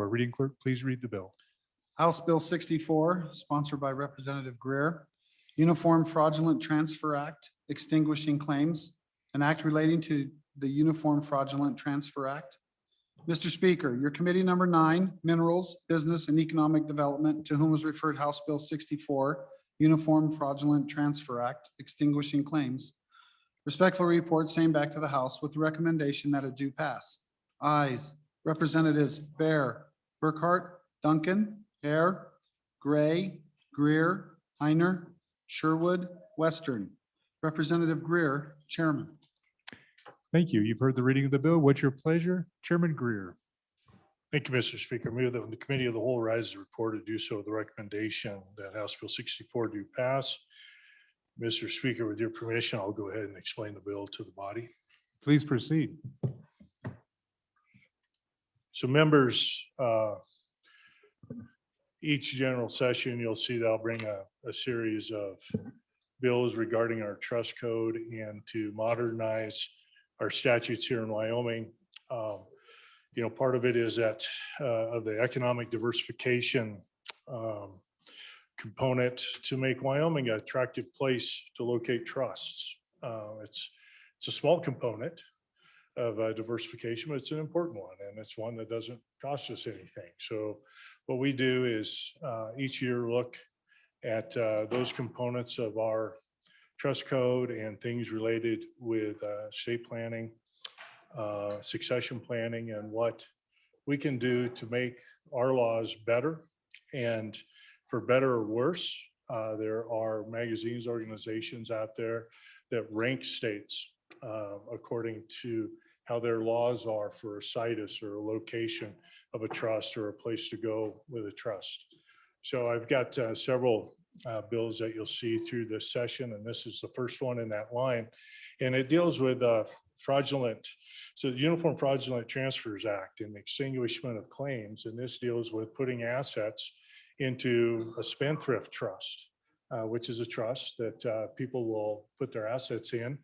Reading clerk, please read the bill. House Bill 64, sponsored by Representative Greer, Uniform Fraudulent Transfer Act, extinguishing claims, an act relating to the Uniform Fraudulent Transfer Act. Mr. Speaker, your committee number 9, Minerals, Business and Economic Development, to whom was referred House Bill 64, Uniform Fraudulent Transfer Act, extinguishing claims. Respectfully report same back to the House with the recommendation that it do pass. Ayes, Representatives Bear, Burkhart, Duncan, Hare, Gray, Greer, Heiner, Sherwood, Western. Representative Greer, Chairman. Thank you. You've heard the reading of the bill. What's your pleasure? Chairman Greer. Thank you, Mr. Speaker. Move that when the committee of the whole rises to report to do so with the recommendation that House Bill 64 do pass. Mr. Speaker, with your permission, I'll go ahead and explain the bill to the body. Please proceed. So members, each general session, you'll see that I'll bring a series of bills regarding our trust code and to modernize our statutes here in Wyoming. Part of it is that of the economic diversification component to make Wyoming an attractive place to locate trusts. It's a small component of diversification, but it's an important one, and it's one that doesn't cost us anything. So what we do is each year look at those components of our trust code and things related with estate planning, succession planning, and what we can do to make our laws better. And for better or worse, there are magazines, organizations out there that rank states according to how their laws are for a situs or a location of a trust or a place to go with a trust. So I've got several bills that you'll see through this session, and this is the first one in that line. And it deals with fraudulent, so the Uniform Fraudulent Transfers Act and extinguishment of claims. And this deals with putting assets into a spendthrift trust, which is a trust that people will put their assets in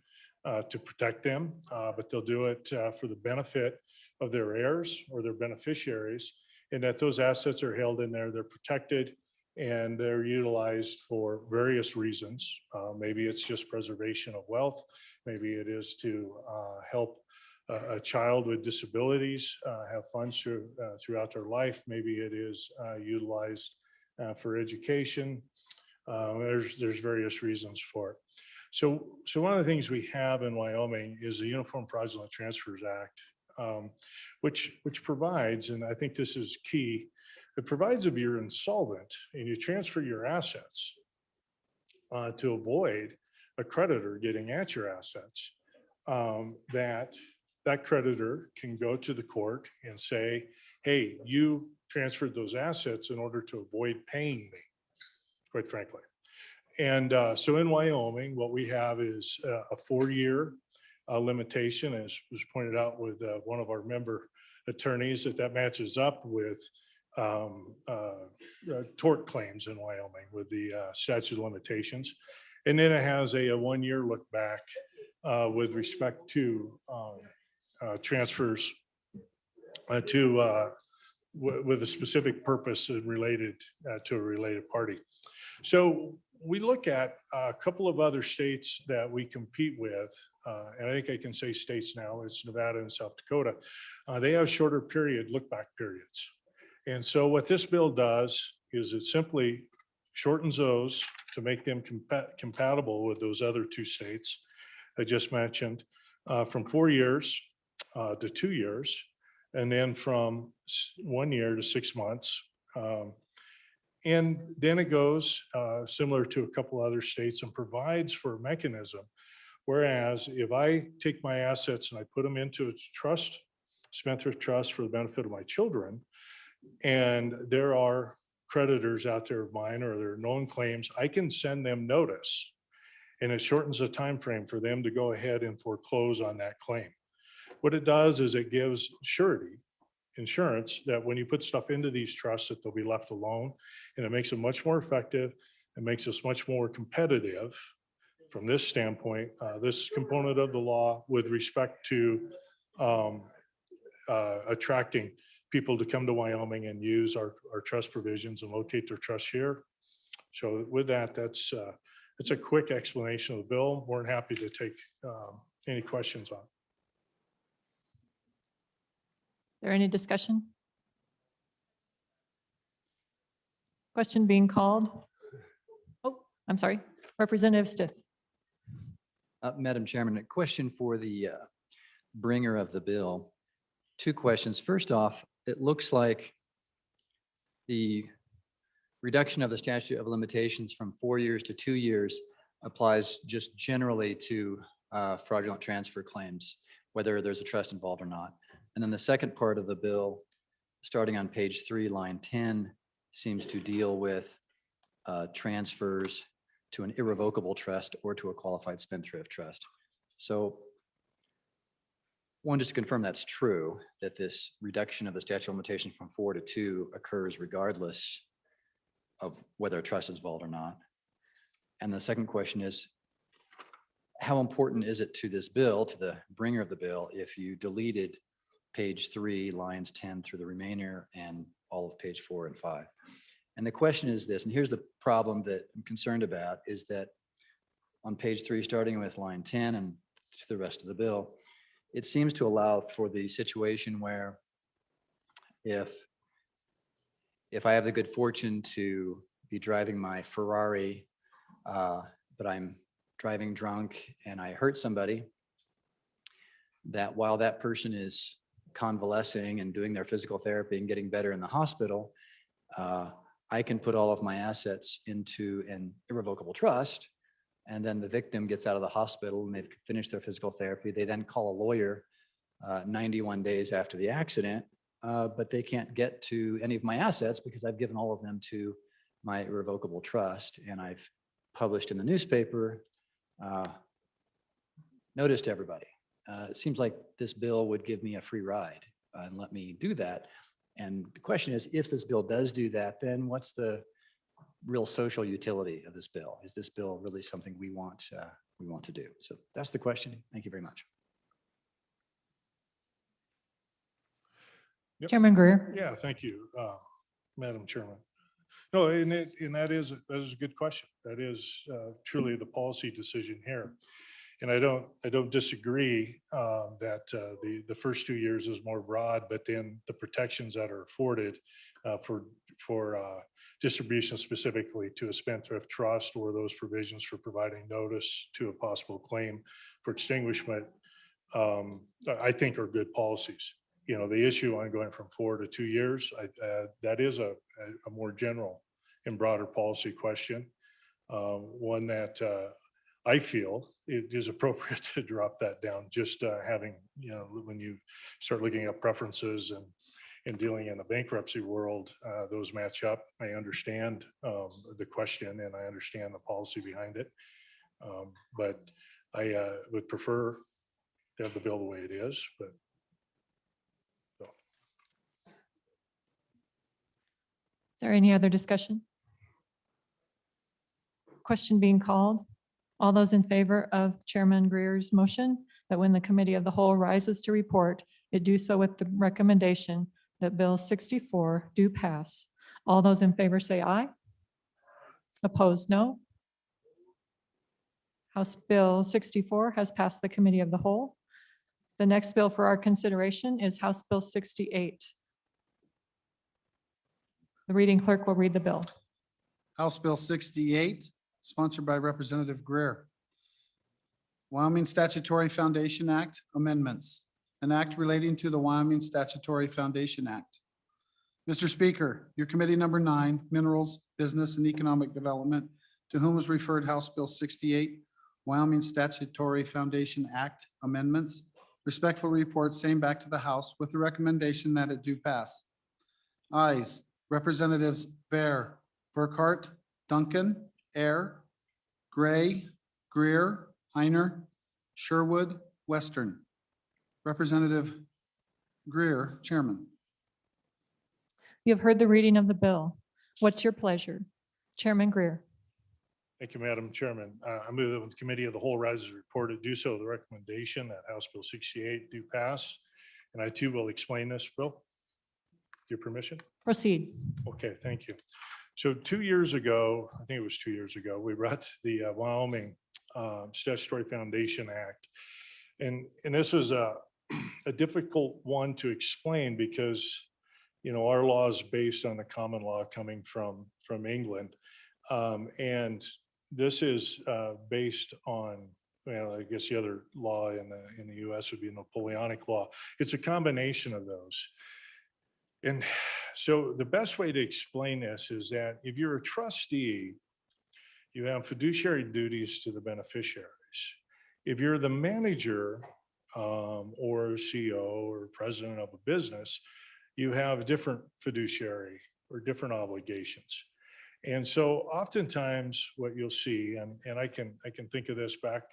to protect them, but they'll do it for the benefit of their heirs or their beneficiaries, and that those assets are held in there, they're protected, and they're utilized for various reasons. Maybe it's just preservation of wealth. Maybe it is to help a child with disabilities have funds throughout their life. Maybe it is utilized for education. There's various reasons for it. So one of the things we have in Wyoming is the Uniform Fraudulent Transfers Act, which provides, and I think this is key, it provides if you're insolvent and you transfer your assets to avoid a creditor getting at your assets, that creditor can go to the court and say, hey, you transferred those assets in order to avoid paying me, quite frankly. And so in Wyoming, what we have is a 4-year limitation, as was pointed out with one of our member attorneys, that matches up with tort claims in Wyoming with the statute of limitations. And then it has a 1-year look back with respect to transfers with a specific purpose and related to a related party. So we look at a couple of other states that we compete with, and I think I can say states now, it's Nevada and South Dakota. They have shorter look back periods. And so what this bill does is it simply shortens those to make them compatible with those other 2 states I just mentioned, from 4 years to 2 years, and then from 1 year to 6 months. And then it goes similar to a couple other states and provides for a mechanism. Whereas if I take my assets and I put them into a trust, spendthrift trust for the benefit of my children, and there are creditors out there of mine or there are known claims, I can send them notice, and it shortens the time frame for them to go ahead and foreclose on that claim. What it does is it gives insurance that when you put stuff into these trusts that they'll be left alone, and it makes it much more effective. It makes us much more competitive from this standpoint, this component of the law with respect to attracting people to come to Wyoming and use our trust provisions and locate their trust here. So with that, that's a quick explanation of the bill. More than happy to take any questions on it. There any discussion? Question being called. Oh, I'm sorry. Representative Stith. Madam Chairman, a question for the bringer of the bill. Two questions. First off, it looks like the reduction of the statute of limitations from 4 years to 2 years applies just generally to fraudulent transfer claims, whether there's a trust involved or not. And then the second part of the bill, starting on page 3, line 10, seems to deal with transfers to an irrevocable trust or to a qualified spendthrift trust. So one, just to confirm that's true, that this reduction of the statute of limitations from 4 to 2 occurs regardless of whether a trust is involved or not. And the second question is, how important is it to this bill, to the bringer of the bill, if you deleted page 3, lines 10 through the remainder and all of page 4 and 5? And the question is this, and here's the problem that I'm concerned about, is that on page 3, starting with line 10 and to the rest of the bill, it seems to allow for the situation where if I have the good fortune to be driving my Ferrari, but I'm driving drunk and I hurt somebody, that while that person is convalescing and doing their physical therapy and getting better in the hospital, I can put all of my assets into an irrevocable trust, and then the victim gets out of the hospital and they've finished their physical therapy. They then call a lawyer 91 days after the accident, but they can't get to any of my assets because I've given all of them to my irrevocable trust, and I've published in the newspaper, notice to everybody. It seems like this bill would give me a free ride and let me do that. And the question is, if this bill does do that, then what's the real social utility of this bill? Is this bill really something we want to do? So that's the question. Thank you very much. Yep. Chairman Greer. Yeah, thank you, Madam Chairman. No, and that is a good question. That is truly the policy decision here. And I don't disagree that the first 2 years is more broad, but then the protections that are afforded for distribution specifically to a spendthrift trust, or those provisions for providing notice to a possible claim for extinguishment, I think are good policies. You know, the issue on going from 4 to 2 years, that is a more general and broader policy question, one that I feel it is appropriate to drop that down. Just having, you know, when you start looking at preferences and dealing in the bankruptcy world, those match up. I understand the question and I understand the policy behind it, but I would prefer to have the bill the way it is. But so. Is there any other discussion? Question being called. All those in favor of Chairman Greer's motion that when the committee of the whole rises to report, it do so with the recommendation that Bill 64 do pass. All those in favor say aye. Opposed, no. House Bill 64 has passed the committee of the whole. The next bill for our consideration is House Bill 68. The reading clerk will read the bill. House Bill 68, sponsored by Representative Greer. Wyoming Statutory Foundation Act amendments. An act relating to the Wyoming Statutory Foundation Act. Mr. Speaker, your committee number 9, Minerals, Business and Economic Development, to whom was referred House Bill 68, Wyoming Statutory Foundation Act amendments, respectfully report same back to the House with the recommendation that it do pass. Ayes, Representatives Bear, Burkhart, Duncan, Air, Gray, Greer, Heiner, Sherwood, Western. Representative Greer, Chairman. You have heard the reading of the bill. What's your pleasure? Chairman Greer. Thank you, Madam Chairman. I move that when the committee of the whole rises report to do so, the recommendation that House Bill 68 do pass. And I too will explain this bill. Your permission? Proceed. Okay, thank you. So 2 years ago, I think it was 2 years ago, we brought the Wyoming Statutory Foundation Act. And this was a difficult one to explain because, you know, our law is based on the common law coming from England. And this is based on, well, I guess the other law in the US would be Napoleonic law. It's a combination of those. And so the best way to explain this is that if you're a trustee, you have fiduciary duties to the beneficiaries. If you're the manager or CEO or president of a business, you have different fiduciary or different obligations. And so oftentimes what you'll see, and I can think of this back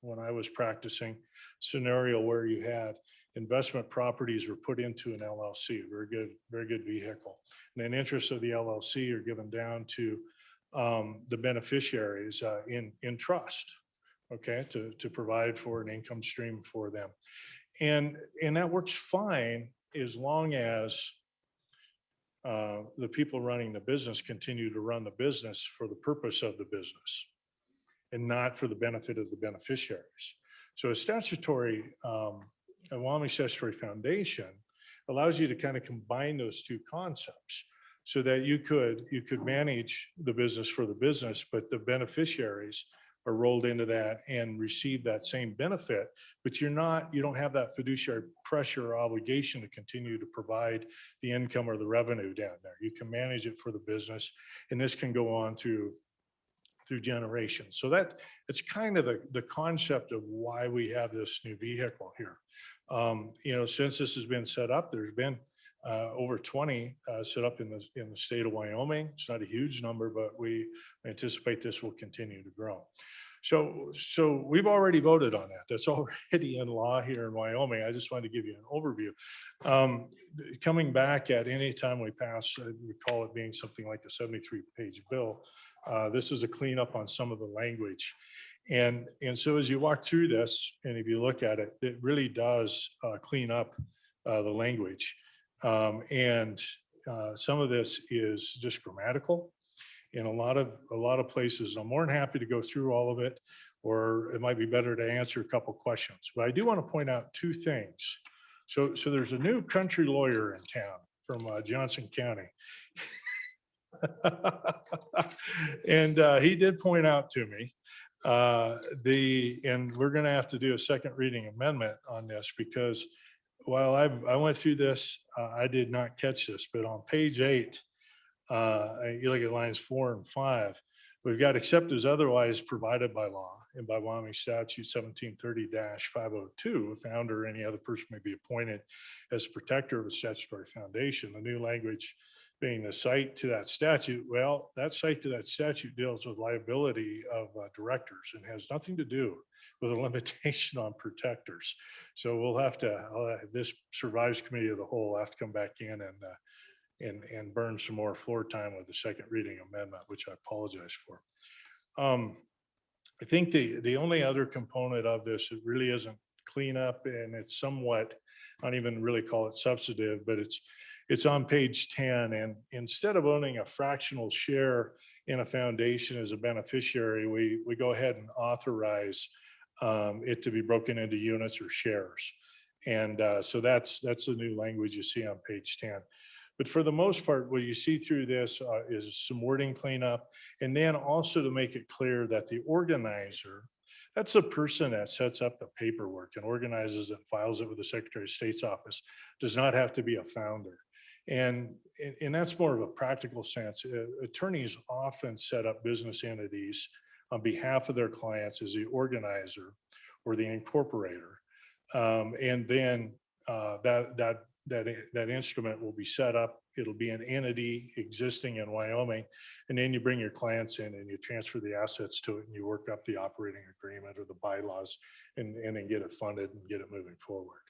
when I was practicing, scenario where you had investment properties were put into an LLC, very good vehicle. And then interests of the LLC are given down to the beneficiaries in trust, okay, to provide for an income stream for them. And that works fine as long as the people running the business continue to run the business for the purpose of the business and not for the benefit of the beneficiaries. So a statutory, a Wyoming Statutory Foundation allows you to kind of combine those two concepts so that you could manage the business for the business, but the beneficiaries are rolled into that and receive that same benefit, but you don't have that fiduciary pressure or obligation to continue to provide the income or the revenue down there. You can manage it for the business, and this can go on through generations. So it's kind of the concept of why we have this new vehicle here. You know, since this has been set up, there's been over 20 set up in the state of Wyoming. It's not a huge number, but we anticipate this will continue to grow. So we've already voted on that. That's already in law here in Wyoming. I just wanted to give you an overview. Coming back at any time we pass, I recall it being something like a 73-page bill. This is a cleanup on some of the language. And so as you walk through this, and if you look at it, it really does clean up the language. And some of this is just grammatical in a lot of places. I'm more than happy to go through all of it, or it might be better to answer a couple questions. But I do want to point out two things. So there's a new country lawyer in town from Johnson County. And he did point out to me and we're going to have to do a second reading amendment on this because while I went through this, I did not catch this, but on page 8, you look at lines 4 and 5, we've got except as otherwise provided by law and by Wyoming statute 1730-502, a founder or any other person may be appointed as protector of a statutory foundation. The new language being the cite to that statute. Well, that cite to that statute deals with liability of directors and has nothing to do with a limitation on protectors. So we'll have to, if this survives committee of the whole, I'll have to come back in and burn some more floor time with the second reading amendment, which I apologize for. I think the only other component of this, it really isn't cleanup, and it's somewhat, I don't even really call it substantive, but it's on page 10. And instead of owning a fractional share in a foundation as a beneficiary, we go ahead and authorize it to be broken into units or shares. And so that's the new language you see on page 10. But for the most part, what you see through this is some wording cleanup, and then also to make it clear that the organizer, that's the person that sets up the paperwork and organizes and files it with the Secretary of State's office, does not have to be a founder. And that's more of a practical sense. Attorneys often set up business entities on behalf of their clients as the organizer or the incorporator. And then that instrument will be set up. It'll be an entity existing in Wyoming. And then you bring your clients in and you transfer the assets to it and you work up the operating agreement or the bylaws and then get it funded and get it moving forward.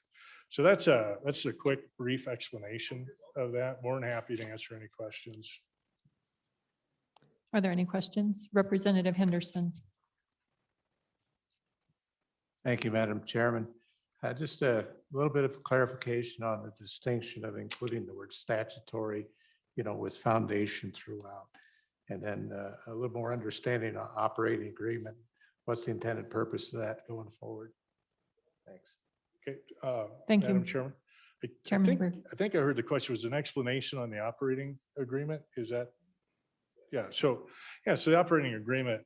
So that's a quick, brief explanation of that. More than happy to answer any questions. Are there any questions? Representative Henderson. Thank you, Madam Chairman. Just little bit of clarification on the distinction of including the word statutory, with foundation throughout. And then a little more understanding on operating agreement. What's the intended purpose of that going forward? Thanks. Okay. Thank you. Madam Chairman. Chairman Greer. I think I heard the question was an explanation on the operating agreement. Is that? Yeah, so the operating agreement,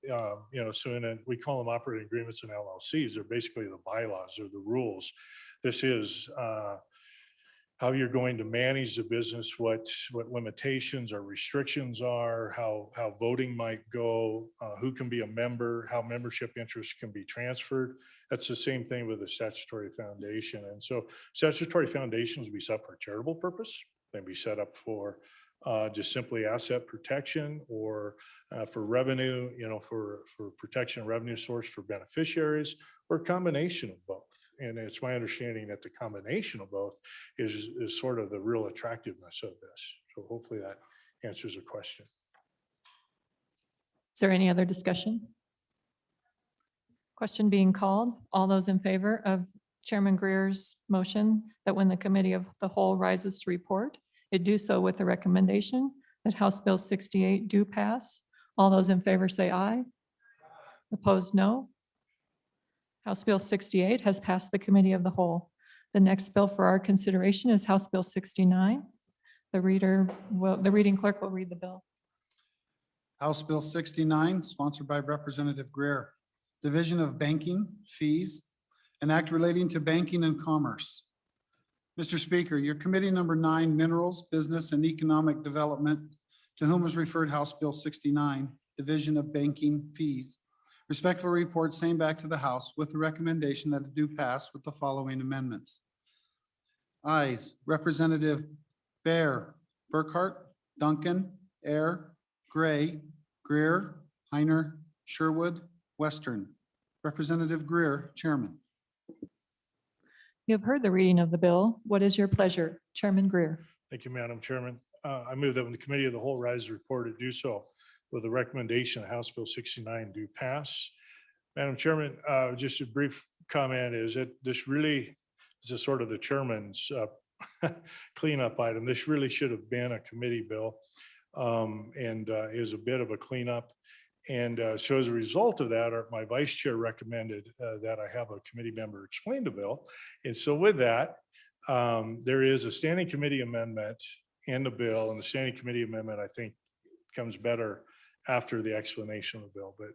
we call them operating agreements and LLCs. They're basically the bylaws or the rules. This is how you're going to manage the business, what limitations or restrictions are, how voting might go, who can be a member, how membership interests can be transferred. That's the same thing with the statutory foundation. And so statutory foundations will be set for a charitable purpose. They can be set up for just simply asset protection or for revenue, for protection of revenue source for beneficiaries, or a combination of both. And it's my understanding that the combination of both is sort of the real attractiveness of this. So hopefully that answers the question. Is there any other discussion? Question being called. All those in favor of Chairman Greer's motion that when the committee of the whole rises to report, it do so with the recommendation that House Bill 68 do pass. All those in favor say aye. Opposed, no. House Bill 68 has passed the committee of the whole. The next bill for our consideration is House Bill 69. The reading clerk will read the bill. House Bill 69, sponsored by Representative Greer. Division of Banking Fees, an act relating to banking and commerce. Mr. Speaker, your committee number 9, Minerals, Business and Economic Development, to whom was referred House Bill 69, Division of Banking Fees, respectfully report same back to the House with the recommendation that it do pass with the following amendments. Ayes, Representative Bear, Burkhart, Duncan, Air, Gray, Greer, Heiner, Sherwood, Western. Representative Greer, Chairman. You have heard the reading of the bill. What is your pleasure? Chairman Greer. Thank you, Madam Chairman. I move that when the committee of the whole rises report, it do so with the recommendation of House Bill 69 do pass. Madam Chairman, just a brief comment is that this really is a sort of the chairman's cleanup item. This really should have been a committee bill and is a bit of a cleanup. And so as a result of that, my vice chair recommended that I have a committee member explain the bill. And so with that, there is a standing committee amendment in the bill, and the standing committee amendment, I think, comes better after the explanation of the bill. But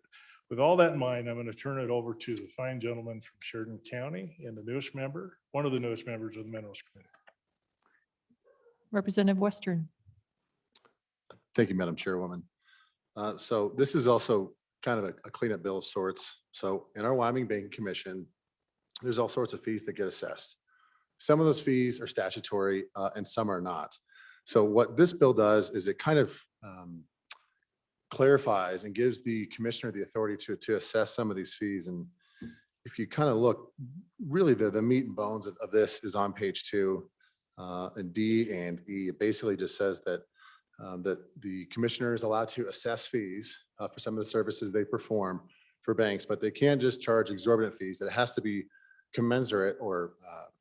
with all that in mind, I'm going to turn it over to the fine gentleman from Sheridan County and the newest member, one of the newest members of the Minerals Committee. Representative Western. Thank you, Madam Chairwoman. So this is also kind of a cleanup bill of sorts. So in our Wyoming Banking Commission, there's all sorts of fees that get assessed. Some of those fees are statutory and some are not. So what this bill does is it kind of clarifies and gives the commissioner the authority to assess some of these fees. And if you kind of look, really the meat and bones of this is on page 2 and D and E. It basically just says that that the commissioner is allowed to assess fees for some of the services they perform for banks, but they can't just charge exorbitant fees. That it has to be commensurate or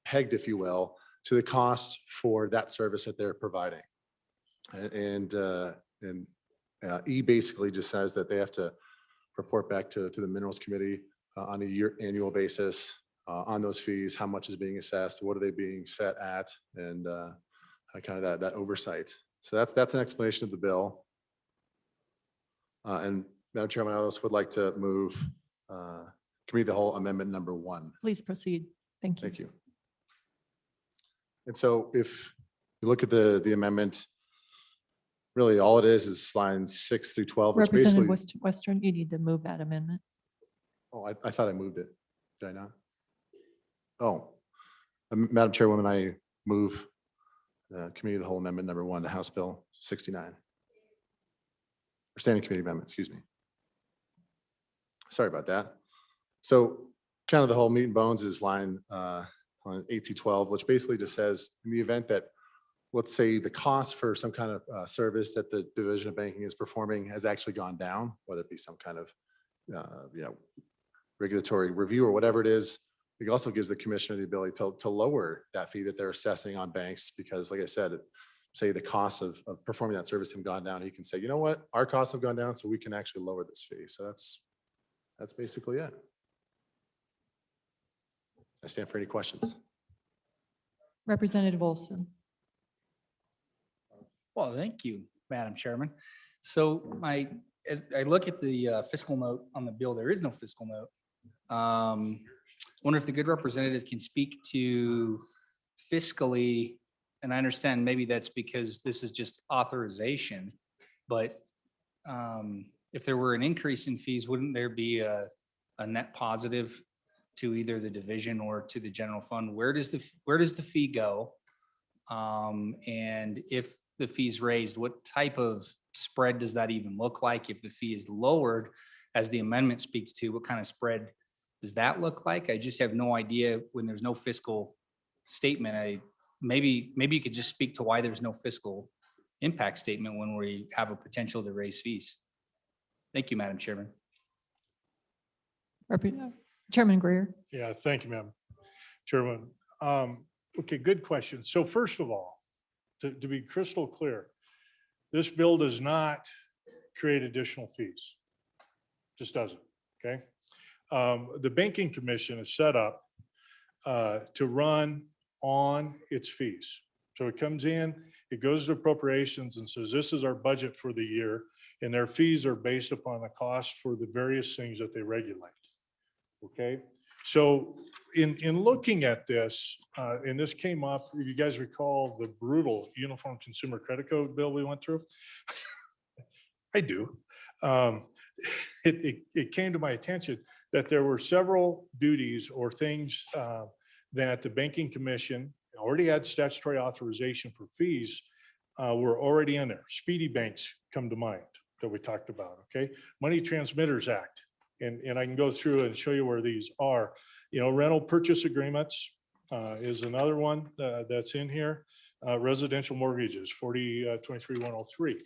pegged, if you will, to the cost for that service that they're providing. And E basically just says that they have to report back to the Minerals Committee on a annual basis on those fees, how much is being assessed, what are they being set at, and kind of that oversight. So that's an explanation of the bill. And Madam Chairman, I also would like to move committee of the whole amendment number 1. Please proceed. Thank you. Thank you. And so if you look at the amendment, really all it is lines 6 through 12, which basically. Representative Western, you need to move that amendment. Oh, I thought I moved it. Did I not? Oh, Madam Chairwoman, I move committee of the whole amendment number 1 to House Bill 69. Or standing committee amendment, excuse me. Sorry about that. So kind of the whole meat and bones is line 8 through 12, which basically just says in the event that, let's say, the cost for some kind of service that the Division of Banking is performing has actually gone down, whether it be some kind of regulatory review or whatever it is, it also gives the commissioner the ability to lower that fee that they're assessing on banks, because like I said, say the costs of performing that service have gone down, he can say, you know what, our costs have gone down, so we can actually lower this fee. So that's basically it. I stand for any questions. Representative Olson. Well, thank you, Madam Chairman. So as I look at the fiscal note on the bill, there is no fiscal note. Wonder if the good representative can speak to fiscally, and I understand maybe that's because this is just authorization, but if there were an increase in fees, wouldn't there be a net positive to either the division or to the general fund? Where does the fee go? And if the fee's raised, what type of spread does that even look like? If the fee is lowered, as the amendment speaks to, what kind of spread does that look like? I just have no idea when there's no fiscal statement. Maybe you could just speak to why there's no fiscal impact statement when we have a potential to raise fees. Thank you, Madam Chairman. Chairman Greer. Yeah, thank you, Madam Chairman. Okay, good question. So first of all, to be crystal clear, this bill does not create additional fees. Just doesn't, okay? The Banking Commission is set up to run on its fees. So it comes in, it goes to appropriations and says, this is our budget for the year, and their fees are based upon the cost for the various things that they regulate. Okay, so in looking at this, and this came up, if you guys recall the brutal Uniform Consumer Credit Code bill we went through? I do. It came to my attention that there were several duties or things that the Banking Commission already had statutory authorization for fees were already in there. Speedy banks come to mind that we talked about, okay? Money Transmitters Act. And I can go through and show you where these are. You know, rental purchase agreements is another one that's in here. Residential mortgages, 4023-103.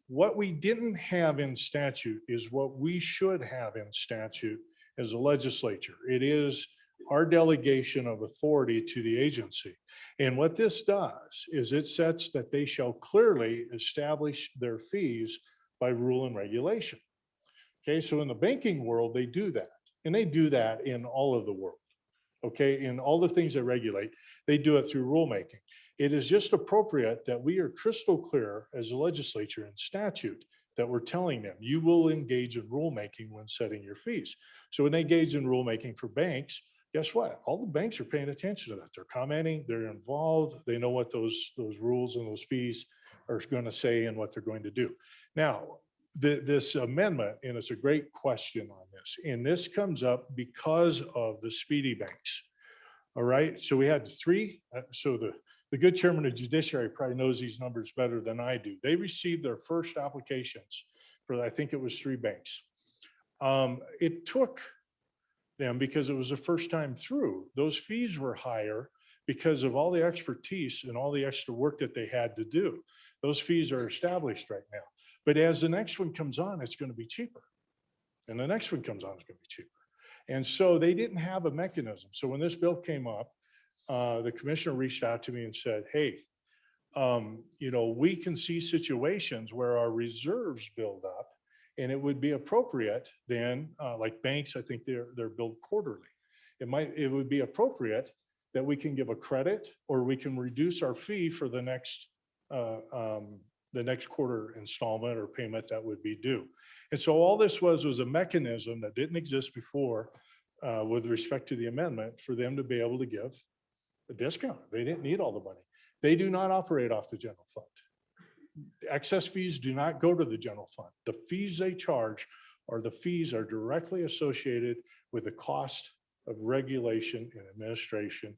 What we didn't have in statute is what we should have in statute as a legislature. It is our delegation of authority to the agency. And what this does is it sets that they shall clearly establish their fees by rule and regulation. Okay, so in the banking world, they do that. And they do that in all of the world. Okay, in all the things they regulate, they do it through rulemaking. It is just appropriate that we are crystal clear as a legislature in statute that we're telling them, you will engage in rulemaking when setting your fees. So when they engage in rulemaking for banks, guess what? All the banks are paying attention to that. They're commenting, they're involved, they know what those rules and those fees are going to say and what they're going to do. Now, this amendment, and it's a great question on this, and this comes up because of the speedy banks. All right, so we had three, so the good chairman of judiciary probably knows these numbers better than I do. They received their first applications for, I think it was 3 banks. It took them, because it was the first time through, those fees were higher because of all the expertise and all the extra work that they had to do. Those fees are established right now. But as the next one comes on, it's going to be cheaper. And the next one comes on, it's going to be cheaper. And so they didn't have a mechanism. So when this bill came up, the commissioner reached out to me and said, hey, you know, we can see situations where our reserves build up, and it would be appropriate then, like banks, I think they're billed quarterly. It would be appropriate that we can give a credit, or we can reduce our fee for the next quarter installment or payment that would be due. And so all this was a mechanism that didn't exist before with respect to the amendment for them to be able to give a discount. They didn't need all the money. They do not operate off the general fund. Excess fees do not go to the general fund. The fees they charge are directly associated with the cost of regulation and administration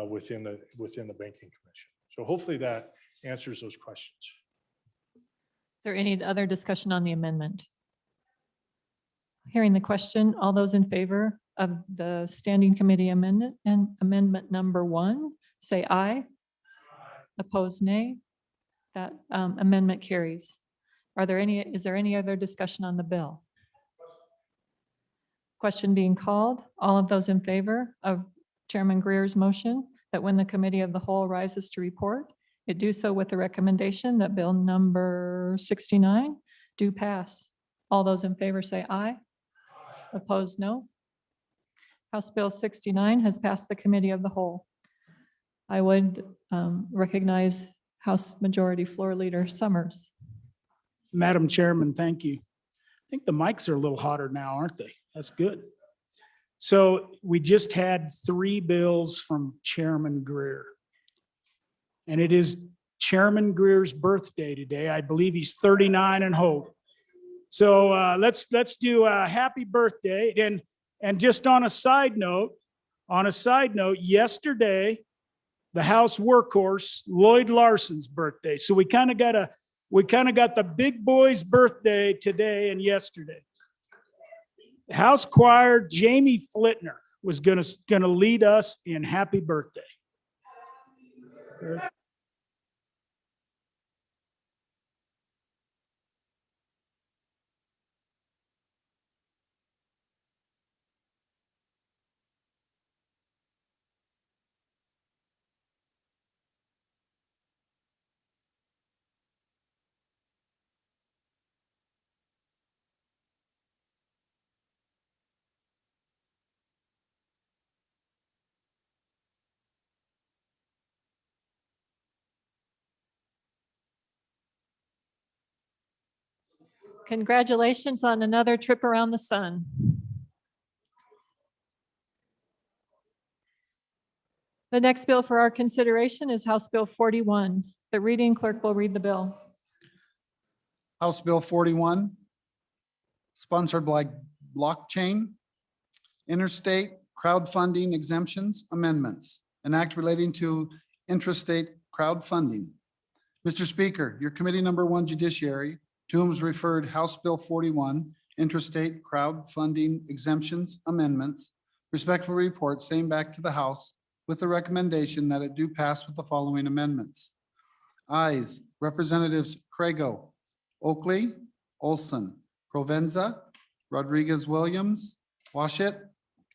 within the Banking Commission. So hopefully that answers those questions. Is there any other discussion on the amendment? Hearing the question, all those in favor of the Standing Committee amendment and amendment number 1, say aye. Opposed, nay. That amendment carries. Is there any other discussion on the bill? Question being called. All of those in favor of Chairman Greer's motion that when the committee of the whole rises to report, it do so with the recommendation that bill number 69 do pass. All those in favor say aye. Opposed, no. House Bill 69 has passed the committee of the whole. I would recognize House Majority Floor Leader Summers. Madam Chairman, thank you. I think the mics are a little hotter now, aren't they? That's good. So we just had 3 bills from Chairman Greer. And it is Chairman Greer's birthday today. I believe he's 39 and whole. So let's do a happy birthday. And just on a side note, yesterday, the House workhorse, Lloyd Larson's birthday. So we kind of got the big boy's birthday today and yesterday. House choir, Jamie Flitner was gonna lead us in happy birthday. Congratulations on another trip around the sun. The next bill for our consideration is House Bill 41. The reading clerk will read the bill. House Bill 41, sponsored by Blockchain, Interstate Crowdfunding Exemptions Amendments, an act relating to intrastate crowdfunding. Mr. Speaker, your committee number 1 Judiciary, to whom is referred House Bill 41, Interstate Crowdfunding Exemptions Amendments, respectfully report same back to the House with the recommendation that it do pass with the following amendments. Ayes, Representatives Craigo, Oakley, Olson, Provenza, Rodriguez-Williams, Washit,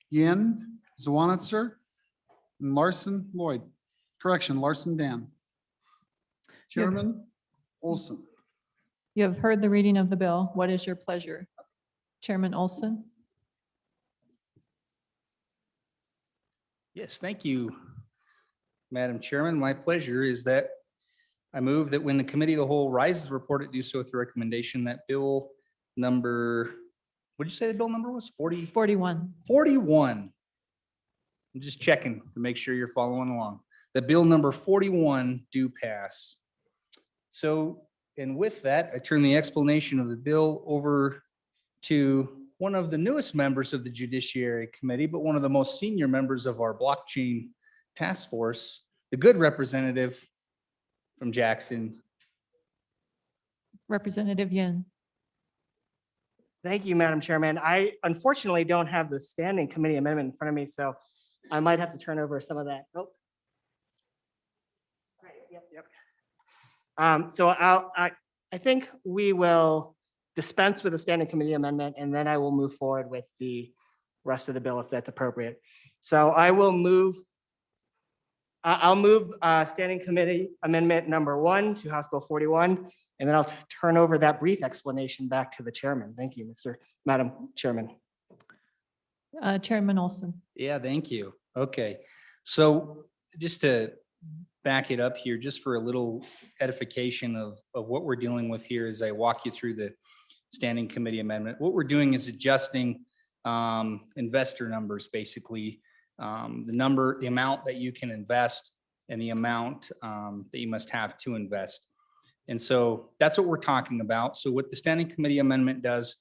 Yin, Zwanitzer, and Larson Lloyd. Correction, Larson Dan. Chairman Olson. You have heard the reading of the bill. What is your pleasure? Chairman Olson? Yes, thank you, Madam Chairman. My pleasure is that I move that when the committee of the whole rises to report, it do so with the recommendation that bill number, what did you say the bill number was? 41. 41. I'm just checking to make sure you're following along. The bill number 41 do pass. So, and with that, I turn the explanation of the bill over to one of the newest members of the Judiciary Committee, but one of the most senior members of our blockchain task force, the good representative from Jackson. Representative Yin. Thank you, Madam Chairman. I unfortunately don't have the standing committee amendment in front of me, so I might have to turn over some of that. Oh. Right, yep. So I think we will dispense with the standing committee amendment, and then I will move forward with the rest of the bill if that's appropriate. So I will move. I'll move standing committee amendment number 1 to House Bill 41, and then I'll turn over that brief explanation back to the chairman. Thank you, Madam Chairman. Chairman Olson. Yeah, thank you. Okay, so just to back it up here, just for a little edification of what we're dealing with here as I walk you through the standing committee amendment. What we're doing is adjusting investor numbers, basically. The amount that you can invest and the amount that you must have to invest. And so that's what we're talking about. So what the standing committee amendment does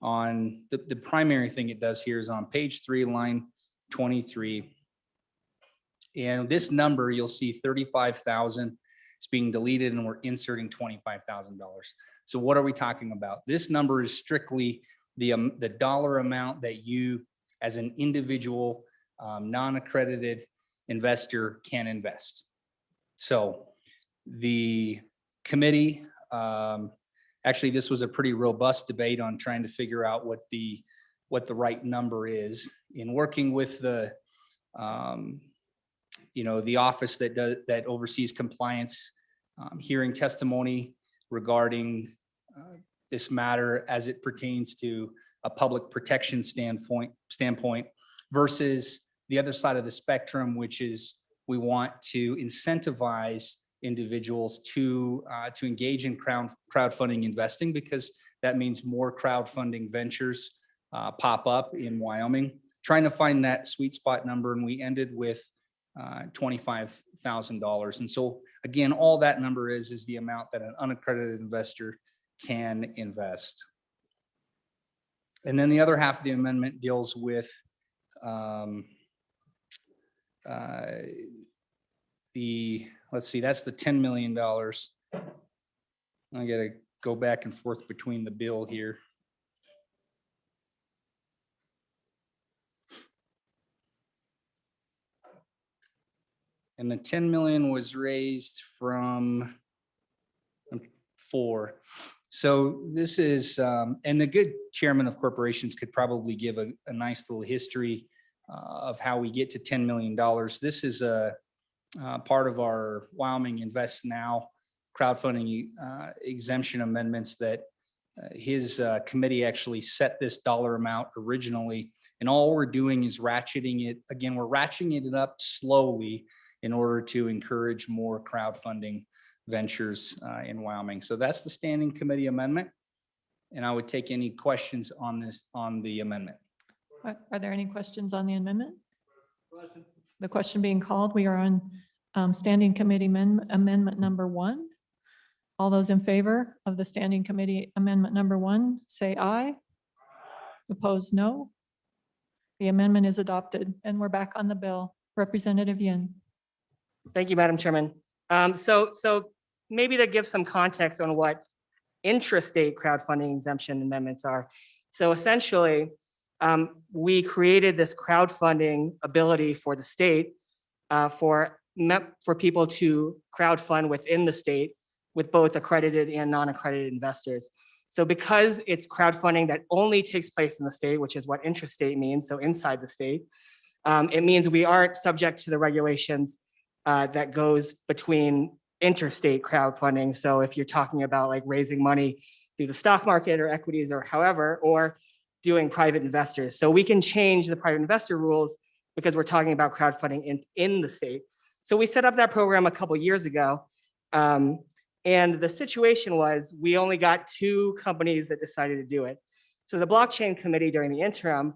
on the primary thing it does here is on page 3, line 23. And this number, you'll see 35,000 is being deleted and we're inserting $25,000. So what are we talking about? This number is strictly the dollar amount that you as an individual non-accredited investor can invest. So the committee, actually, this was a pretty robust debate on trying to figure out what the what the right number is. In working with the, the office that oversees compliance, hearing testimony regarding this matter as it pertains to a public protection standpoint versus the other side of the spectrum, which is we want to incentivize individuals to engage in crowdfunding investing, because that means more crowdfunding ventures pop up in Wyoming. Trying to find that sweet spot number, and we ended with $25,000. And so again, all that number is the amount that an unaccredited investor can invest. And then the other half of the amendment deals with let's see, that's the $10 million. I gotta go back and forth between the bill here. And the 10 million was raised from 4. So this is, and the good chairman of corporations could probably give a nice little history of how we get to $10 million. This is a part of our Wyoming Invest Now crowdfunding exemption amendments that his committee actually set this dollar amount originally. And all we're doing is ratcheting it. Again, we're ratcheting it up slowly in order to encourage more crowdfunding ventures in Wyoming. So that's the standing committee amendment. And I would take any questions on the amendment. Are there any questions on the amendment? The question being called, we are on standing committee amendment number 1. All those in favor of the standing committee amendment number 1, say aye. Opposed, no. The amendment is adopted, and we're back on the bill. Representative Yin. Thank you, Madam Chairman. So maybe to give some context on what intrastate crowdfunding exemption amendments are. So essentially, we created this crowdfunding ability for the state for people to crowdfund within the state with both accredited and non-accredited investors. So because it's crowdfunding that only takes place in the state, which is what intrastate means, so inside the state, it means we aren't subject to the regulations that goes between interstate crowdfunding. So if you're talking about like raising money through the stock market or equities or however, or doing private investors. So we can change the private investor rules because we're talking about crowdfunding in the state. So we set up that program a couple years ago. And the situation was we only got 2 companies that decided to do it. So the blockchain committee during the interim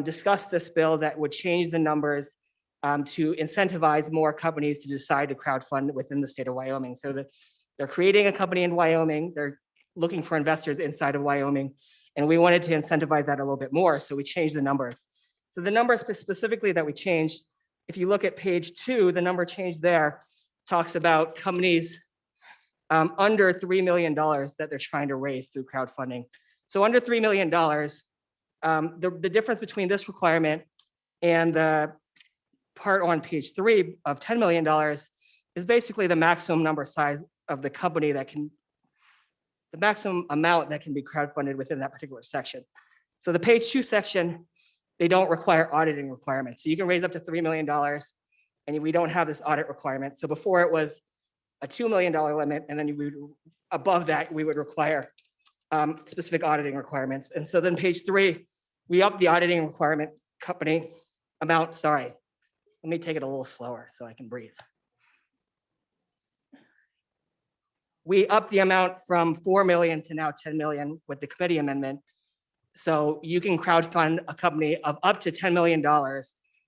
discussed this bill that would change the numbers to incentivize more companies to decide to crowdfund within the state of Wyoming. So that they're creating a company in Wyoming, they're looking for investors inside of Wyoming, and we wanted to incentivize that a little bit more, so we changed the numbers. So the numbers specifically that we changed, if you look at page 2, the number changed there talks about companies under $3 million that they're trying to raise through crowdfunding. So under $3 million, the difference between this requirement and the part on page 3 of $10 million is basically the maximum number size of the company that can, the maximum amount that can be crowdfunded within that particular section. So the page 2 section, they don't require auditing requirements. So you can raise up to $3 million and we don't have this audit requirement. So before it was a $2 million limit, and then you would, above that, we would require specific auditing requirements. And so then page 3, we up the auditing requirement company amount, sorry. Let me take it a little slower so I can breathe. We up the amount from 4 million to now 10 million with the committee amendment. So you can crowdfund a company of up to $10 million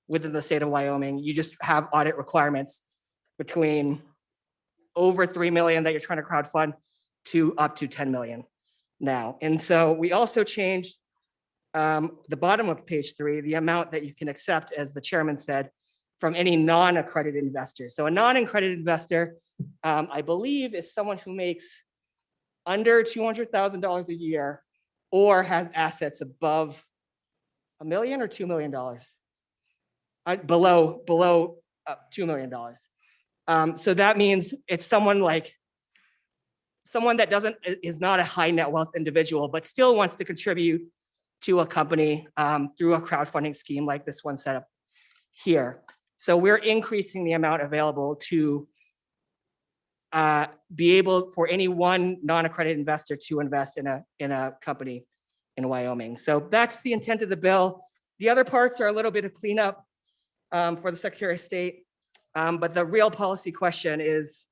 within the state of Wyoming. You just have audit requirements between over 3 million that you're trying to crowdfund to up to 10 million now. And so we also changed the bottom of page 3, the amount that you can accept, as the chairman said, from any non-accredited investor. So a non-accredited investor, I believe, is someone who makes under $200,000 a year or has assets above $1 million or $2 million, below $2 million. So that means it's someone that is not a high net wealth individual, but still wants to contribute to a company through a crowdfunding scheme like this one set up here. So we're increasing the amount available to be able for any one non-accredited investor to invest in a company in Wyoming. So that's the intent of the bill. The other parts are a little bit of cleanup for the Secretary of State. But the real policy question is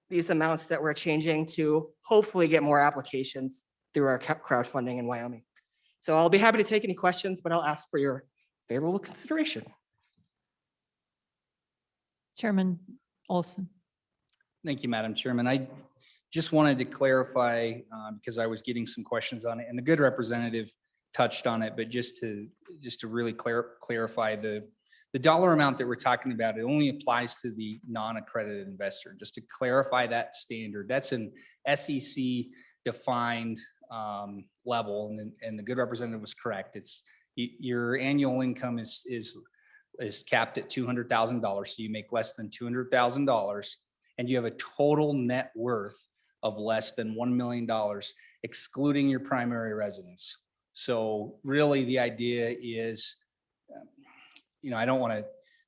these amounts that we're changing to hopefully get more applications through our crowdfunding in Wyoming. So I'll be happy to take any questions, but I'll ask for your favorable consideration. Chairman Olson. Thank you, Madam Chairman. I just wanted to clarify, because I was getting some questions on it, and the good representative touched on it, but just to really clarify the dollar amount that we're talking about, it only applies to the non-accredited investor. Just to clarify that standard, that's an SEC defined level, and the good representative was correct. It's your annual income is capped at $200,000, so you make less than $200,000, and you have a total net worth of less than $1 million, excluding your primary residence. So really, the idea is, I don't want to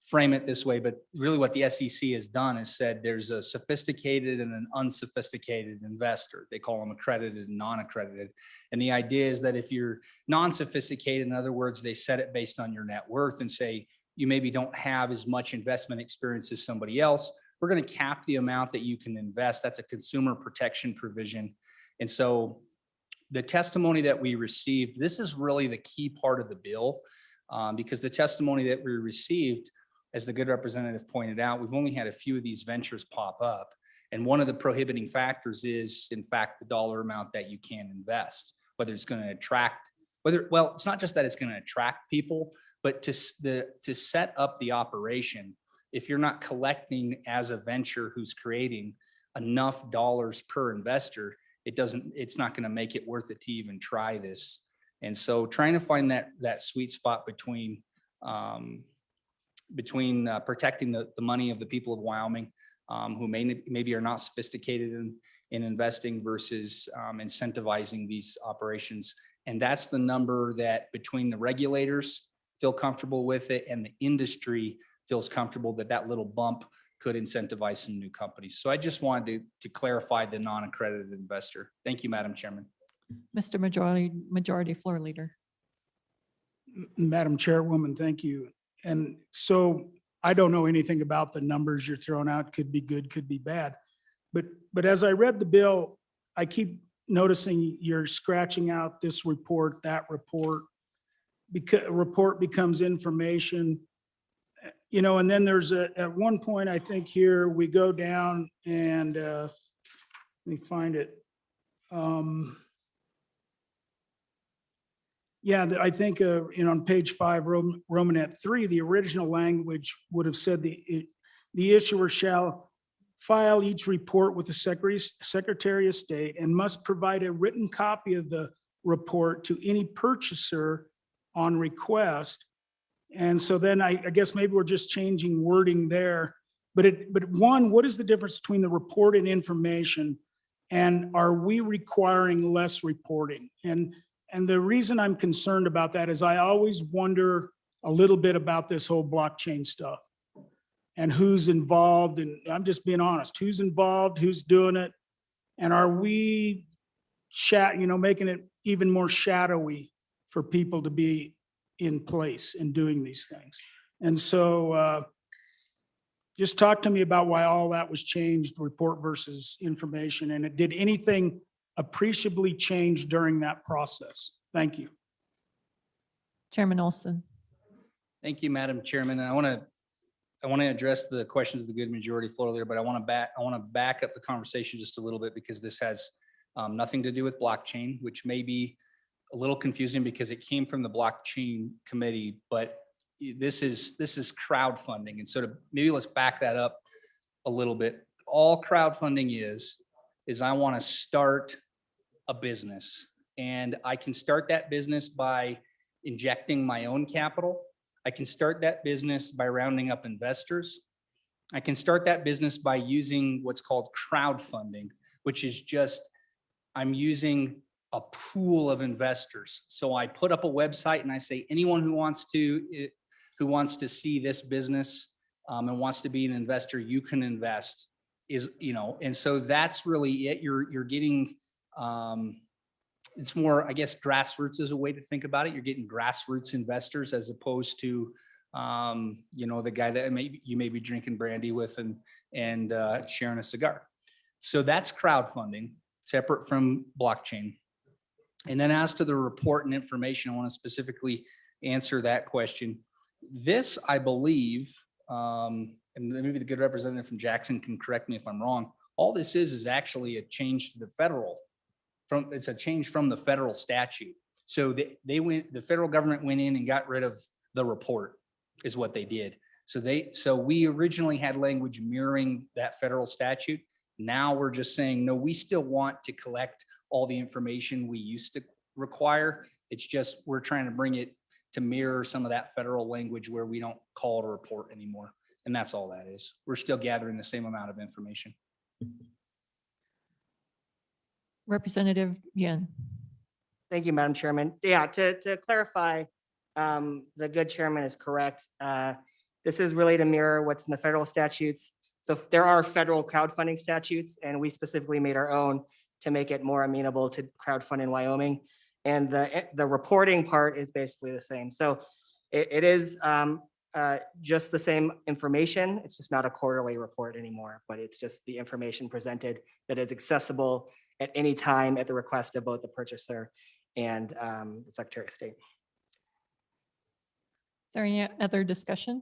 frame it this way, but really what the SEC has done is said there's a sophisticated and an unsophisticated investor. They call them accredited and non-accredited. And the idea is that if you're non-sophisticated, in other words, they set it based on your net worth and say you maybe don't have as much investment experience as somebody else, we're going to cap the amount that you can invest. That's a consumer protection provision. And so the testimony that we received, this is really the key part of the bill, because the testimony that we received, as the good representative pointed out, we've only had a few of these ventures pop up. And one of the prohibiting factors is, in fact, the dollar amount that you can invest, whether it's going to attract, well, it's not just that it's going to attract people, but to set up the operation, if you're not collecting as a venture who's creating enough dollars per investor, it's not going to make it worth it to even try this. And so trying to find that sweet spot between protecting the money of the people of Wyoming who maybe are not sophisticated in investing versus incentivizing these operations. And that's the number that between the regulators feel comfortable with it and the industry feels comfortable that little bump could incentivize some new companies. So I just wanted to clarify the non-accredited investor. Thank you, Madam Chairman. Mr. Majority Floor Leader. Madam Chairwoman, thank you. And so I don't know anything about the numbers you're throwing out. Could be good, could be bad. But as I read the bill, I keep noticing you're scratching out this report, that report. Because report becomes information. And then there's at one point, I think here we go down and let me find it. I think, on page 5, Romanet 3, the original language would have said the issuer shall file each report with the Secretary of State and must provide a written copy of the report to any purchaser on request. And so then I guess maybe we're just changing wording there. But one, what is the difference between the report and information? And are we requiring less reporting? And the reason I'm concerned about that is I always wonder a little bit about this whole blockchain stuff and who's involved. And I'm just being honest, who's involved, who's doing it? And are we making it even more shadowy for people to be in place in doing these things? And so just talk to me about why all that was changed, report versus information, and did anything appreciably change during that process? Thank you. Chairman Olson. Thank you, Madam Chairman. And I want to address the questions of the good majority floor leader, but I want to back up the conversation just a little bit because this has nothing to do with blockchain, which may be a little confusing because it came from the blockchain committee, but this is crowdfunding. And so maybe let's back that up a little bit. All crowdfunding is I want to start a business, and I can start that business by injecting my own capital. I can start that business by rounding up investors. I can start that business by using what's called crowdfunding, which is just I'm using a pool of investors. So I put up a website and I say, anyone who wants to see this business and wants to be an investor, you can invest and so that's really it. You're getting, it's more, I guess, grassroots is a way to think about it. You're getting grassroots investors as opposed to, the guy that you may be drinking brandy with and sharing a cigar. So that's crowdfunding, separate from blockchain. And then as to the report and information, I want to specifically answer that question. This, I believe, and maybe the good representative from Jackson can correct me if I'm wrong, all this is actually a change to the it's a change from the federal statute. So the federal government went in and got rid of the report is what they did. So we originally had language mirroring that federal statute. Now we're just saying, no, we still want to collect all the information we used to require. It's just, we're trying to bring it to mirror some of that federal language where we don't call it a report anymore. And that's all that is. We're still gathering the same amount of information. Representative Yin. Thank you, Madam Chairman. Yeah, to clarify, the good chairman is correct. This is really to mirror what's in the federal statutes. So there are federal crowdfunding statutes, and we specifically made our own to make it more amenable to crowdfund in Wyoming. And the reporting part is basically the same. So it is just the same information. It's just not a quarterly report anymore, but it's just the information presented that is accessible at any time at the request of both the purchaser and the Secretary of State. Is there any other discussion?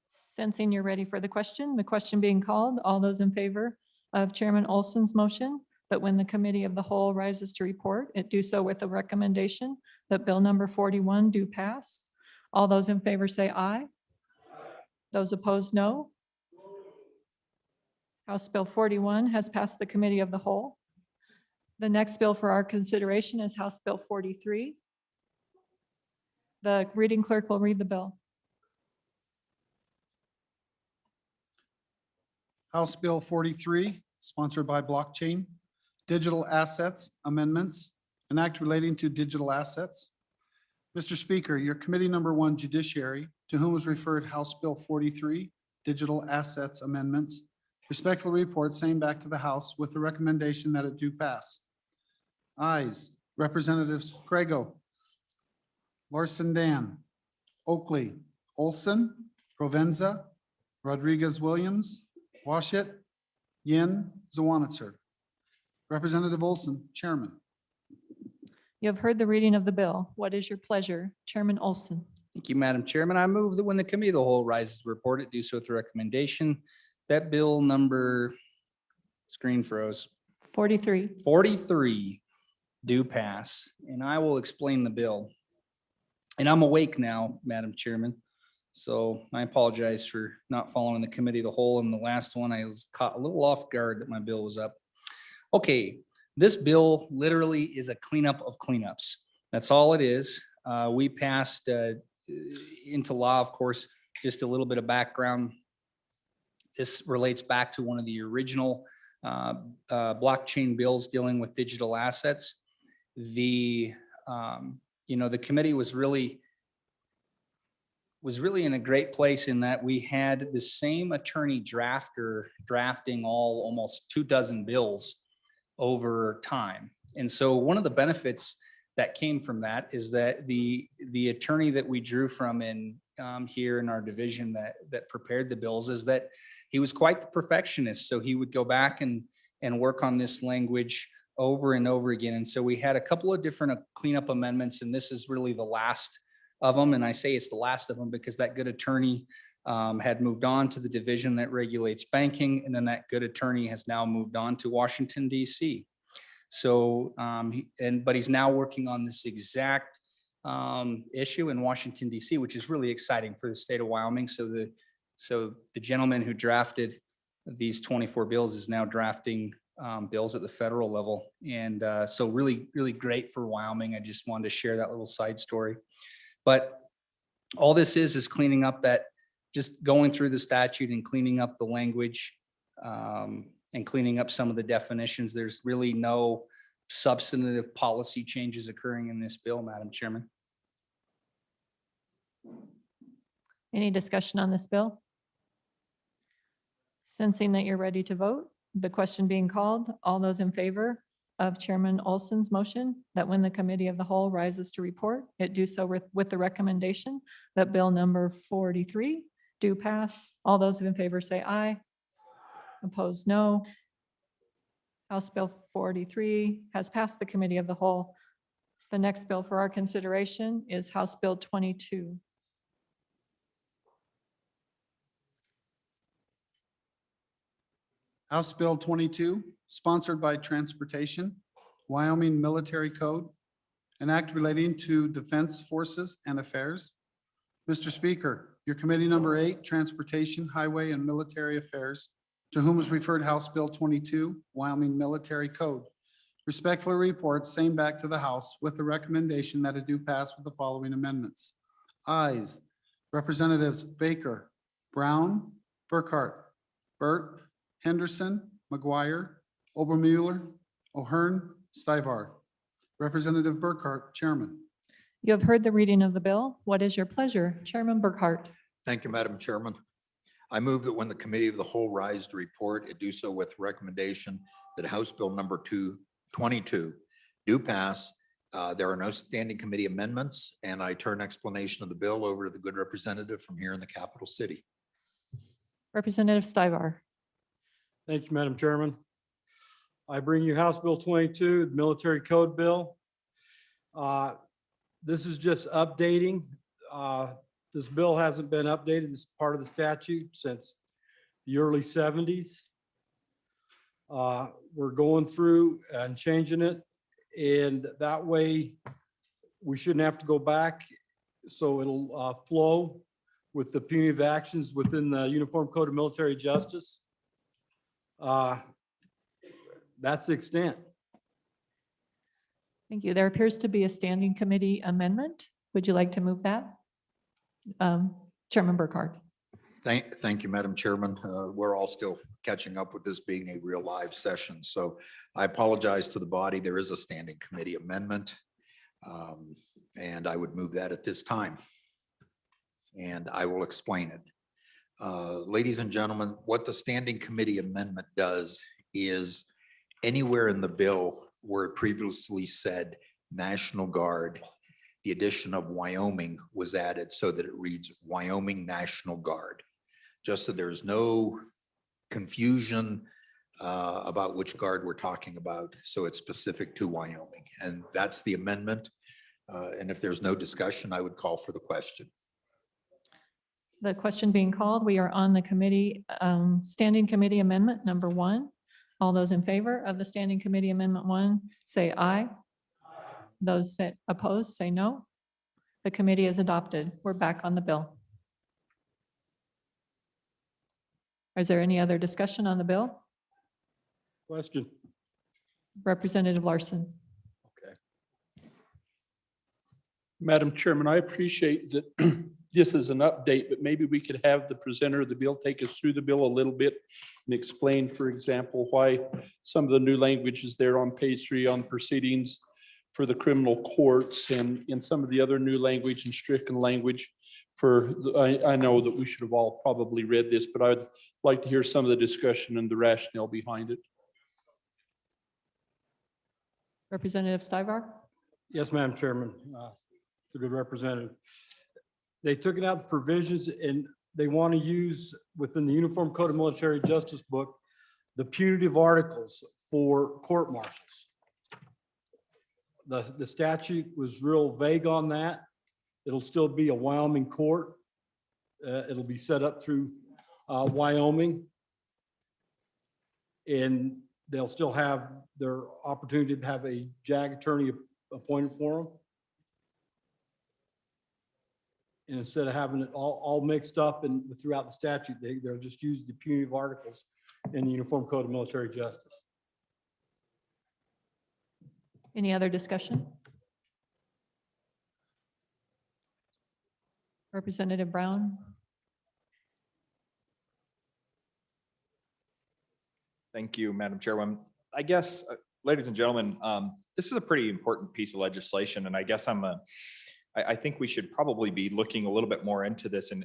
Sensing you're ready for the question being called, all those in favor of Chairman Olson's motion, that when the committee of the whole rises to report, it do so with a recommendation that bill number 41 do pass. All those in favor say aye. Those opposed, no. House Bill 41 has passed the committee of the whole. The next bill for our consideration is House Bill 43. The reading clerk will read the bill. House Bill 43, sponsored by Blockchain, Digital Assets Amendments, an act relating to digital assets. Mr. Speaker, your committee number 1 Judiciary, to whom was referred House Bill 43, Digital Assets Amendments, respectfully report same back to the House with the recommendation that it do pass. Ayes, Representatives Crego, Larson Dan, Oakley, Olson, Provenza, Rodriguez Williams, Washit, Yin, Zawannitzer. Representative Olson, Chairman. You have heard the reading of the bill. What is your pleasure? Chairman Olson. Thank you, Madam Chairman. I move that when the committee of the whole rises to report it, do so with the recommendation that bill number, screen froze, 43. 43 do pass. And I will explain the bill. And I'm awake now, Madam Chairman. So I apologize for not following the committee of the whole. In the last one, I was caught a little off guard that my bill was up. Okay, this bill literally is a cleanup of cleanups. That's all it is. We passed into law, of course, just a little bit of background. This relates back to one of the original blockchain bills dealing with digital assets. The committee was really in a great place in that we had the same attorney drafting almost 24 bills over time. And so one of the benefits that came from that is that the attorney that we drew from here in our division that prepared the bills is that he was quite the perfectionist. So he would go back and work on this language over and over again. And so we had a couple of different cleanup amendments, and this is really the last of them. And I say it's the last of them because that good attorney had moved on to the division that regulates banking. And then that good attorney has now moved on to Washington, D.C. So, but he's now working on this exact issue in Washington, D.C., which is really exciting for the state of Wyoming. So the gentleman who drafted these 24 bills is now drafting bills at the federal level. And so really, really great for Wyoming. I just wanted to share that little side story. But all this is cleaning up that, just going through the statute and cleaning up the language and cleaning up some of the definitions. There's really no substantive policy changes occurring in this bill, Madam Chairman. Any discussion on this bill? Sensing that you're ready to vote, the question being called, all those in favor of Chairman Olson's motion that when the committee of the whole rises to report, it do so with the recommendation that bill number 43 do pass. All those in favor say aye. Opposed, no. House Bill 43 has passed the committee of the whole. The next bill for our consideration is House Bill 22. House Bill 22, sponsored by Transportation, Wyoming Military Code, an act relating to Defense Forces and Affairs. Mr. Speaker, your committee number 8, Transportation, Highway, and Military Affairs, to whom is referred House Bill 22, Wyoming Military Code, respectfully reports same back to the House with the recommendation that it do pass with the following amendments. Ayes, Representatives Baker, Brown, Burkhart, Burt, Henderson, McGuire, Obermueller, O'Hearn, Stivart. Representative Burkhart, Chairman. You have heard the reading of the bill. What is your pleasure? Chairman Burkhart. Thank you, Madam Chairman. I move that when the committee of the whole rise to report, it do so with recommendation that House Bill number 22 do pass. There are no standing committee amendments, and I turn explanation of the bill over to the good representative from here in the capital city. Representative Stivart. Thank you, Madam Chairman. I bring you House Bill 22, the Military Code Bill. This is just updating. This bill hasn't been updated. This is part of the statute since the early 70s. We're going through and changing it, and that way we shouldn't have to go back. So it'll flow with the punitive actions within the Uniform Code of Military Justice. That's the extent. Thank you. There appears to be a standing committee amendment. Would you like to move that? Chairman Burkhart. Thank you, Madam Chairman. We're all still catching up with this being a real live session. So I apologize to the body. There is a standing committee amendment. And I would move that at this time. And I will explain it. Ladies and gentlemen, what the standing committee amendment does is anywhere in the bill where it previously said National Guard, the addition of Wyoming was added so that it reads Wyoming National Guard. Just so there's no confusion about which guard we're talking about. So it's specific to Wyoming. And that's the amendment. And if there's no discussion, I would call for the question. The question being called, we are on the committee, standing committee amendment number 1. All those in favor of the standing committee amendment 1, say aye. Those that oppose, say no. The committee is adopted. We're back on the bill. Is there any other discussion on the bill? Question. Representative Larson. Okay. Madam Chairman, I appreciate that this is an update, but maybe we could have the presenter of the bill take us through the bill a little bit and explain, for example, why some of the new language is there on page 3 on proceedings for the criminal courts and in some of the other new language and stricken language for, I know that we should have all probably read this, but I'd like to hear some of the discussion and the rationale behind it. Representative Stivart. Yes, Madam Chairman. The good representative. They took it out the provisions and they want to use within the Uniform Code of Military Justice book, the punitive articles for court martials. The statute was real vague on that. It'll still be a Wyoming court. It'll be set up through Wyoming. And they'll still have their opportunity to have a JAG attorney appointed for them. And instead of having it all mixed up and throughout the statute, they'll just use the punitive articles in the Uniform Code of Military Justice. Any other discussion? Representative Brown. Thank you, Madam Chairwoman. I guess ladies and gentlemen, this is a pretty important piece of legislation, and I guess I think we should probably be looking a little bit more into this and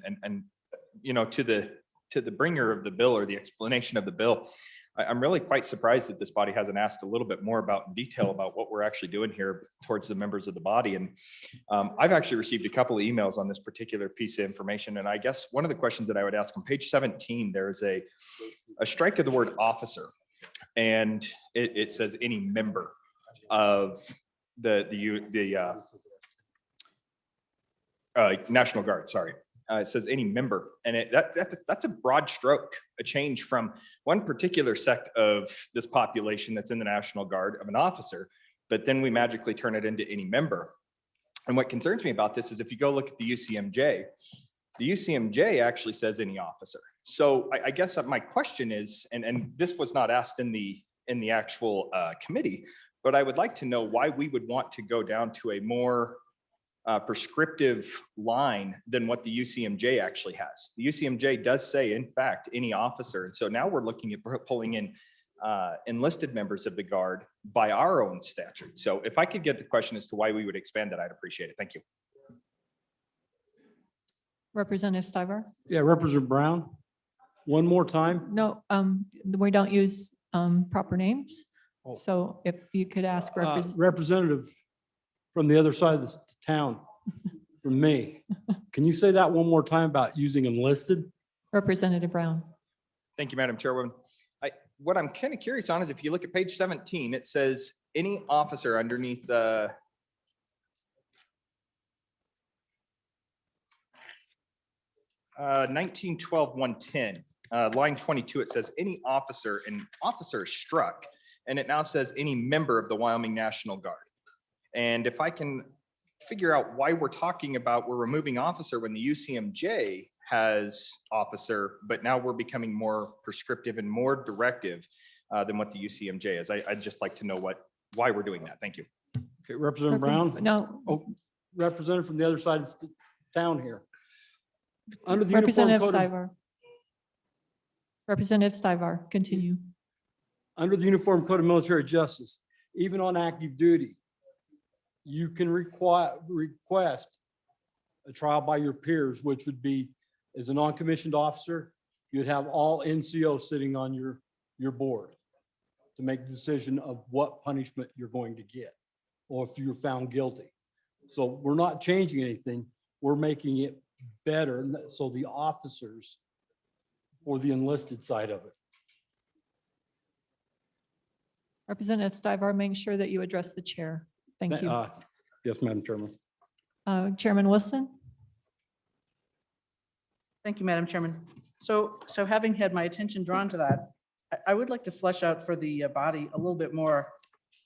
you know, to the bringer of the bill or the explanation of the bill. I'm really quite surprised that this body hasn't asked a little bit more about in detail about what we're actually doing here towards the members of the body. And I've actually received a couple of emails on this particular piece of information. And I guess one of the questions that I would ask on page 17, there's a strike of the word officer. And it says any member of the National Guard, sorry. It says any member, and that's a broad stroke, a change from one particular sect of this population that's in the National Guard of an officer, but then we magically turn it into any member. And what concerns me about this is if you go look at the UCMJ actually says any officer. So I guess my question is, and this was not asked in the actual committee, but I would like to know why we would want to go down to a more prescriptive line than what the UCMJ actually has. The UCMJ does say, in fact, any officer. And so now we're looking at pulling in enlisted members of the Guard by our own statute. So if I could get the question as to why we would expand that, I'd appreciate it. Thank you. Representative Stiver? Yeah, Representative Brown, one more time. No, we don't use proper names. Oh. So if you could ask Representative from the other side of the town, from me. Can you say that one more time about using enlisted? Representative Brown. Thank you, Madam Chairwoman. What I'm kind of curious on is if you look at page 17, it says any officer underneath the 1912-110, line 22, it says any officer, and officer is struck, and it now says any member of the Wyoming National Guard. And if I can figure out why we're removing officer when the UCMJ has officer, but now we're becoming more prescriptive and more directive than what the UCMJ is. I'd just like to know why we're doing that. Thank you. Okay, Representative Brown? No. Oh, representative from the other side of the town here. Under the Representative Uniform Code of- Stiver. Representative Stiver, continue. Under the Uniform Code of Military Justice, even on active duty, you can request a trial by your peers, which would be, as a non-commissioned officer, you'd have all NCO sitting on your board to make the decision of what punishment you're going to get, or if you're found guilty. So we're not changing anything. We're making it better, so the officers or the enlisted side of it. Representative Stiver, make sure that you address the chair. Thank you. Yes, Madam Chairman. Chairman Wilson? Thank you, Madam Chairman. So having had my attention drawn to that, I would like to flesh out for the body a little bit more.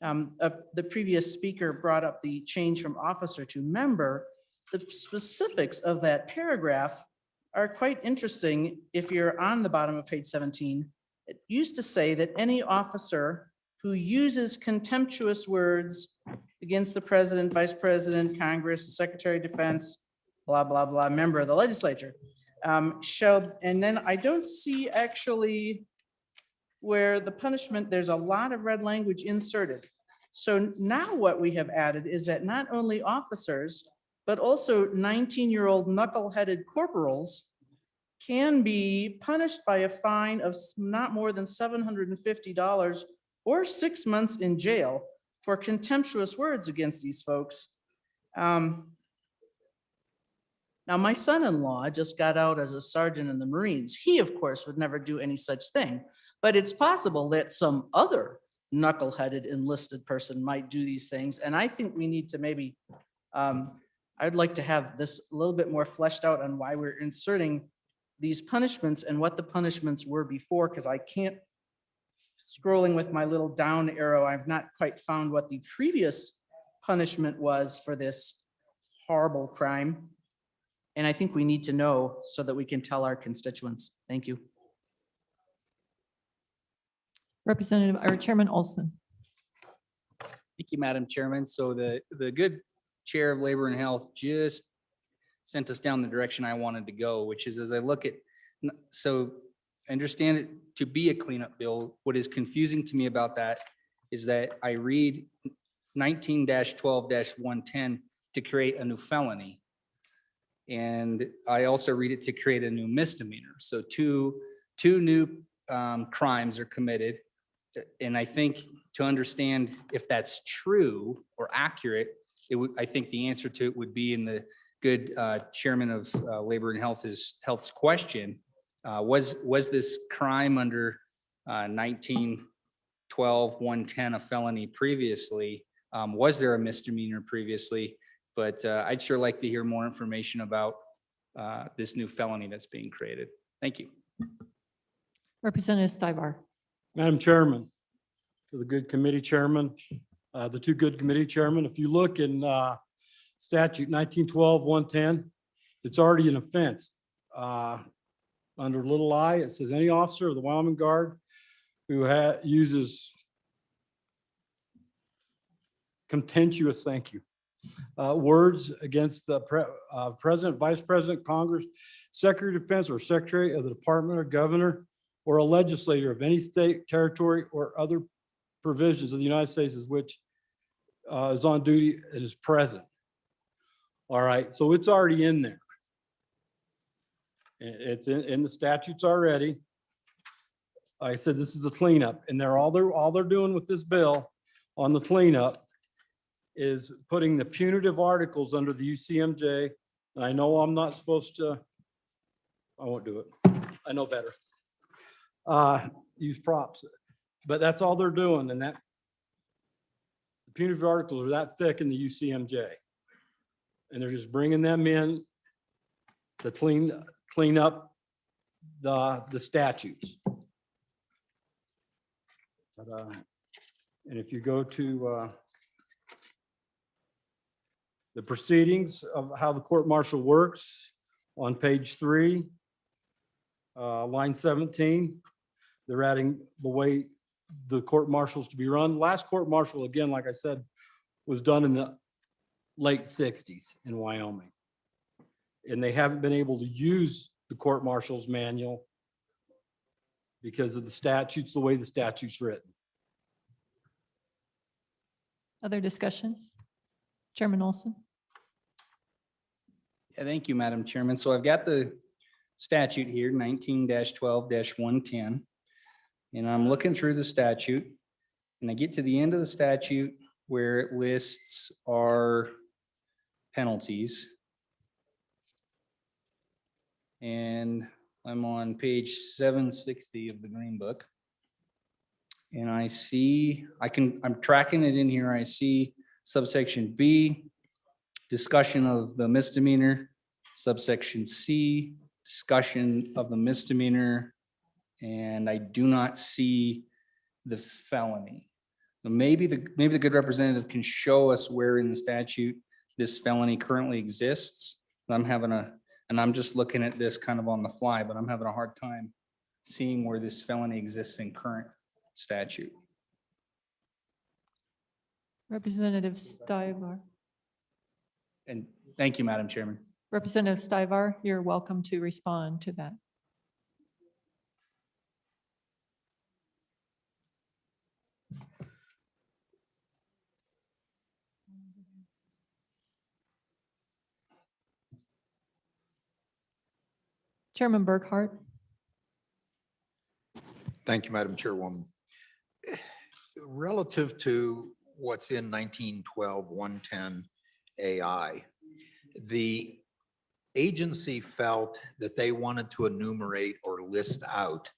The previous speaker brought up the change from officer to member. The specifics of that paragraph are quite interesting. If you're on the bottom of page 17, it used to say that any officer who uses contemptuous words against the president, vice president, Congress, Secretary of Defense, blah, blah, blah, member of the legislature, shall, and then I don't see actually where the punishment, there's a lot of red language inserted. So now what we have added is that not only officers, but also 19-year-old knuckleheaded corporals can be punished by a fine of not more than $750 or 6 months in jail for contemptuous words against these folks. Now, my son-in-law just got out as a sergeant in the Marines. He, of course, would never do any such thing, but it's possible that some other knuckleheaded enlisted person might do these things. And I think we need to maybe, I'd like to have this a little bit more fleshed out on why we're inserting these punishments and what the punishments were before, because I can't, scrolling with my little down arrow, I've not quite found what the previous punishment was for this horrible crime. And I think we need to know so that we can tell our constituents. Thank you. Representative or Chairman Olson. Thank you, Madam Chairman. So the good chair of Labor and Health just sent us down the direction I wanted to go, which is as I look at, so I understand it to be a cleanup bill. What is confusing to me about that is that I read 19-12-110 to create a new felony. And I also read it to create a new misdemeanor. So two new crimes are committed. And I think to understand if that's true or accurate, I think the answer to it would be in the good Chairman of Labor and Health's question. Was this crime under 19-12-110 a felony previously? Was there a misdemeanor previously? But I'd sure like to hear more information about this new felony that's being created. Thank you. Representative Stivar. Madam Chairman, to the good committee chairman, the two good committee chairmen, if you look in statute 19-12-110, it's already an offense. Under little I, it says any officer of the Wyoming Guard who uses contemptuous, thank you, words against the president, vice president, Congress, secretary of defense, or secretary of the department or governor, or a legislator of any state, territory, or other provisions of the United States is which is on duty and is present. All right, so it's already in there. It's in the statutes already. Like I said, this is a cleanup, and all they're doing with this bill on the cleanup is putting the punitive articles under the UCMJ. And I know I'm not supposed to, I won't do it. I know better. Use props, but that's all they're doing. And that the punitive articles are that thick in the UCMJ. And they're just bringing them in to clean up the statutes. But, and if you go to the proceedings of how the court martial works on page 3, line 17, they're adding the way the court martials to be run. Last court martial, again, like I said, was done in the late 60s in Wyoming. And they haven't been able to use the court martial's manual because of the statutes, the way the statute's written. Other discussion? Chairman Olson. Yeah, thank you, Madam Chairman. So I've got the statute here, 19-12-110. And I'm looking through the statute and I get to the end of the statute where it lists our penalties. And I'm on page 760 of the Green Book. And I see, I'm tracking it in here. I see subsection B, discussion of the misdemeanor, subsection C, discussion of the misdemeanor, and I do not see this felony. So maybe the good representative can show us where in the statute this felony currently exists. And I'm just looking at this kind of on the fly, but I'm having a hard time seeing where this felony exists in current statute. Representative Stivar. And thank you, Madam Chairman. Representative Stivar, you're welcome to respond to that. Chairman Burkhart. Thank you, Madam Chairwoman. Relative to what's in 19-12-110 AI, the agency felt that they wanted to enumerate or list out,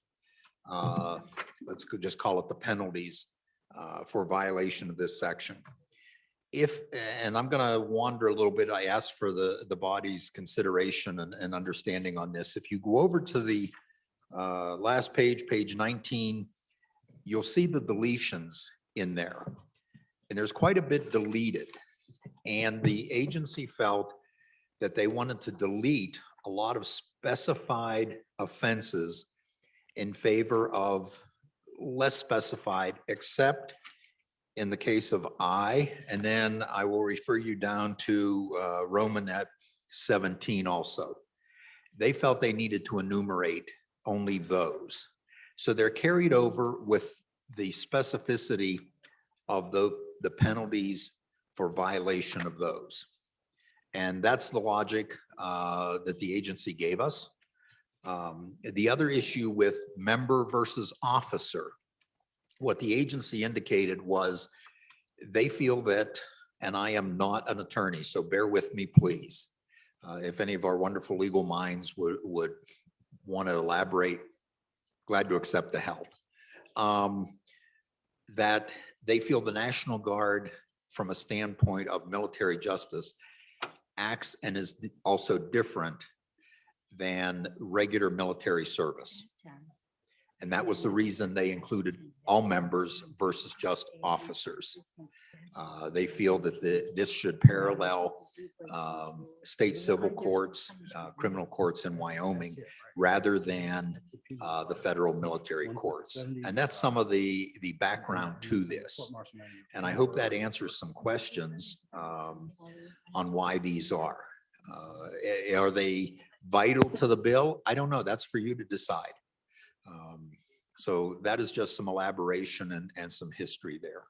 let's just call it the penalties for violation of this section. And I'm going to wander a little bit, I asked for the body's consideration and understanding on this. If you go over to the last page, page 19, you'll see the deletions in there. And there's quite a bit deleted. And the agency felt that they wanted to delete a lot of specified offenses in favor of less specified, except in the case of I, and then I will refer you down to Romanet 17 also. They felt they needed to enumerate only those. So they're carried over with the specificity of the penalties for violation of those. And that's the logic that the agency gave us. The other issue with member versus officer, what the agency indicated was they feel that, and I am not an attorney, so bear with me, please. If any of our wonderful legal minds would want to elaborate, glad to accept the help. That they feel the National Guard, from a standpoint of military justice, acts and is also different than regular military service. And that was the reason they included all members versus just officers. They feel that this should parallel state civil courts, criminal courts in Wyoming, rather than the federal military courts. And that's some of the background to this. And I hope that answers some questions on why these are. Are they vital to the bill? I don't know. That's for you to decide. So that is just some elaboration and some history there.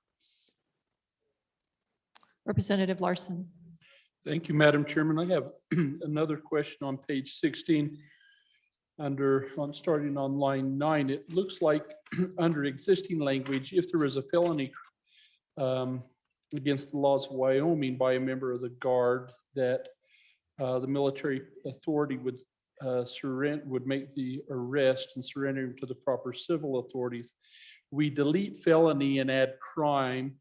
Representative Larson. Thank you, Madam Chairman. I have another question on page 16. Starting on line 9, it looks like under existing language, if there is a felony against the laws of Wyoming by a member of the Guard, that the military authority would make the arrest and surrender him to the proper civil authorities. We delete felony and add crime.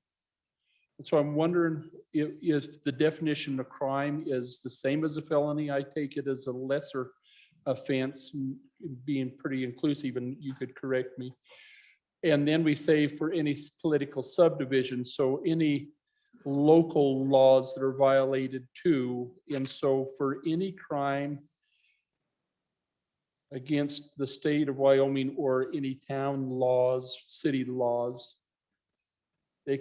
And so I'm wondering if the definition of crime is the same as a felony. I take it as a lesser offense, being pretty inclusive, and you could correct me. And then we say for any political subdivision, so any local laws that are violated too. And so for any crime against the state of Wyoming or any town laws, city laws, they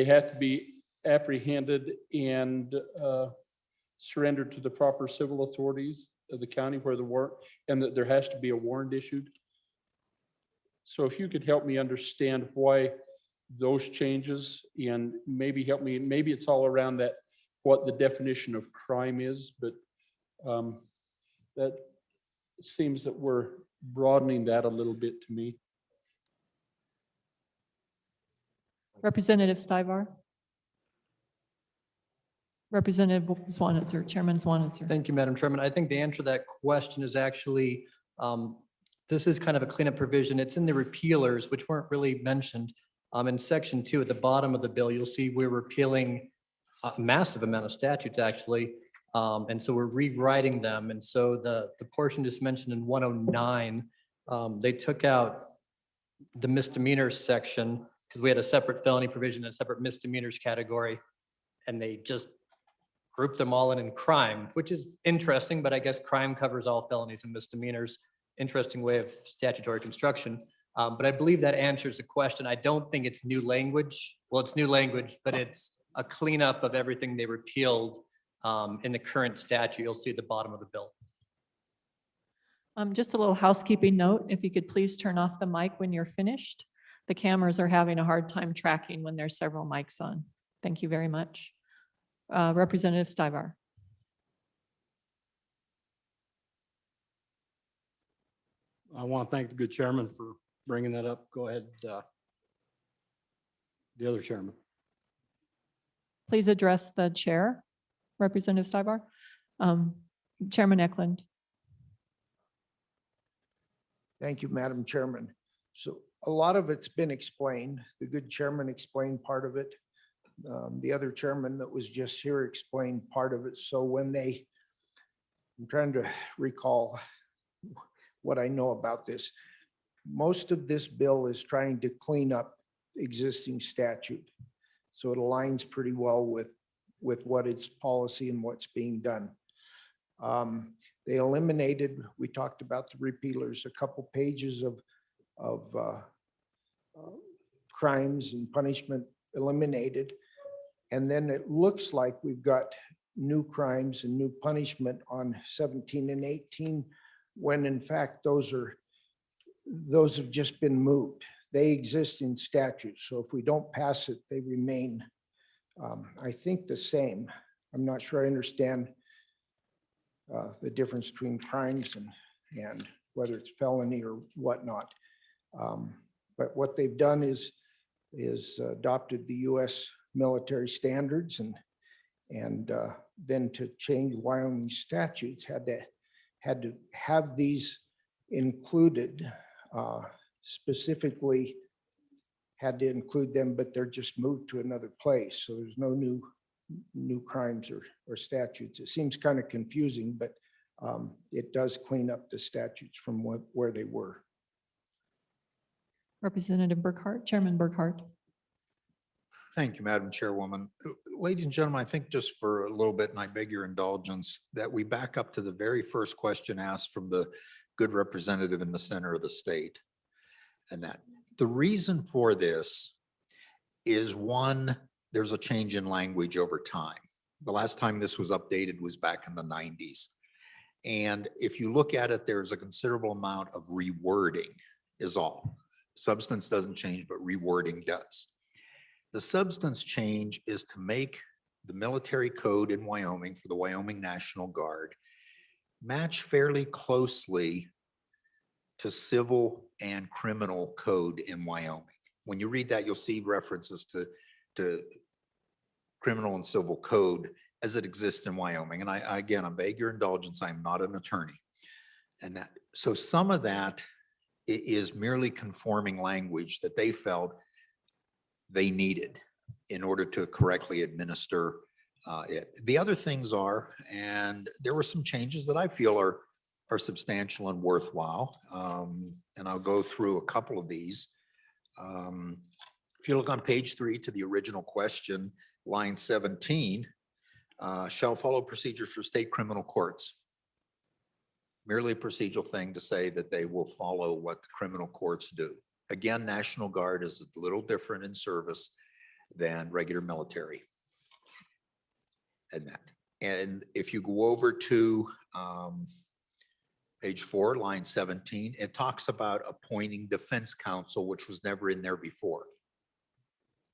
have to be apprehended and surrendered to the proper civil authorities of the county where the warrant, and that there has to be a warrant issued. So if you could help me understand why those changes, and maybe help me, maybe it's all around that, what the definition of crime is, but that seems that we're broadening that a little bit to me. Representative Stivar. Representative Swanitzer, Chairman Swanitzer. Thank you, Madam Chairman. I think the answer to that question is actually, this is kind of a cleanup provision. It's in the repealers, which weren't really mentioned. In section 2 at the bottom of the bill, you'll see we're repealing a massive amount of statutes actually. And so we're rewriting them. And so the portion just mentioned in 109, they took out the misdemeanors section because we had a separate felony provision and a separate misdemeanors category. And they just grouped them all in crime, which is interesting, but I guess crime covers all felonies and misdemeanors. Interesting way of statutory construction. But I believe that answers the question. I don't think it's new language. Well, it's new language, but it's a cleanup of everything they repealed in the current statute. You'll see at the bottom of the bill. Just a little housekeeping note, if you could please turn off the mic when you're finished. The cameras are having a hard time tracking when there's several mics on. Thank you very much. Representative Stivar. I want to thank the good chairman for bringing that up. Go ahead. The other chairman. Please address the chair, Representative Stivar. Chairman Eklund. Thank you, Madam Chairman. So a lot of it's been explained. The good chairman explained part of it. The other chairman that was just here explained part of it. So when I'm trying to recall what I know about this. Most of this bill is trying to clean up existing statute. So it aligns pretty well with what its policy and what's being done. They eliminated, we talked about the repealers, a couple pages of crimes and punishment eliminated. And then it looks like we've got new crimes and new punishment on 17 and 18, when in fact those have just been moved. they exist in statutes. So if we don't pass it, they remain, I think, the same. I'm not sure I understand the difference between crimes and whether it's felony or whatnot. But what they've done is adopted the US military standards and then to change Wyoming statutes had to have these included, specifically had to include them, but they're just moved to another place. So there's no new crimes or statutes. It seems kind of confusing, but it does clean up the statutes from where they were. Representative Burkhart, Chairman Burkhart. Thank you, Madam Chairwoman. Ladies and gentlemen, I think just for a little bit, and I beg your indulgence, that we back up to the very first question asked from the good representative in the center of the state. And that the reason for this is, one, there's a change in language over time. The last time this was updated was back in the 90s. And if you look at it, there's a considerable amount of rewording is all. Substance doesn't change, but rewording does. The substance change is to make the military code in Wyoming for the Wyoming National Guard match fairly closely to civil and criminal code in Wyoming. When you read that, you'll see references to criminal and civil code as it exists in Wyoming. And I beg your indulgence, I'm not an attorney. And that, so some of that is merely conforming language that they felt they needed in order to correctly administer it. The other things are, and there were some changes that I feel are substantial and worthwhile. And I'll go through a couple of these. If you look on page 3 to the original question, line 17, shall follow procedures for state criminal courts. Merely a procedural thing to say that they will follow what the criminal courts do. Again, National Guard is a little different in service than regular military. And if you go over to page 4, line 17, it talks about appointing defense counsel, which was never in there before.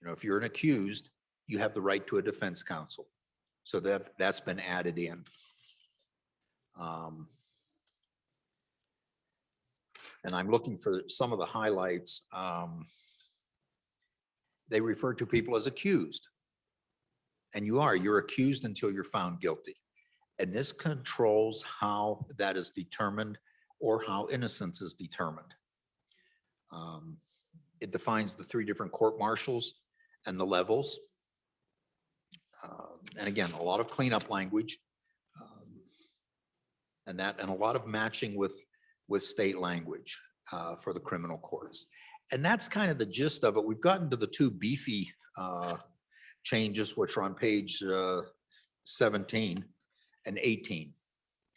You know, if you're an accused, you have the right to a defense counsel. So that's been added in. And I'm looking for some of the highlights. They refer to people as accused. And you're accused until you're found guilty. And this controls how that is determined or how innocence is determined. It defines the 3 different court martials and the levels. And again, a lot of cleanup language. And a lot of matching with state language for the criminal courts. And that's kind of the gist of it. We've gotten to the 2 beefy changes, which are on page 17 and 18.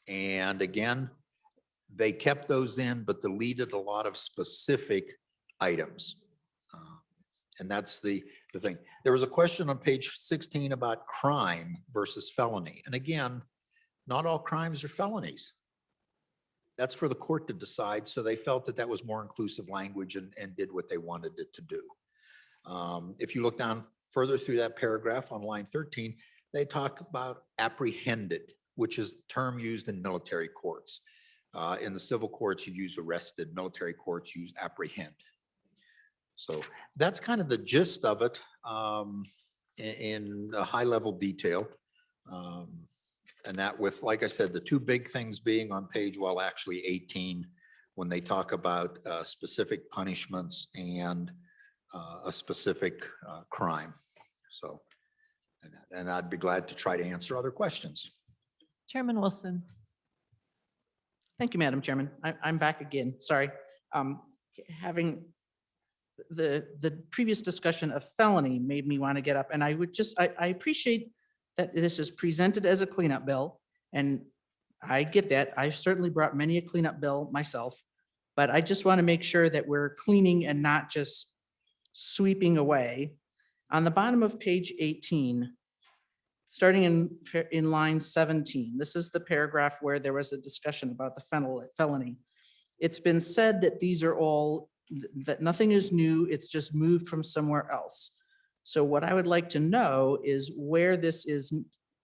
And again, they kept those in, but deleted a lot of specific items. And that's the thing. There was a question on page 16 about crime versus felony. And again, not all crimes are felonies. That's for the court to decide. So they felt that that was more inclusive language and did what they wanted it to do. If you look down further through that paragraph on line 13, they talk about apprehended, which is the term used in military courts. In the civil courts, you use arrested. Military courts use apprehend. So that's kind of the gist of it in a high level detail. And that with, like I said, the 2 big things being on page, well, actually 18, when they talk about specific punishments and a specific crime. So, and I'd be glad to try to answer other questions. Chairman Wilson. Thank you, Madam Chairman. I'm back again. Sorry. Having the previous discussion of felony made me want to get up, and I would just, I appreciate that this is presented as a cleanup bill, and I get that. I certainly brought many a cleanup bill myself, but I just want to make sure that we're cleaning and not just sweeping away. On the bottom of page 18, starting in line 17, this is the paragraph where there was a discussion about the felony. It's been said that these are all that nothing is new, it's just moved from somewhere else. So what I would like to know is where this is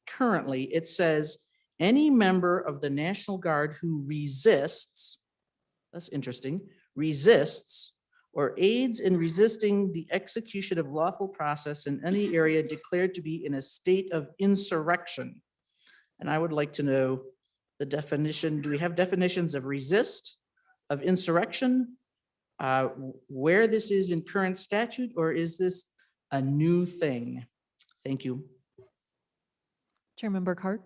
currently. It says, any member of the National Guard who resists, that's interesting, resists or aids in resisting the execution of lawful process in any area declared to be in a state of insurrection. And I would like to know the definition. Do we have definitions of resist, of insurrection? Where this is in current statute, or is this a new thing? Thank you. Chairman Burkhart.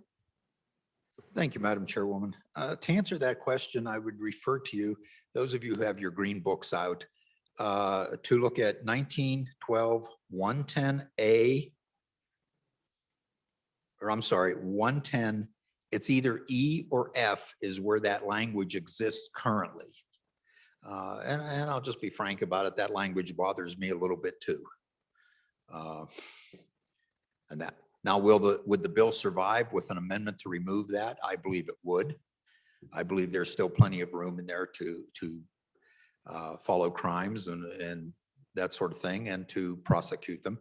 Thank you, Madam Chairwoman. To answer that question, I would refer to you, those of you who have your green books out, to look at 1912 110A, or I'm sorry, 110. It's either E or F is where that language exists currently. And I'll just be frank about it. That language bothers me a little bit too. And that now would the bill survive with an amendment to remove that? I believe it would. I believe there's still plenty of room in there to follow crimes and that sort of thing and to prosecute them.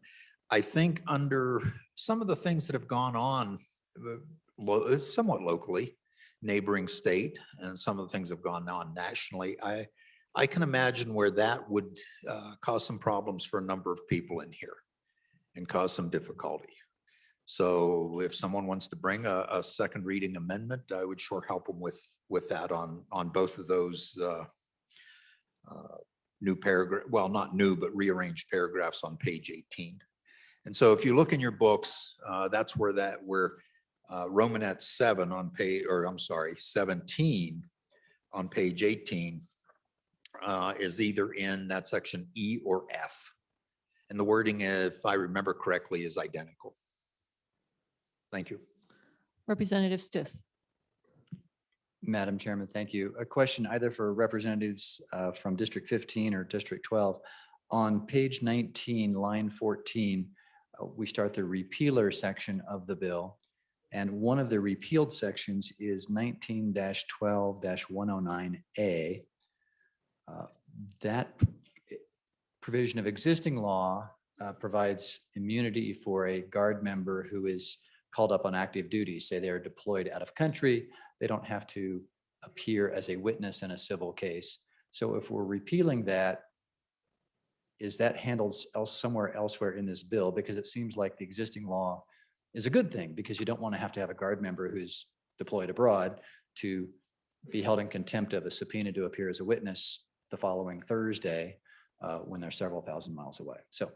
I think under some of the things that have gone on somewhat locally, neighboring state, and some of the things have gone on nationally, I can imagine where that would cause some problems for a number of people in here and cause some difficulty. So if someone wants to bring a second reading amendment, I would sure help them with that on both of those new paragraph, well, not new, but rearranged paragraphs on page 18. And so if you look in your books, that's where Romanet 7 on page, or I'm sorry, 17 on page 18 is either in that section E or F. And the wording, if I remember correctly, is identical. Thank you. Representative Stith. Madam Chairman, thank you. A question either for representatives from District 15 or District 12. On page 19, line 14, we start the repealer section of the bill. And one of the repealed sections is 19-12-109A. That provision of existing law provides immunity for a Guard member who is called up on active duty. Say they're deployed out of country, they don't have to appear as a witness in a civil case. So if we're repealing that, is that handled somewhere elsewhere in this bill? Because it seems like the existing law is a good thing, because you don't want to have a Guard member who's deployed abroad to be held in contempt of a subpoena to appear as a witness the following Thursday when they're several thousand miles away. So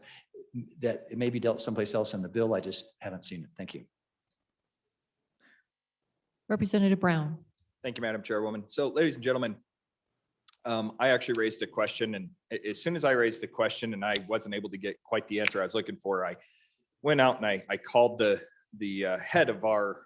that it may be dealt someplace else in the bill. I just haven't seen it. Thank you. Representative Brown. Thank you, Madam Chairwoman. So ladies and gentlemen, I actually raised a question, and as soon as I raised the question and I wasn't able to get quite the answer I was looking for, I went out and I called the head of our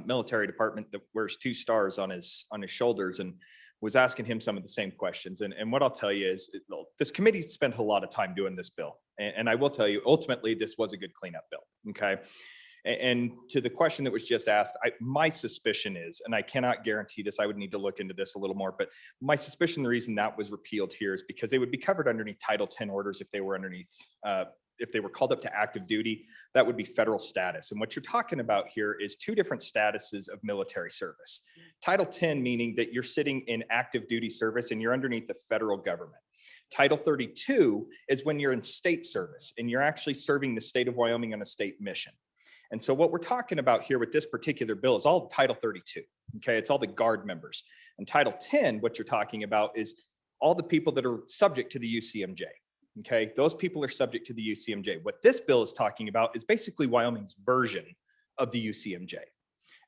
military department that wears 2 stars on his shoulders and was asking him some of the same questions. And what I'll tell you is this committee spent a lot of time doing this bill. And I will tell you, ultimately, this was a good cleanup bill. Okay. And to the question that was just asked, my suspicion is, and I cannot guarantee this, I would need to look into this a little more, but my suspicion, the reason that was repealed here is because they would be covered underneath Title 10 orders if they were underneath, if they were called up to active duty, that would be federal status. And what you're talking about here is 2 different statuses of military service. Title 10, meaning that you're sitting in active duty service and you're underneath the federal government. Title 32 is when you're in state service and you're actually serving the state of Wyoming on a state mission. And so what we're talking about here with this particular bill is all Title 32. Okay, it's all the Guard members. And Title 10, what you're talking about is all the people that are subject to the UCMJ. Okay, those people are subject to the UCMJ. What this bill is talking about is basically Wyoming's version of the UCMJ.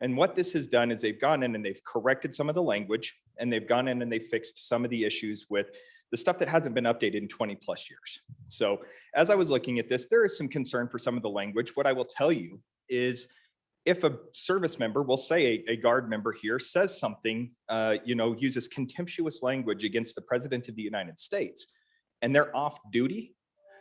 And what this has done is they've gone in and they've corrected some of the language, and they've gone in and they fixed some of the issues with the stuff that hasn't been updated in 20 plus years. So as I was looking at this, there is some concern for some of the language. What I will tell you is if a service member, we'll say a Guard member here, says something, uses contemptuous language against the President of the United States, and they're off duty,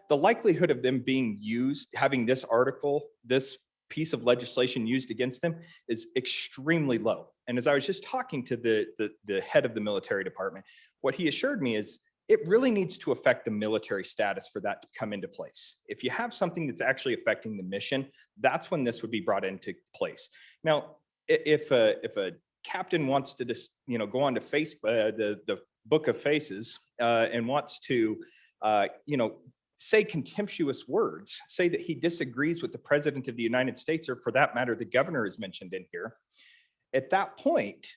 the likelihood of them being used, having this article, this piece of legislation used against them is extremely low. And as I was just talking to the head of the military department, what he assured me is it really needs to affect the military status for that to come into place. If you have something that's actually affecting the mission, that's when this would be brought into place. Now, if a captain wants to just, go on to the Book of Faces and wants to, say contemptuous words, say that he disagrees with the president of the United States, or for that matter, the governor is mentioned in here, at that point,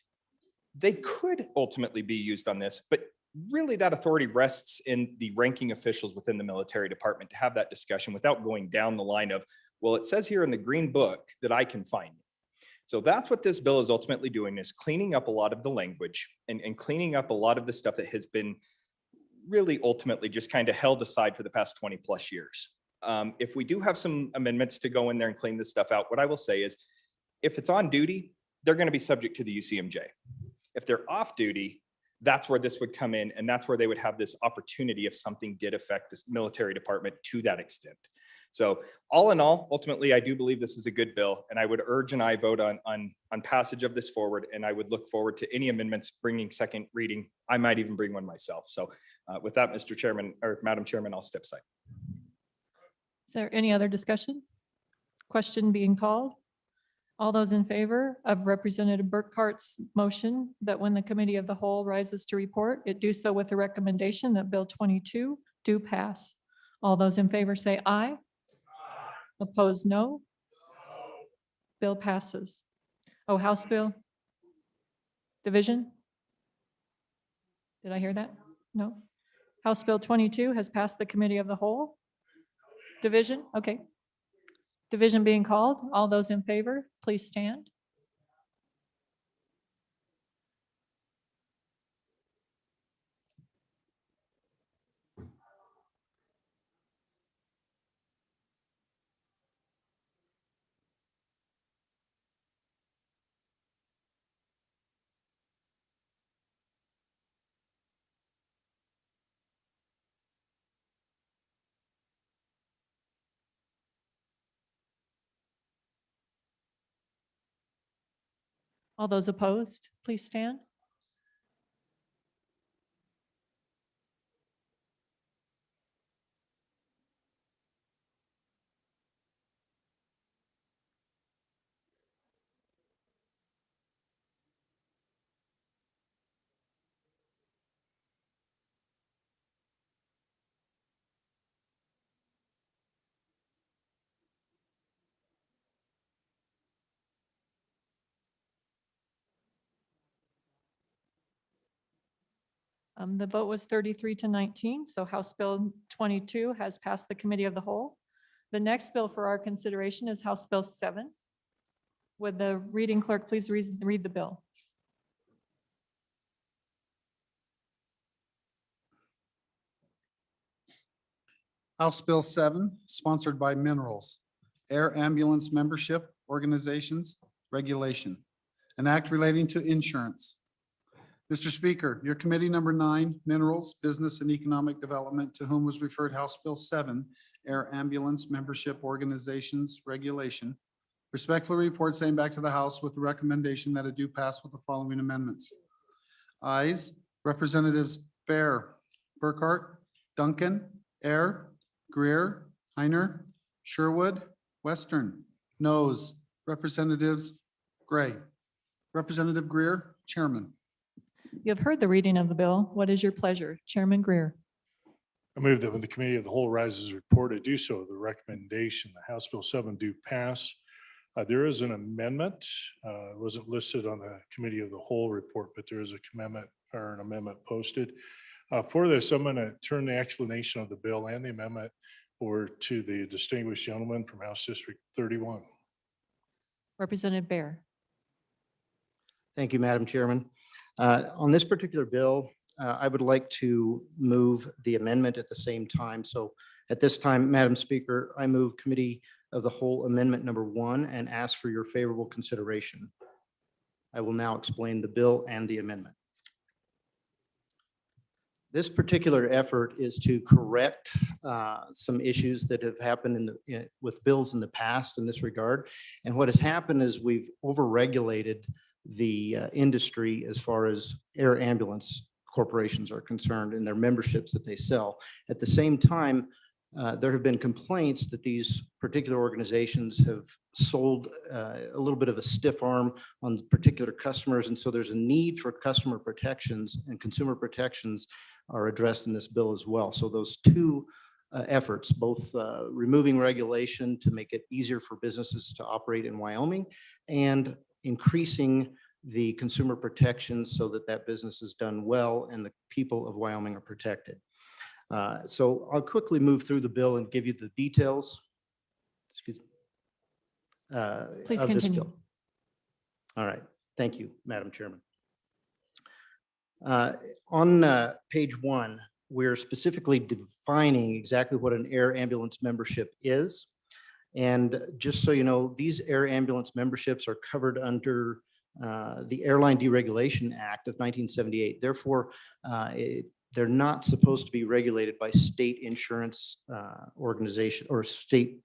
they could ultimately be used on this, but really that authority rests in the ranking officials within the military department to have that discussion without going down the line of, well, it says here in the green book that I can find it. So that's what this bill is ultimately doing, is cleaning up a lot of the language and cleaning up a lot of the stuff that has been really ultimately just kind of held aside for the past 20 plus years. If we do have some amendments to go in there and clean this stuff out, what I will say is, if it's on duty, they're going to be subject to the UCMJ. If they're off duty, that's where this would come in, and that's where they would have this opportunity if something did affect this military department to that extent. So all in all, ultimately, I do believe this is a good bill, and I would urge an aye vote on passage of this forward, and I would look forward to any amendments bringing second reading. I might even bring one myself. So with that, Mr. Chairman, or Madam Chairman, I'll step aside. Is there any other discussion? Question being called. All those in favor of Representative Burkhart's motion that when the committee of the whole rises to report, it do so with the recommendation that Bill 22 do pass. All those in favor say aye. Opposed, no. Bill passes. Oh, House Bill? Division? Did I hear that? No. House Bill 22 has passed the committee of the whole. Division? Okay. Division being called. All those in favor, please stand. All those opposed, please stand. The vote was 33 to 19, so House Bill 22 has passed the committee of the whole. The next bill for our consideration is House Bill 7. Would the reading clerk please read the bill? House Bill 7, sponsored by Minerals, Air Ambulance Membership Organizations Regulation, an act relating to insurance. Mr. Speaker, your committee number 9, Minerals, Business and Economic Development, to whom was referred House Bill 7, Air Ambulance Membership Organizations Regulation, respectfully report same back to the House with the recommendation that it do pass with the following amendments. Ayes, Representatives Bear, Burkhart, Duncan, Air, Greer, Heiner, Sherwood, Western. Noes, Representatives Gray. Representative Greer, Chairman. You have heard the reading of the bill. What is your pleasure? Chairman Greer. I move that when the committee of the whole rises report, it do so. The recommendation, the House Bill 7 do pass. There is an amendment. It wasn't listed on the committee of the whole report, but there is a amendment or an amendment posted. For this, I'm going to turn the explanation of the bill and the amendment over to the distinguished gentleman from House District 31. Representative Bear. Thank you, Madam Chairman. On this particular bill, I would like to move the amendment at the same time. So at this time, Madam Speaker, I move Committee of the Whole Amendment number 1 and ask for your favorable consideration. I will now explain the bill and the amendment. This particular effort is to correct some issues that have happened with bills in the past in this regard. And what has happened is we've overregulated the industry as far as air ambulance corporations are concerned and their memberships that they sell. At the same time, there have been complaints that these particular organizations have sold a little bit of a stiff arm on particular customers. And so there's a need for customer protections, and consumer protections are addressed in this bill as well. So those two efforts, both removing regulation to make it easier for businesses to operate in Wyoming and increasing the consumer protections so that that business is done well and the people of Wyoming are protected. So I'll quickly move through the bill and give you the details. Excuse me. Please of this continue. bill. All right. Thank you, Madam Chairman. On page 1, we're specifically defining exactly what an air ambulance membership is. And just so you know, these air ambulance memberships are covered under the Airline Deregulation Act of 1978. Therefore, they're not supposed to be regulated by state insurance organization or state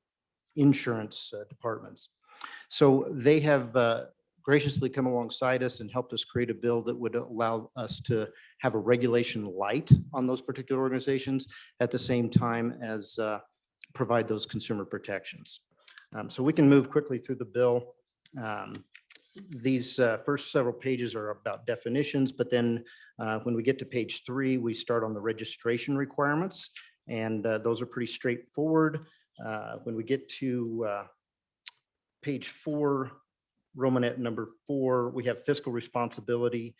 insurance departments. So they have graciously come alongside us and helped us create a bill that would allow us to have a regulation light on those particular organizations at the same time as provide those consumer protections. So we can move quickly through the bill. These first several pages are about definitions, but then when we get to page 3, we start on the registration requirements, and those are pretty straightforward. When we get to page 4, Romanet number 4, we have fiscal responsibility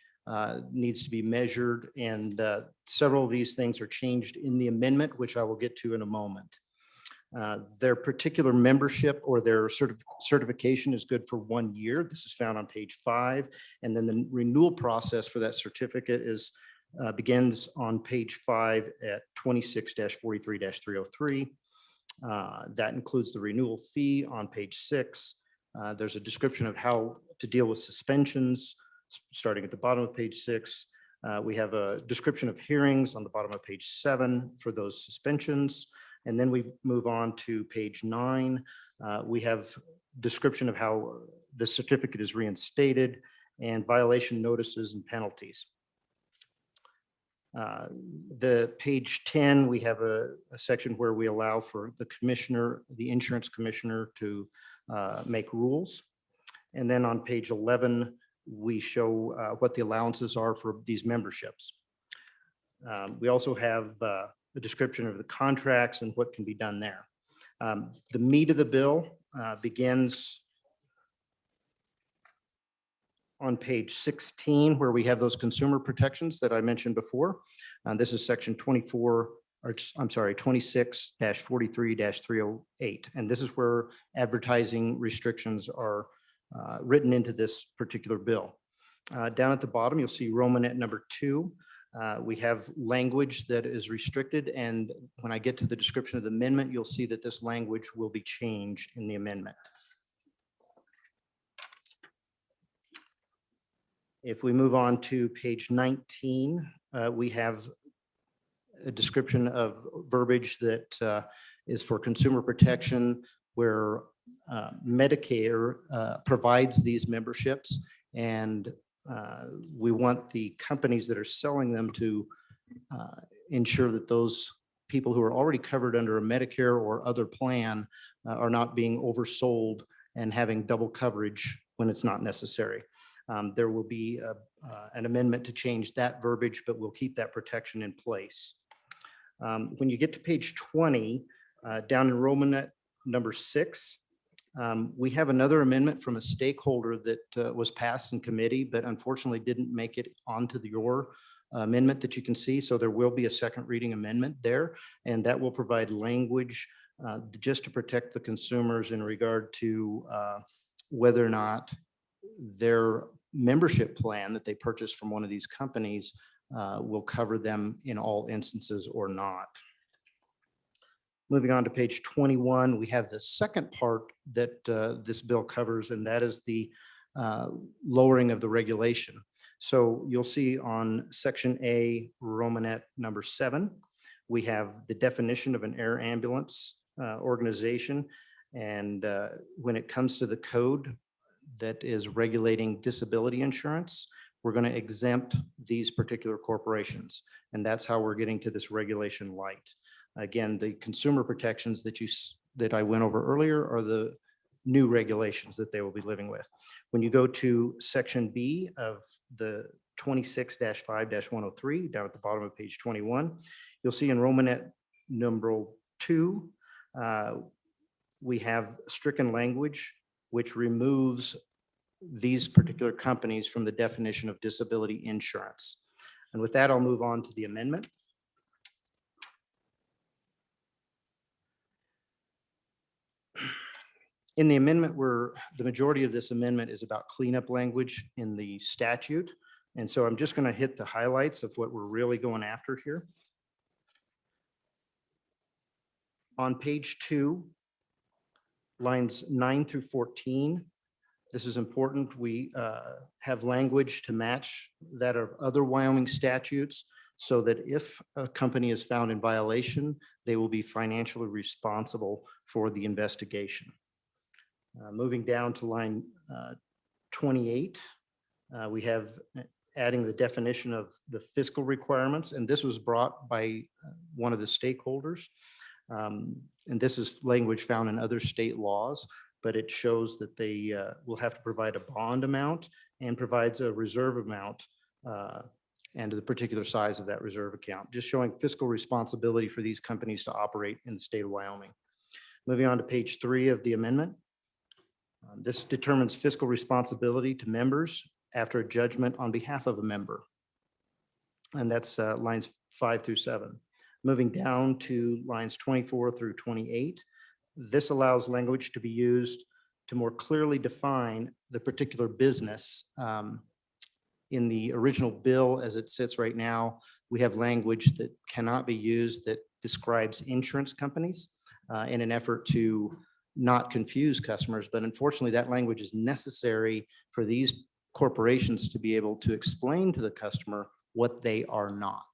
needs to be measured, and several of these things are changed in the amendment, which I will get to in a moment. Their particular membership or their certification is good for 1 year. This is found on page 5. And then the renewal process for that certificate is begins on page 5 at 26-43-303. That includes the renewal fee on page 6. There's a description of how to deal with suspensions, starting at the bottom of page 6. We have a description of hearings on the bottom of page 7 for those suspensions. And then we move on to page 9. We have description of how the certificate is reinstated and violation notices and penalties. The page 10, we have a section where we allow for the commissioner, the insurance commissioner, to make rules. And then on page 11, we show what the allowances are for these memberships. We also have a description of the contracts and what can be done there. The meat of the bill begins on page 16, where we have those consumer protections that I mentioned before. This is section 26-43-308. And this is where advertising restrictions are written into this particular bill. Down at the bottom, you'll see Romanet number 2. We have language that is restricted, and when I get to the description of the amendment, you'll see that this language will be changed in the amendment. If we move on to page 19, we have a description of verbiage that is for consumer protection, where Medicare provides these memberships, and we want the companies that are selling them to ensure that those people who are already covered under a Medicare or other plan are not being oversold and having double coverage when it's not necessary. There will be an amendment to change that verbiage, but we'll keep that protection in place. When you get to page 20, down in Romanet number 6, we have another amendment from a stakeholder that was passed in committee, but unfortunately didn't make it onto your amendment that you can see. So there will be a second reading amendment there, and that will provide language just to protect the consumers in regard to whether or not their membership plan that they purchase from one of these companies will cover them in all instances or not. Moving on to page 21, we have the second part that this bill covers, and that is the lowering of the regulation. So you'll see on section A, Romanet number 7, we have the definition of an air ambulance organization. And when it comes to the code that is regulating disability insurance, we're going to exempt these particular corporations. And that's how we're getting to this regulation light. Again, the consumer protections that I went over earlier are the new regulations that they will be living with. When you go to section B of the 26-5-103, down at the bottom of page 21, you'll see in Romanet number 2, we have stricken language which removes these particular companies from the definition of disability insurance. And with that, I'll move on to the amendment. In the amendment, the majority of this amendment is about cleanup language in the statute. And so I'm just going to hit the highlights of what we're really going after here. On page 2, lines 9 through 14, this is important. We have language to match that of other Wyoming statutes so that if a company is found in violation, they will be financially responsible for the investigation. Moving down to line 28, we have adding the definition of the fiscal requirements, and this was brought by one of the stakeholders. And this is language found in other state laws, but it shows that they will have to provide a bond amount and provides a reserve amount and the particular size of that reserve account, just showing fiscal responsibility for these companies to operate in the state of Wyoming. Moving on to page 3 of the amendment. This determines fiscal responsibility to members after a judgment on behalf of a member. And that's lines 5 through 7. Moving down to lines 24 through 28, this allows language to be used to more clearly define the particular business. In the original bill as it sits right now, we have language that cannot be used that describes insurance companies in an effort to not confuse customers. But unfortunately, that language is necessary for these corporations to be able to explain to the customer what they are not.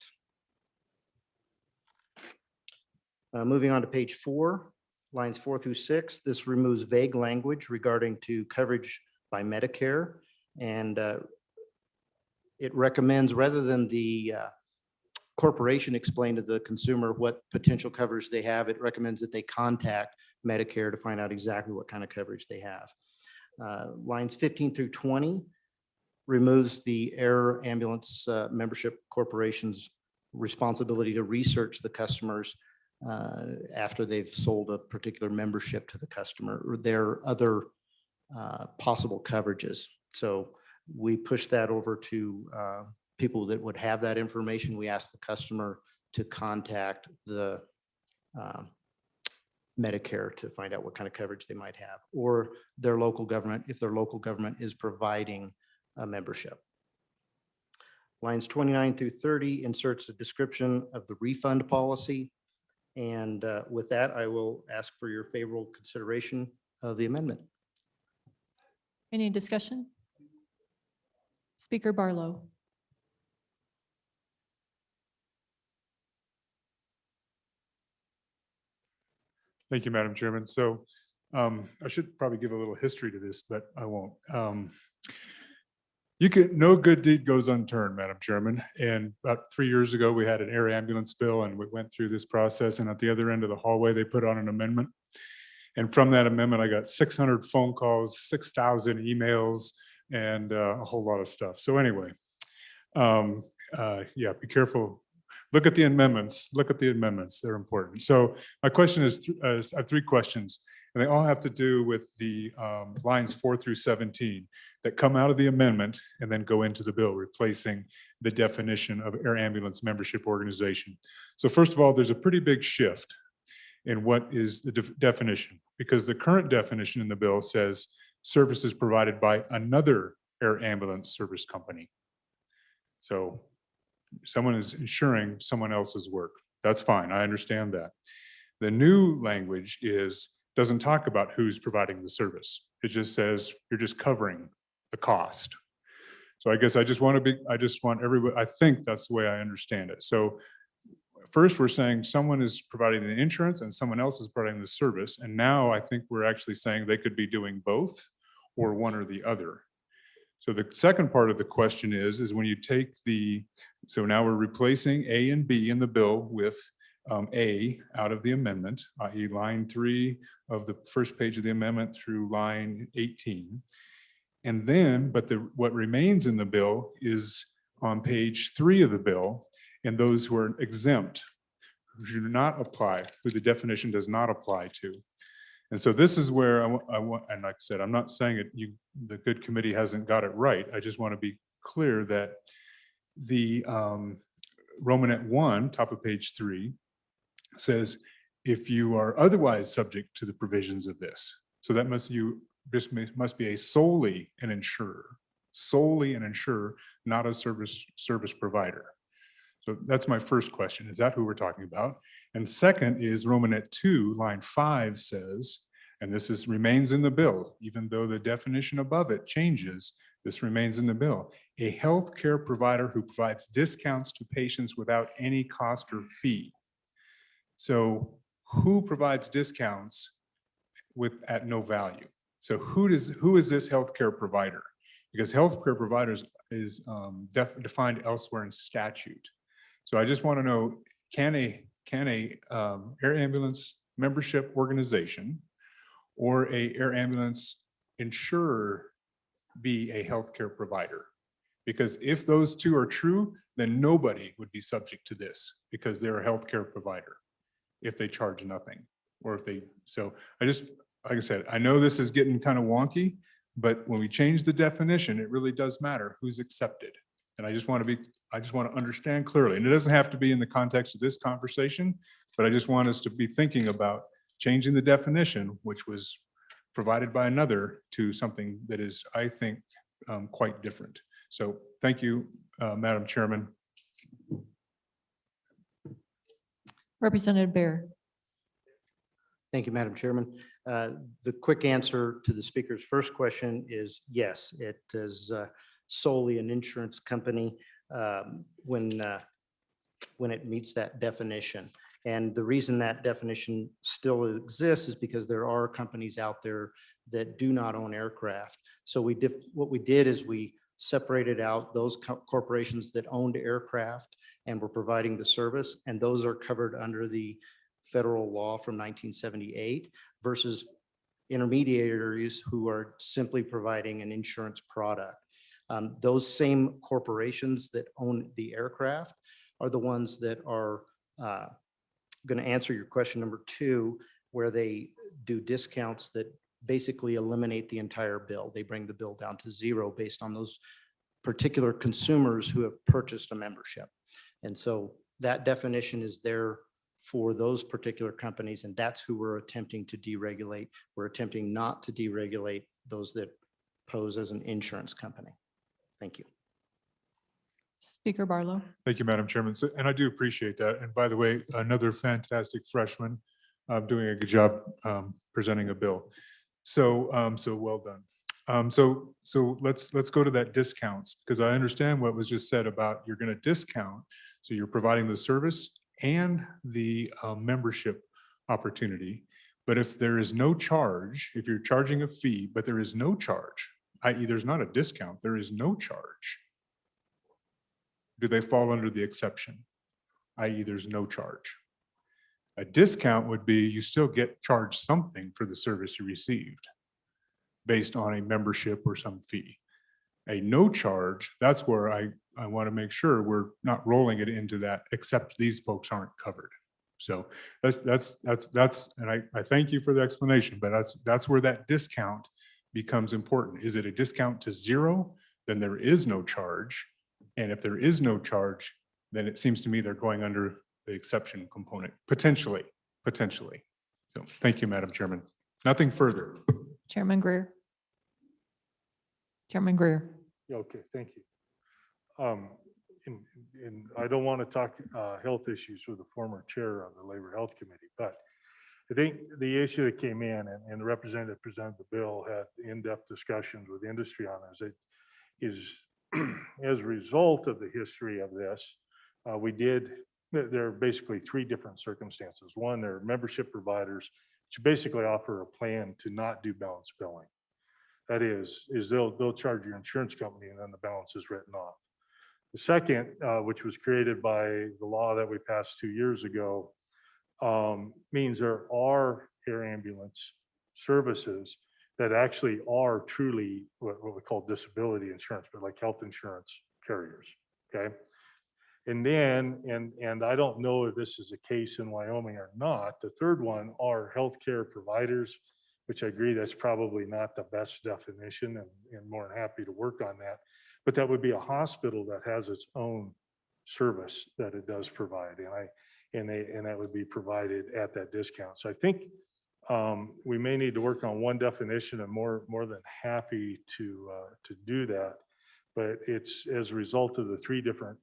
Moving on to page 4, lines 4 through 6, this removes vague language regarding to coverage by Medicare. And it recommends, rather than the corporation explain to the consumer what potential coverage they have, it recommends that they contact Medicare to find out exactly what kind of coverage they have. Lines 15 through 20 removes the air ambulance membership corporation's responsibility to research the customers after they've sold a particular membership to the customer or their other possible coverages. So we push that over to people that would have that information. We ask the customer to contact the Medicare to find out what kind of coverage they might have, or their local government if their local government is providing a membership. Lines 29 through 30 inserts a description of the refund policy. And with that, I will ask for your favorable consideration of the amendment. Any discussion? Speaker Barlow. Thank you, Madam Chairman. So I should probably give a little history to this, but I won't. No good deed goes unturned, Madam Chairman. And about 3 years ago, we had an air ambulance bill and we went through this process. And at the other end of the hallway, they put on an amendment. And from that amendment, I got 600 phone calls, 6,000 emails, and a whole lot of stuff. So anyway, yeah, be careful. Look at the amendments. Look at the amendments. They're important. So my question is, I have 3 questions, and they all have to do with the lines 4 through 17 that come out of the amendment and then go into the bill, replacing the definition of air ambulance membership organization. So first of all, there's a pretty big shift in what is the definition, because the current definition in the bill says services provided by another air ambulance service company. So someone is insuring someone else's work. That's fine. I understand that. The new language doesn't talk about who's providing the service. It just says you're just covering the cost. So I guess I just want everybody, I think that's the way I understand it. So first we're saying someone is providing the insurance and someone else is providing the service. And now I think we're actually saying they could be doing both or one or the other. So the second part of the question is when you take so now we're replacing A and B in the bill with A out of the amendment, i.e. line 3 of the first page of the amendment through line 18. And then, what remains in the bill is on page 3 of the bill, and those who are exempt, who do not apply, who the definition does not apply to. And so this is where I want, and like I said, I'm not saying the good committee hasn't got it right. I just want to be clear that the Romanet 1, top of page 3, says, if you are otherwise subject to the provisions of this, so that must be a solely an insurer, not a service provider. So that's my first question. Is that who we're talking about? And second is Romanet 2, line 5 says, and this remains in the bill, even though the definition above it changes, this remains in the bill. A healthcare provider who provides discounts to patients without any cost or fee. So who provides discounts at no value? So who is this healthcare provider? Because healthcare providers is defined elsewhere in statute. So I just want to know, can a air ambulance membership organization or a air ambulance insurer be a healthcare provider? Because if those two are true, then nobody would be subject to this because they're a healthcare provider if they charge nothing, or if they, so like I said, I know this is getting kind of wonky, but when we change the definition, it really does matter who's accepted. And I just want to understand clearly, and it doesn't have to be in the context of this conversation, but I just want us to be thinking about changing the definition, which was provided by another, to something that is, I think, quite different. So thank you, Madam Chairman. Representative Bear. Thank you, Madam Chairman. The quick answer to the speaker's first question is yes, it is solely an insurance company when it meets that definition. And the reason that definition still exists is because there are companies out there that do not own aircraft. So what we did is we separated out those corporations that owned aircraft and were providing the service, and those are covered under the federal law from 1978 versus intermediaries who are simply providing an insurance product. Those same corporations that own the aircraft are the ones that are going to answer your question number 2, where they do discounts that basically eliminate the entire bill. They bring the bill down to 0 based on those particular consumers who have purchased a membership. And so that definition is there for those particular companies, and that's who we're attempting to deregulate. We're attempting not to deregulate those that pose as an insurance company. Thank you. Speaker Barlow. Thank you, Madam Chairman. So, and I do appreciate that. And by the way, another fantastic freshman doing a good job presenting a bill. So, so well done. So let's go to that discounts, because I understand what was just said about you're going to discount. So you're providing the service and the membership opportunity. But if there is no charge, if you're charging a fee, but there is no charge, i.e. there's not a discount, there is no charge, do they fall under the exception, i.e. there's no charge? A discount would be you still get charged something for the service you received based on a membership or some fee. A no charge, that's where I want to make sure we're not rolling it into that, except these folks aren't covered. So that's, and I thank you for the explanation, but that's where that discount becomes important. Is it a discount to 0? Then there is no charge. And if there is no charge, then it seems to me they're going under the exception component, potentially. So thank you, Madam Chairman. Nothing further. Chairman Greer. Chairman Greer. Okay, thank you. And I don't want to talk health issues with the former chair of the Labor Health Committee, but I think the issue that came in and the representative presented the bill had in-depth discussions with industry on this. Is as a result of the history of this, there are basically 3 different circumstances. One, there are membership providers which basically offer a plan to not do balance billing. That is they'll charge your insurance company and then the balance is written off. The second, which was created by the law that we passed 2 years ago, means there are air ambulance services that actually are truly what we call disability insurance, but like health insurance carriers, okay? And then, and I don't know if this is a case in Wyoming or not, the third one are healthcare providers, which I agree that's probably not the best definition and more than happy to work on that. But that would be a hospital that has its own service that it does provide. And that would be provided at that discount. So I think we may need to work on one definition and more than happy to do that. But it's as a result of the three different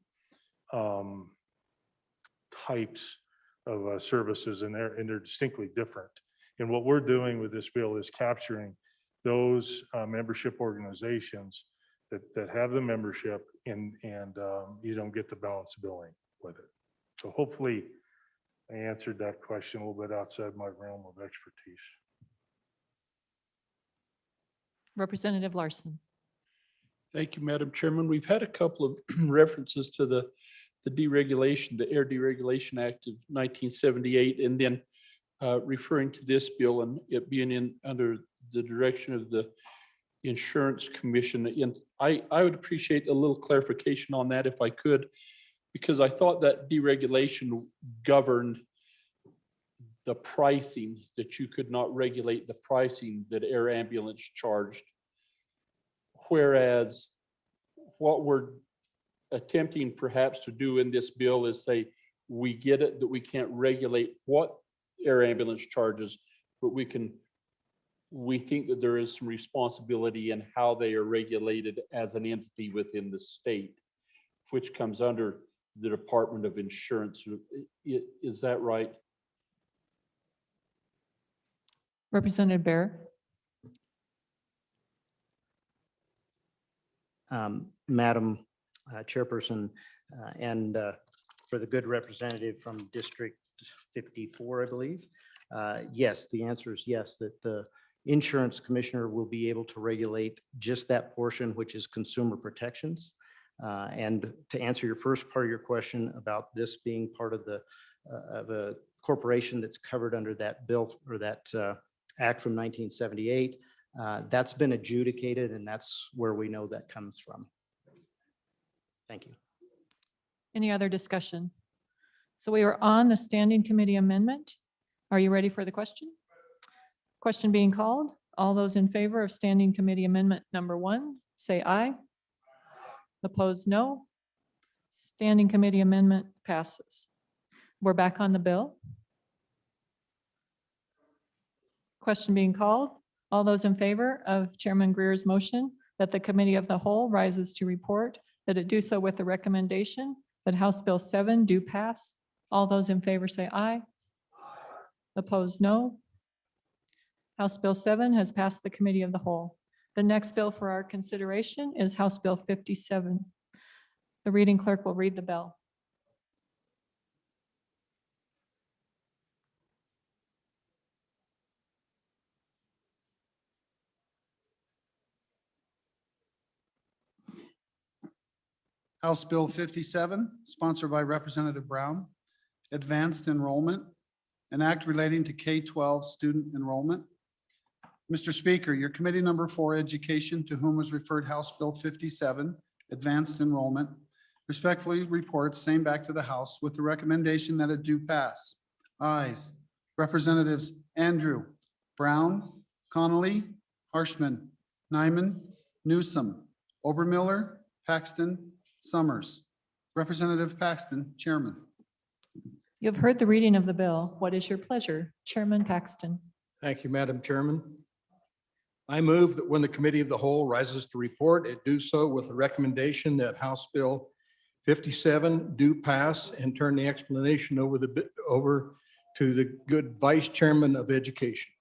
types of services, and they're distinctly different. And what we're doing with this bill is capturing those membership organizations that have the membership and you don't get the balance billing with it. So hopefully I answered that question a little bit outside my realm of expertise. Representative Larson. Thank you, Madam Chairman. We've had a couple of references to the deregulation, the Air Deregulation Act of 1978, and then referring to this bill and it being under the direction of the Insurance Commission. And I would appreciate a little clarification on that if I could, because I thought that deregulation governed the pricing, that you could not regulate the pricing that air ambulance charged. Whereas what we're attempting perhaps to do in this bill is say, we get it that we can't regulate what air ambulance charges, but we think that there is some responsibility in how they are regulated as an entity within the state, which comes under the Department of Insurance. Is that right? Representative Bear. Madam Chairperson, and for the good representative from District 54, I believe. Yes, the answer is yes, that the insurance commissioner will be able to regulate just that portion, which is consumer protections. And to answer your first part of your question about this being part of a corporation that's covered under that bill or that act from 1978, that's been adjudicated, and that's where we know that comes from. Thank you. Any other discussion? So we are on the standing committee amendment. Are you ready for the question? Question being called. All those in favor of standing committee amendment number 1, say aye. Opposed, no. Standing committee amendment passes. We're back on the bill. Question being called. All those in favor of Chairman Greer's motion that the committee of the whole rises to report that it do so with the recommendation that House Bill 7 do pass. All those in favor say aye. Opposed, no. House Bill 7 has passed the committee of the whole. The next bill for our consideration is House Bill 57. The reading clerk will read the bill. House Bill 57, sponsored by Representative Brown, advanced enrollment, an act relating to K-12 student enrollment. Mr. Speaker, your committee number 4, Education, to whom was referred House Bill 57, advanced enrollment, respectfully reports same back to the House with the recommendation that it do pass. Ayes. Representatives Andrew, Brown, Connolly, Harshman, Nyman, Newsom, Obermiller, Paxton, Summers. Representative Paxton, Chairman. You have heard the reading of the bill. What is your pleasure? Chairman Paxton. Thank you, Madam Chairman. I move that when the committee of the whole rises to report, it do so with the recommendation that House Bill 57 do pass, and turn the explanation over to the good Vice Chairman of Education.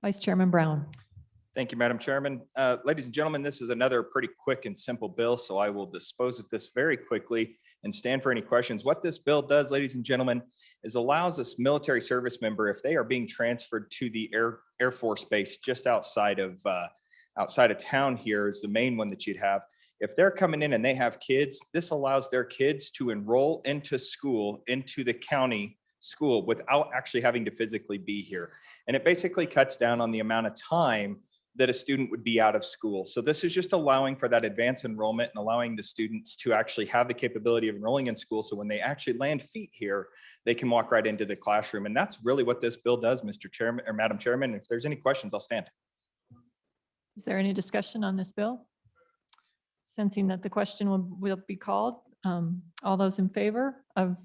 Vice Chairman Brown. Thank you, Madam Chairman. Ladies and gentlemen, this is another pretty quick and simple bill, so I will dispose of this very quickly and stand for any questions. What this bill does, ladies and gentlemen, is allows us military service member, if they are being transferred to the Air Force Base just outside of town here is the main one that you'd have. If they're coming in and they have kids, this allows their kids to enroll into school, into the county school without actually having to physically be here. And it basically cuts down on the amount of time that a student would be out of school. So this is just allowing for that advanced enrollment and allowing the students to actually have the capability of enrolling in school. So when they actually land feet here, they can walk right into the classroom. And that's really what this bill does, Mr. Chairman or Madam Chairman. If there's any questions, I'll stand. Is there any discussion on this bill? Sensing that the question will be called, all those in favor of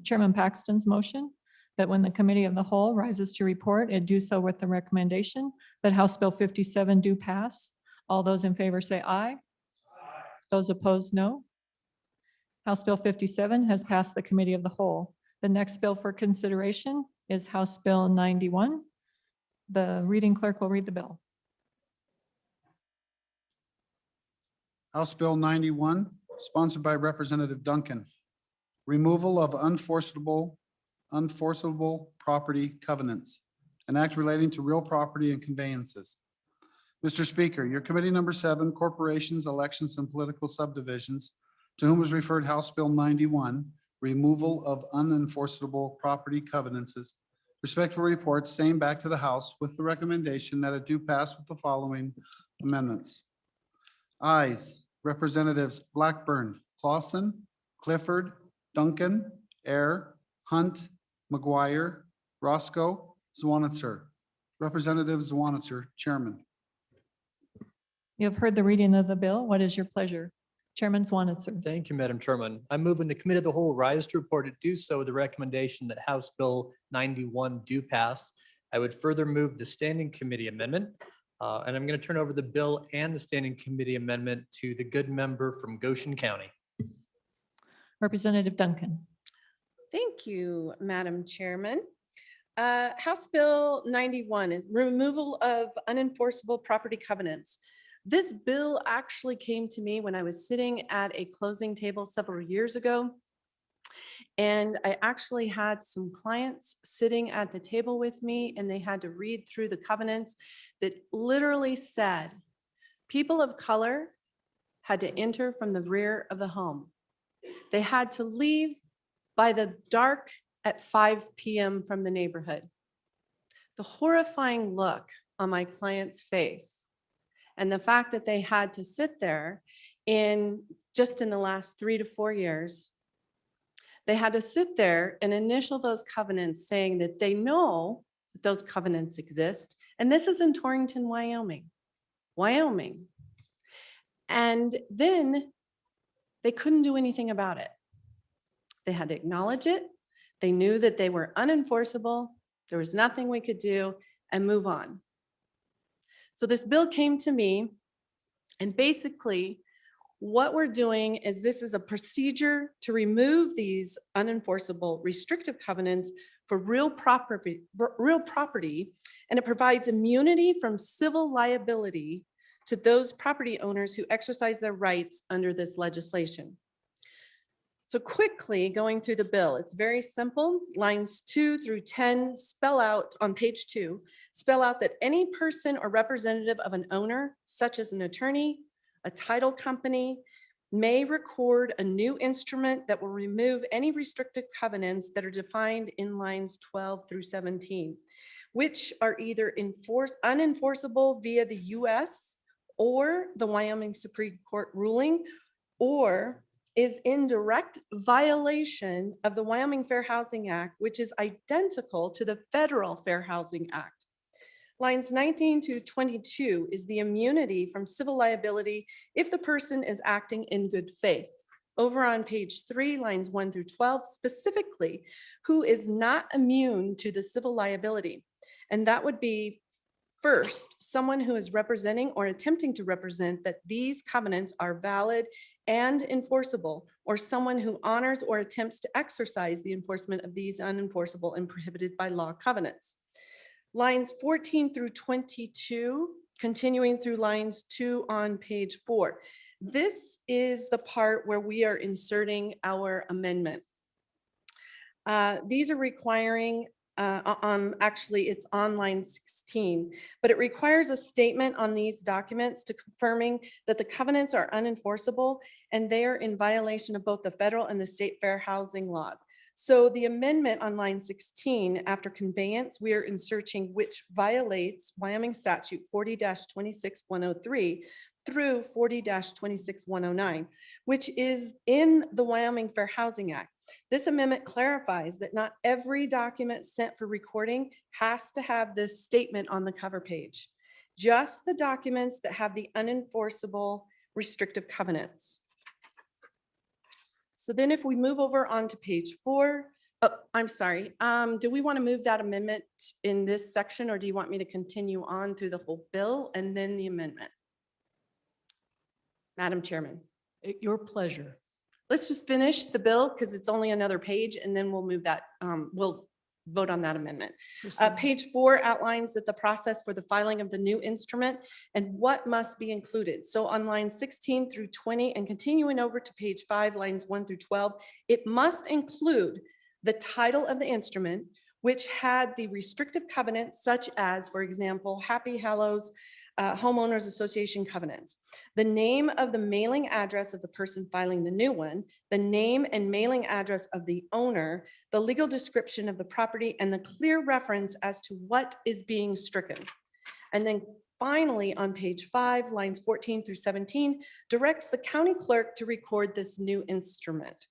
Chairman Paxton's motion, that when the committee of the whole rises to report, it do so with the recommendation that House Bill 57 do pass. All those in favor say aye. Those opposed, no. House Bill 57 has passed the committee of the whole. The next bill for consideration is House Bill 91. The reading clerk will read the bill. House Bill 91, sponsored by Representative Duncan. Removal of unenforceable property covenants, an act relating to real property and conveyances. Mr. Speaker, your committee number 7, corporations, elections, and political subdivisions, to whom was referred House Bill 91, removal of unenforceable property covenants, respectful reports, same back to the House with the recommendation that it do pass with the following amendments. Ayes, Representatives Blackburn, Clausen, Clifford, Duncan, Air, Hunt, McGuire, Roscoe, Zwanitzer. Representative Zwanitzer, Chairman. You have heard the reading of the bill. What is your pleasure? Chairman Zwanitzer. Thank you, Madam Chairman. I move when the committee of the whole rise to report it do so with the recommendation that House Bill 91 do pass. I would further move the standing committee amendment. And I'm going to turn over the bill and the standing committee amendment to the good member from Goshen County. Representative Duncan. Thank you, Madam Chairman. House Bill 91 is removal of unenforceable property covenants. This bill actually came to me when I was sitting at a closing table several years ago. And I actually had some clients sitting at the table with me, and they had to read through the covenants that literally said people of color had to enter from the rear of the home. They had to leave by the dark at 5 p.m. from the neighborhood. The horrifying look on my client's face and the fact that they had to sit there just in the last 3 to 4 years, they had to sit there and initial those covenants saying that they know that those covenants exist. And this is in Torrington, Wyoming. And then they couldn't do anything about it. They had to acknowledge it. They knew that they were unenforceable. There was nothing we could do and move on. So this bill came to me, and basically what we're doing is this is a procedure to remove these unenforceable restrictive covenants for real property, and it provides immunity from civil liability to those property owners who exercise their rights under this legislation. So quickly going through the bill, it's very simple. Lines 2 through 10 spell out on page 2, spell out that any person or representative of an owner, such as an attorney, a title company, may record a new instrument that will remove any restrictive covenants that are defined in lines 12 through 17, which are either unenforceable via the US or the Wyoming Supreme Court ruling, or is in direct violation of the Wyoming Fair Housing Act, which is identical to the Federal Fair Housing Act. Lines 19 to 22 is the immunity from civil liability if the person is acting in good faith. Over on page 3, lines 1 through 12, specifically, who is not immune to the civil liability. And that would be, first, someone who is representing or attempting to represent that these covenants are valid and enforceable, or someone who honors or attempts to exercise the enforcement of these unenforceable and prohibited by law covenants. Lines 14 through 22, continuing through lines 2 on page 4. This is the part where we are inserting our amendment. These are requiring, actually it's on line 16, but it requires a statement on these documents to confirming that the covenants are unenforceable and they are in violation of both the federal and the state fair housing laws. So the amendment on line 16, after conveyance, we are inserting which violates Wyoming statute 40-26103 through 40-26109, which is in the Wyoming Fair Housing Act. This amendment clarifies that not every document sent for recording has to have this statement on the cover page, just the documents that have the unenforceable restrictive covenants. So then if we move over onto page 4, oh, I'm sorry. Do we want to move that amendment in this section, or do you want me to continue on through the whole bill and then the amendment? Madam Chairman. At your pleasure. Let's just finish the bill because it's only another page, and then we'll move that, we'll vote on that amendment. Page 4 outlines that the process for the filing of the new instrument and what must be included. So on lines 16 through 20 and continuing over to page 5, lines 1 through 12, it must include the title of the instrument, which had the restrictive covenants such as, for example, Happy Hallows Homeowners Association covenants, the name of the mailing address of the person filing the new one, the name and mailing address of the owner, the legal description of the property, and the clear reference as to what is being stricken. And then finally, on page 5, lines 14 through 17, directs the county clerk to record this new instrument.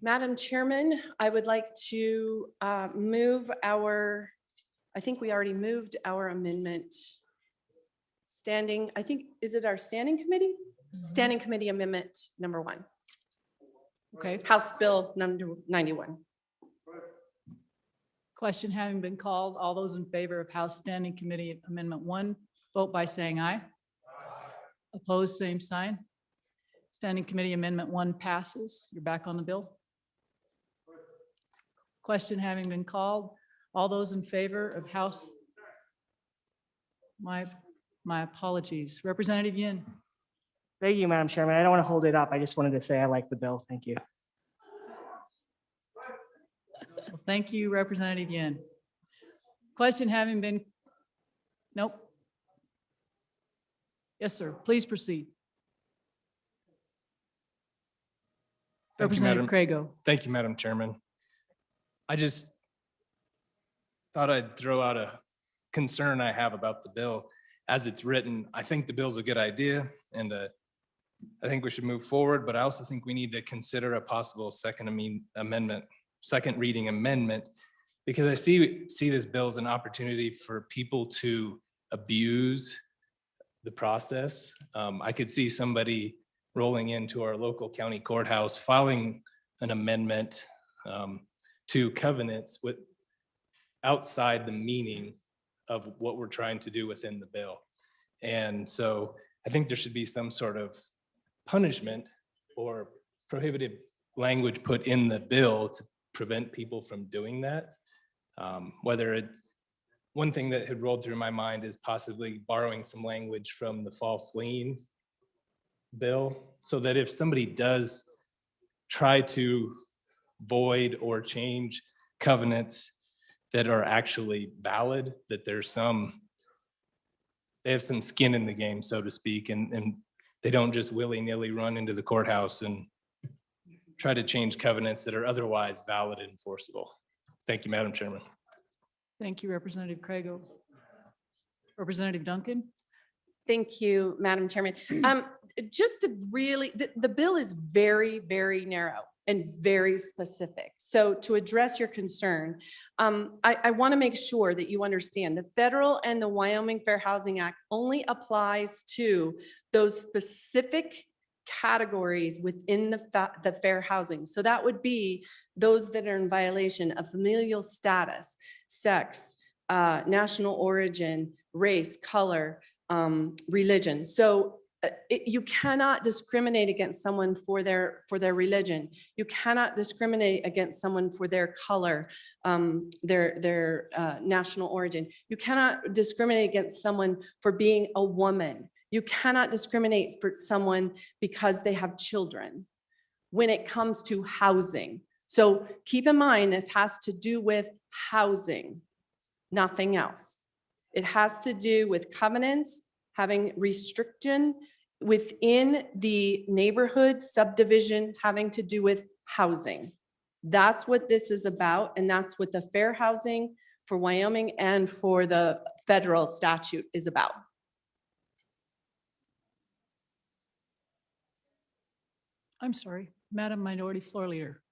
Madam Chairman, I would like to move our, I think we already moved our amendment. Standing, I think, is it our standing committee? Standing committee amendment number 1. Okay. House Bill number 91. Question having been called, all those in favor of House Standing Committee Amendment 1, vote by saying aye. Opposed, same sign. Standing Committee Amendment 1 passes. You're back on the bill. Question having been called, all those in favor of House. My apologies. Representative Yin. Thank you, Madam Chairman. I don't want to hold it up. I just wanted to say I like the bill. Thank you. Well, thank you, Representative Yin. Question having been, nope. Yes, sir. Please proceed. Thank you, Representative Crago. Thank you, Madam Chairman. I just thought I'd throw out a concern I have about the bill as it's written. I think the bill's a good idea, and I think we should move forward, but I also think we need to consider a possible second reading amendment, because I see this bill as an opportunity for people to abuse the process. I could see somebody rolling into our local county courthouse, filing an amendment to covenants with outside the meaning of what we're trying to do within the bill. And so I think there should be some sort of punishment or prohibitive language put in the bill to prevent people from doing that. Whether it's, one thing that had rolled through my mind is possibly borrowing some language from the false liens bill, so that if somebody does try to void or change covenants that are actually valid, that they have some skin in the game, so to speak, and they don't just willy-nilly run into the courthouse and try to change covenants that are otherwise valid and enforceable. Thank you, Madam Chairman. Thank you, Representative Crago. Representative Duncan. Thank you, Madam Chairman. Just to really, the bill is very, very narrow and very specific. So to address your concern, I want to make sure that you understand the federal and the Wyoming Fair Housing Act only applies to those specific categories within the fair housing. So that would be those that are in violation of familial status, sex, national origin, race, color, religion. So you cannot discriminate against someone for their religion. You cannot discriminate against someone for their color, their national origin. You cannot discriminate against someone for being a woman. You cannot discriminate for someone because they have children when it comes to housing. So keep in mind, this has to do with housing, nothing else. It has to do with covenants, having restriction within the neighborhood subdivision, having to do with housing. That's what this is about, and that's what the fair housing for Wyoming and for the federal statute is about. I'm sorry, Madam Minority Floor Leader.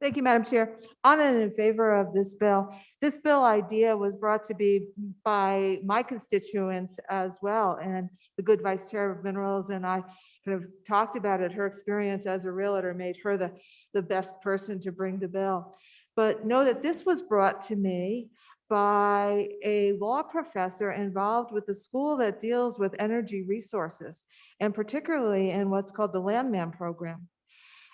Thank you, Madam Chair. On and in favor of this bill. This bill idea was brought to be by my constituents as well. And the good Vice Chair of Minerals and I kind of talked about it. Her experience as a realtor made her the best person to bring the bill. But know that this was brought to me by a law professor involved with the school that deals with energy resources, and particularly in what's called the Landman program.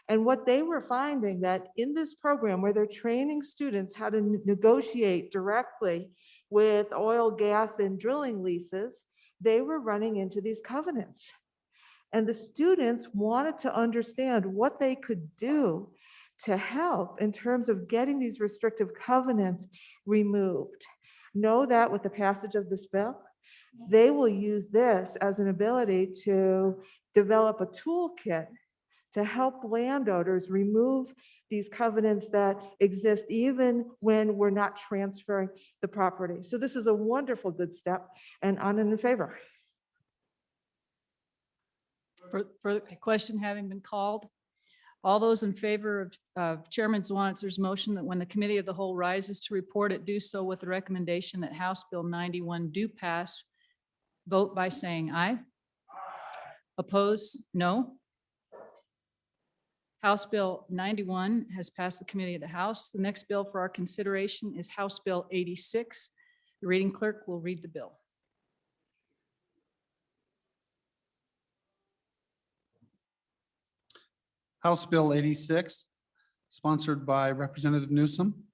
And what they were finding that in this program where they're training students how to negotiate directly with oil, gas, and drilling leases, they were running into these covenants. And the students wanted to understand what they could do to help in terms of getting these restrictive covenants removed. Know that with the passage of this bill, they will use this as an ability to develop a toolkit to help landowners remove these covenants that exist even when we're not transferring the property. So this is a wonderful good step, and on and in favor. For a question having been called, all those in favor of Chairman Zwanzer's motion that when the committee of the whole rises to report it, do so with the recommendation that House Bill 91 do pass, vote by saying aye. Oppose, no. House Bill 91 has passed the committee of the House. The next bill for our consideration is House Bill 86. The reading clerk will read the bill. House Bill 86, sponsored by Representative Newsom.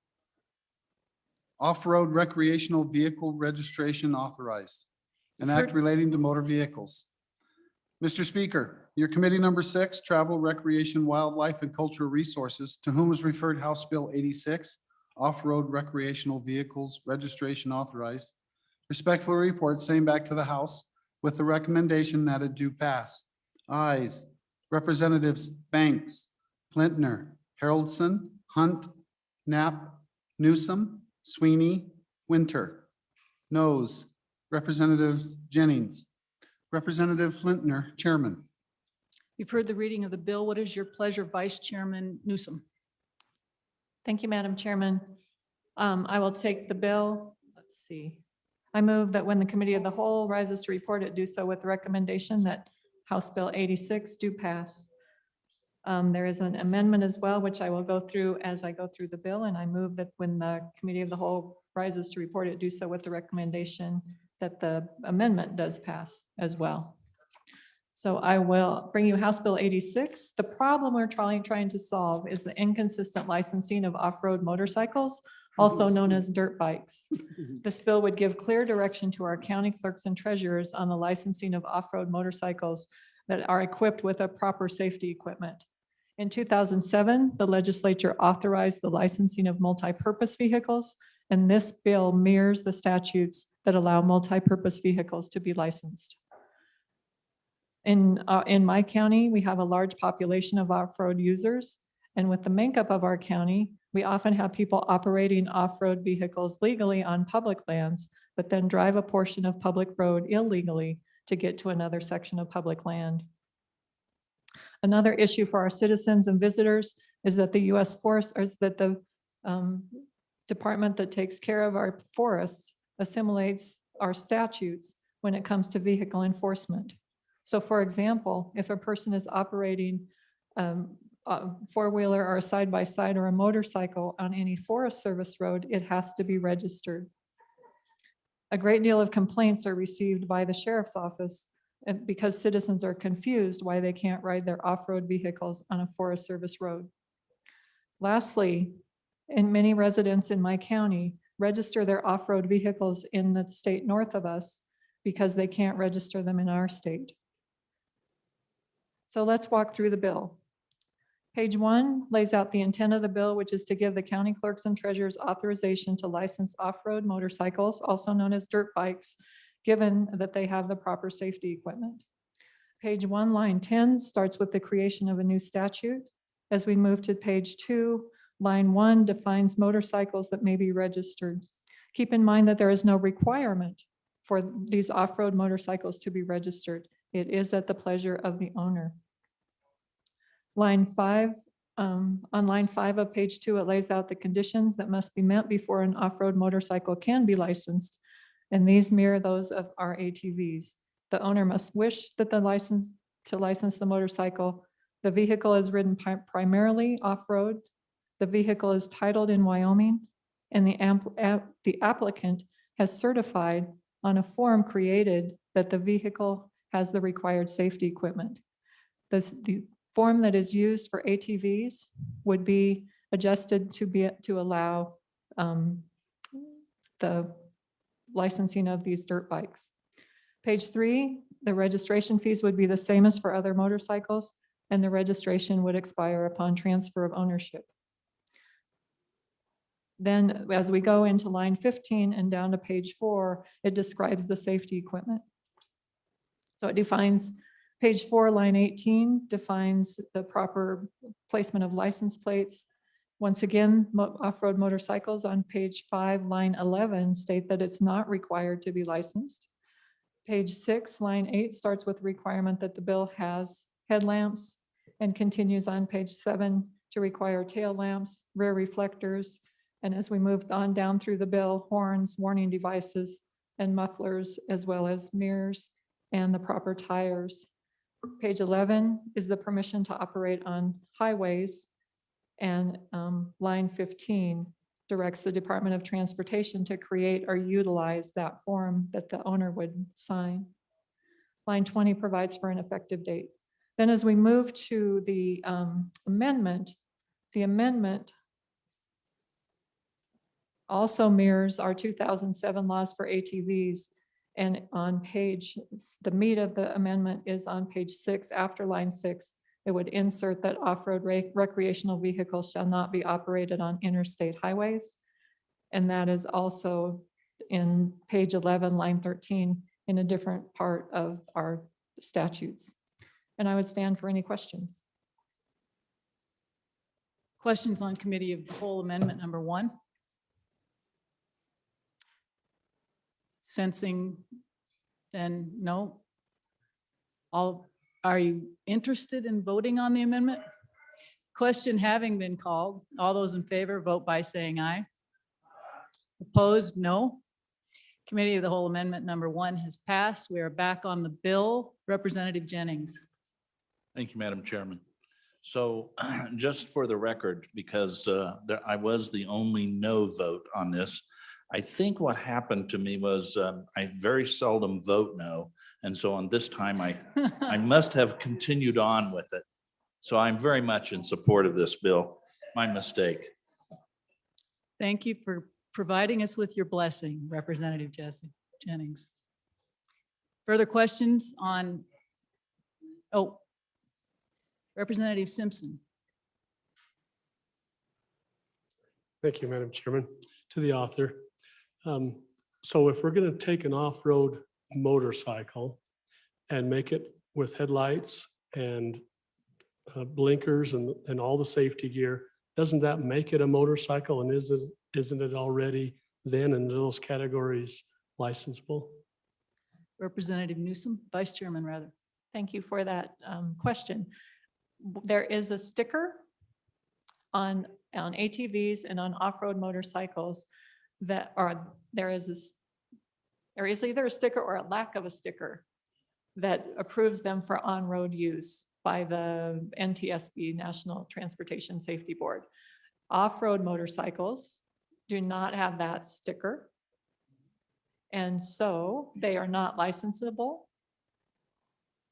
Off-road recreational vehicle registration authorized. An act relating to motor vehicles. Mr. Speaker, your committee number 6, Travel, Recreation, Wildlife, and Cultural Resources, to whom was referred House Bill 86, Off-Road Recreational Vehicles Registration Authorized, respectfully report same back to the House with the recommendation that it do pass. Ayes, Representatives Banks, Flintner, Haroldson, Hunt, Knapp, Newsom, Sweeney, Winter. Noes, Representatives Jennings. Representative Flintner, Chairman. You've heard the reading of the bill. What is your pleasure, Vice Chairman Newsom? Thank you, Madam Chairman. I will take the bill. Let's see. I move that when the committee of the whole rises to report it, do so with the recommendation that House Bill 86 do pass. There is an amendment as well, which I will go through as I go through the bill, and I move that when the committee of the whole rises to report it, do so with the recommendation that the amendment does pass as well. So I will bring you House Bill 86. The problem we're trying to solve is the inconsistent licensing of off-road motorcycles, also known as dirt bikes. This bill would give clear direction to our county clerks and treasurers on the licensing of off-road motorcycles that are equipped with a proper safety equipment. In 2007, the legislature authorized the licensing of multi-purpose vehicles, and this bill mirrors the statutes that allow multi-purpose vehicles to be licensed. In my county, we have a large population of off-road users, and with the makeup of our county, we often have people operating off-road vehicles legally on public lands, but then drive a portion of public road illegally to get to another section of public land. Another issue for our citizens and visitors is that the U.S. Forest, or is that the department that takes care of our forests assimilates our statutes when it comes to vehicle enforcement. So for example, if a person is operating a four-wheeler or a side-by-side or a motorcycle on any Forest Service road, it has to be registered. A great deal of complaints are received by the sheriff's office and because citizens are confused why they can't ride their off-road vehicles on a Forest Service road. Lastly, many residents in my county register their off-road vehicles in the state north of us because they can't register them in our state. So let's walk through the bill. Page 1 lays out the intent of the bill, which is to give the county clerks and treasurers authorization to license off-road motorcycles, also known as dirt bikes, given that they have the proper safety equipment. Page 1, line 10 starts with the creation of a new statute. As we move to page 2, line 1 defines motorcycles that may be registered. Keep in mind that there is no requirement for these off-road motorcycles to be registered. It is at the pleasure of the owner. Line 5, on line 5 of page 2, it lays out the conditions that must be met before an off-road motorcycle can be licensed, and these mirror those of our ATVs. The owner must wish that the license the motorcycle. The vehicle is ridden primarily off-road. The vehicle is titled in Wyoming, and the applicant has certified on a form created that the vehicle has the required safety equipment. The form that is used for ATVs would be adjusted to allow the licensing of these dirt bikes. Page 3, the registration fees would be the same as for other motorcycles, and the registration would expire upon transfer of ownership. Then as we go into line 15 and down to page 4, it describes the safety equipment. So it defines, page 4, line 18 defines the proper placement of license plates. Once again, off-road motorcycles on page 5, line 11 state that it's not required to be licensed. Page 6, line 8 starts with the requirement that the bill has headlamps and continues on page 7 to require tail lamps, rear reflectors, and as we moved on down through the bill, horns, warning devices, and mufflers, as well as mirrors and the proper tires. Page 11 is the permission to operate on highways, and line 15 directs the Department of Transportation to create or utilize that form that the owner would sign. Line 20 provides for an effective date. Then as we move to the amendment also mirrors our 2007 laws for ATVs. And on page, the meat of the amendment is on page 6, after line 6, it would insert that off-road recreational vehicles shall not be operated on interstate highways. And that is also in page 11, line 13, in a different part of our statutes. And I would stand for any questions. Questions on committee of the whole amendment number 1? Sensing then no. Are you interested in voting on the amendment? Question having been called, all those in favor vote by saying aye. Opposed, no. Committee of the whole amendment number 1 has passed. We are back on the bill. Representative Jennings. Thank you, Madam Chairman. So just for the record, because I was the only no vote on this, I think what happened to me was I very seldom vote no. And so on this time, I must have continued on with it. So I'm very much in support of this bill. My mistake. Thank you for providing us with your blessing, Representative Jennings. Further questions on, Representative Simpson. Thank you, Madam Chairman. To the author. So if we're going to take an off-road motorcycle and make it with headlights and blinkers and all the safety gear, doesn't that make it a motorcycle? And isn't it already then in those categories licensable? Representative Newsom, Vice Chairman rather. Thank you for that question. There is a sticker on ATVs and on off-road motorcycles that there is either a sticker or a lack of a sticker that approves them for on-road use by the NTSB, National Transportation Safety Board. Off-road motorcycles do not have that sticker, and so they are not licensable.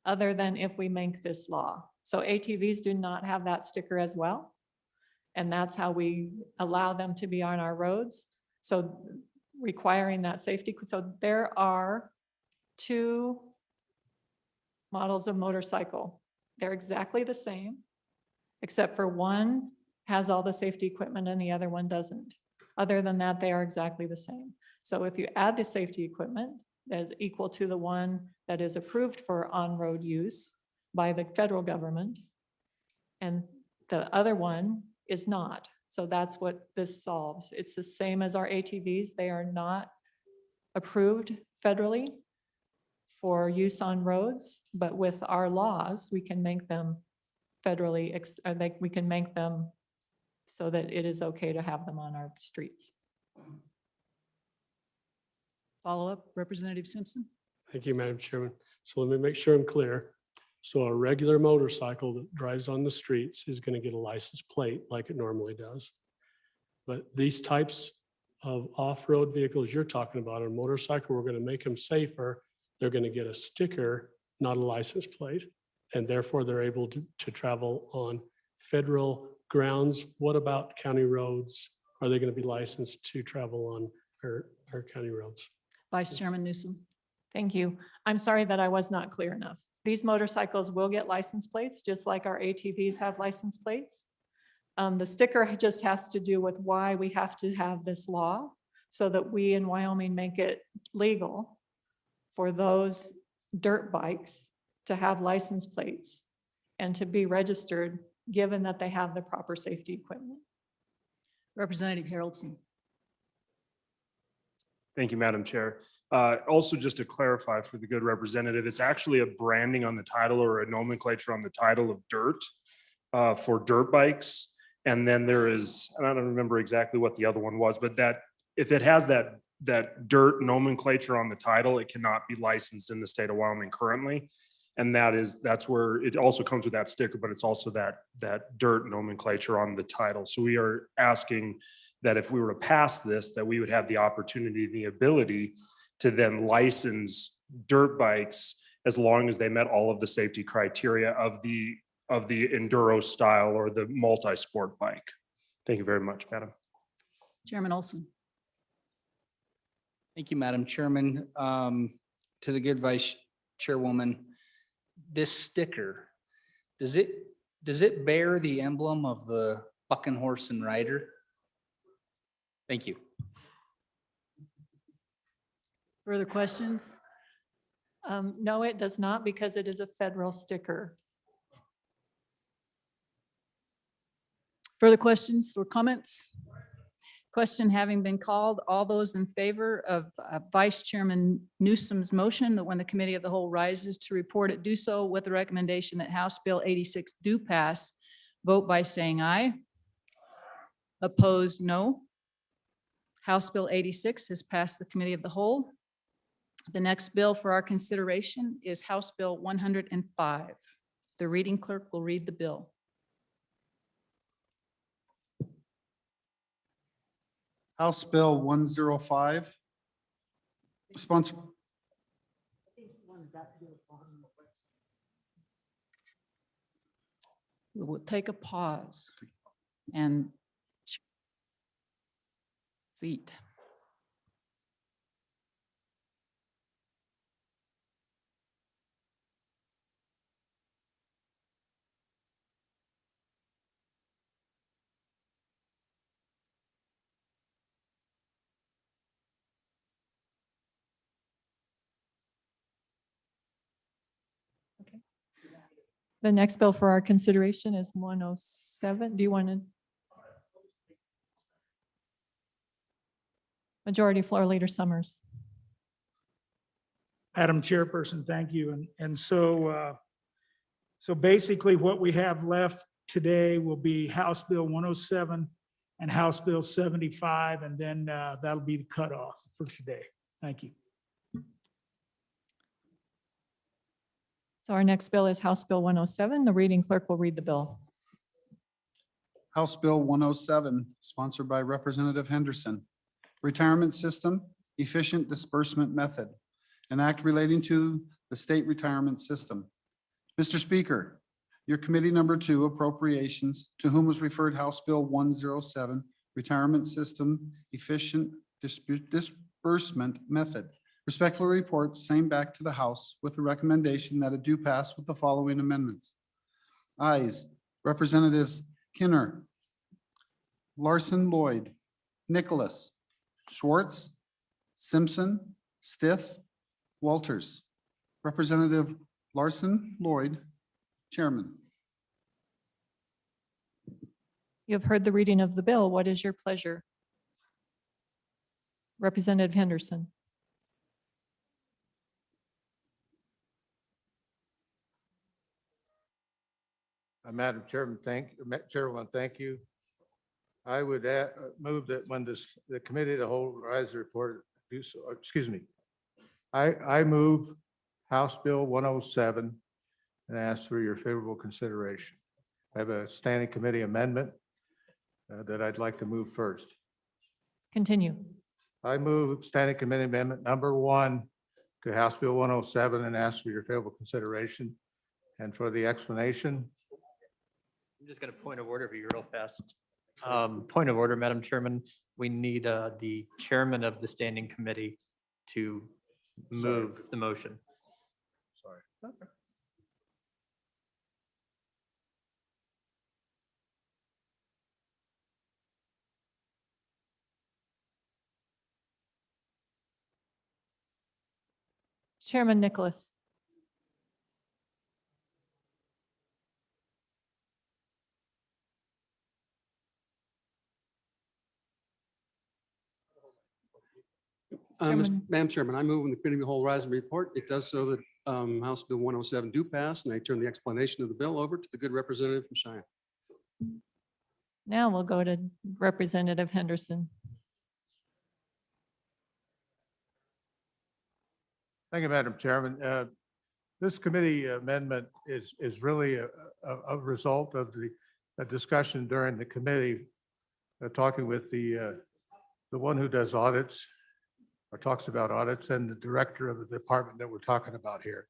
other than if we make this law. So ATVs do not have that sticker as well. And that's how we allow them to be on our roads. So requiring that safety. So there are two models of motorcycle. They're exactly the same, except for one has all the safety equipment and the other one doesn't. Other than that, they are exactly the same. So if you add the safety equipment that is equal to the one that is approved for on-road use by the federal government, and the other one is not. So that's what this solves. It's the same as our ATVs. They are not approved federally for use on roads, but with our laws, we can make them federally, we can make them so that it is okay to have them on our streets. Follow up, Representative Simpson. Thank you, Madam Chairman. So let me make sure I'm clear. So a regular motorcycle that drives on the streets is going to get a license plate like it normally does. But these types of off-road vehicles you're talking about, a motorcycle, we're going to make them safer. They're going to get a sticker, not a license plate, and therefore they're able to travel on federal grounds. What about county roads? Are they going to be licensed to travel on our county roads? Vice Chairman Newsom. Thank you. I'm sorry that I was not clear enough. These motorcycles will get license plates, just like our ATVs have license plates. The sticker just has to do with why we have to have this law, so that we in Wyoming make it legal for those dirt bikes to have license plates and to be registered, given that they have the proper safety equipment. Representative Haroldson. Thank you, Madam Chair. Also, just to clarify for the good representative, it's actually a branding on the title or a nomenclature on the title of dirt for dirt bikes. And then there is, and I don't remember exactly what the other one was, but that if it has that dirt nomenclature on the title, it cannot be licensed in the state of Wyoming currently. And that's where it also comes with that sticker, but it's also that dirt nomenclature on the title. So we are asking that if we were to pass this, that we would have the opportunity and the ability to then license dirt bikes as long as they met all of the safety criteria of the enduro style or the multi-sport bike. Thank you very much, Madam. Chairman Olson. Thank you, Madam Chairman. To the good Vice Chairwoman, this sticker, does it bear the emblem of the bucking horse and rider? Thank you. Further questions? No, it does not, because it is a federal sticker. Further questions or comments? Question having been called, all those in favor of Vice Chairman Newsom's motion that when the committee of the whole rises to report it, do so with the recommendation that House Bill 86 do pass, vote by saying aye. Opposed, no. House Bill 86 has passed the committee of the whole. The next bill for our consideration is House Bill 105. The reading clerk will read the bill. House Bill 105, sponsor. We will take a pause and seat. The next bill for our consideration is 107. Do you want to? Majority Floor Leader Summers. Madam Chairperson, thank you. And so basically what we have left today will be House Bill 107 and House Bill 75, and then that'll be the cutoff for today. Thank you. So our next bill is House Bill 107. The reading clerk will read the bill. House Bill 107, sponsored by Representative Henderson. Retirement System Efficient Disbursement Method, an act relating to the state retirement system. Mr. Speaker, your committee number 2 appropriations, to whom was referred House Bill 107, Retirement System Efficient Disbursement Method. Respectfully report same back to the House with the recommendation that it do pass with the following amendments. Ayes, Representatives Kinner, Larson Lloyd, Nicholas, Schwartz, Simpson, Stith, Walters. Representative Larson Lloyd, Chairman. You have heard the reading of the bill. What is your pleasure? Representative Henderson. Madam Chairman, Chairwoman, thank you. I would move that when the committee of the whole rise report do so, excuse me. I move House Bill 107 and ask for your favorable consideration. I have a standing committee amendment that I'd like to move first. Continue. I move standing committee amendment number 1 to House Bill 107 and ask for your favorable consideration. And for the explanation, I'm just going to point of order for you real fast. Point of order, Madam Chairman. We need the chairman of the standing committee to move the motion. sorry. Chairman Nicholas. Chairman- Madam Chairman, I move when the committee of the whole rise and report. It does so that House Bill 107 do pass, and I turn the explanation of the bill over to the good representative from Cheyenne. Now we'll go to Representative Henderson. Thank you, Madam Chairman. This committee amendment is really a result of the discussion during the committee, talking with the one who does audits or talks about audits and the director of the department that we're talking about here.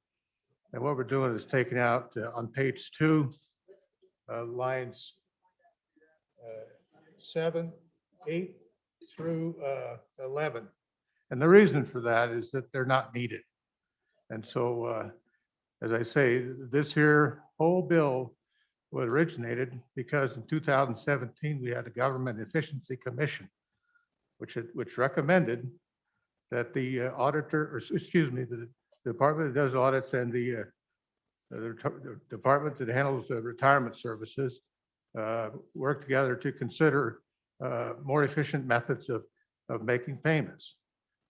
And what we're doing is taking out on page 2, lines 7, 8 through 11. And the reason for that is that they're not needed. And so, as I say, this here whole bill was originated because in 2017, we had a Government Efficiency Commission, which recommended that the auditor, or excuse me, the department that does audits and the department that handles the retirement services work together to consider more efficient methods of making payments.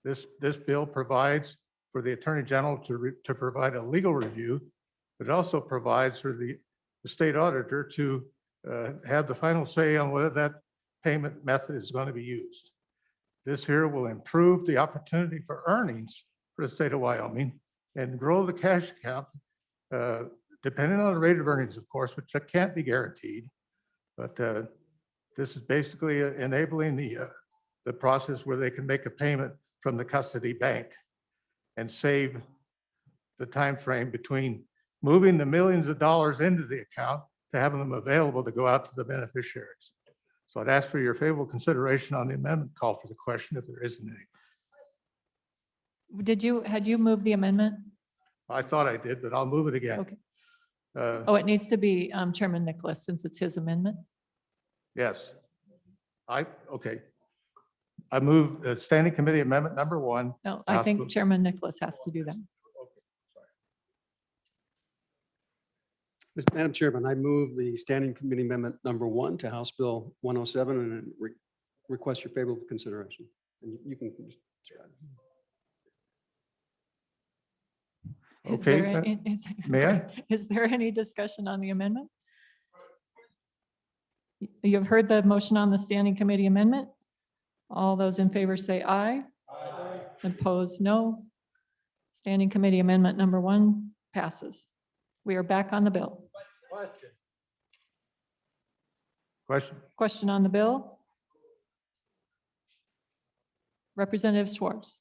This bill provides for the Attorney General to provide a legal review, but it also provides for the state auditor to have the final say on whether that payment method is going to be used. This here will improve the opportunity for earnings for the state of Wyoming and grow the cash account, depending on the rate of earnings, of course, which can't be guaranteed. But this is basically enabling the process where they can make a payment from the custody bank and save the time frame between moving the millions of dollars into the account to having them available to go out to the beneficiaries. So I'd ask for your favorable consideration on the amendment. Call for the question if there isn't any. Had you moved the amendment? I thought I did, but I'll move it again. Okay. Uh, Oh, it needs to be Chairman Nicholas since it's his amendment. Yes. Okay. I move standing committee amendment number 1. No, I think Chairman Nicholas has to do that. Madam Chairman, I move the standing committee amendment number 1 to House Bill 107 and request your favorable consideration. And you can. Is Okay, there any- may I? Is there any discussion on the amendment? You've heard the motion on the standing committee amendment. All those in favor say aye. Aye. Opposed, no. Standing committee amendment number 1 passes. We are back on the bill. Question on the bill? Representative Schwartz.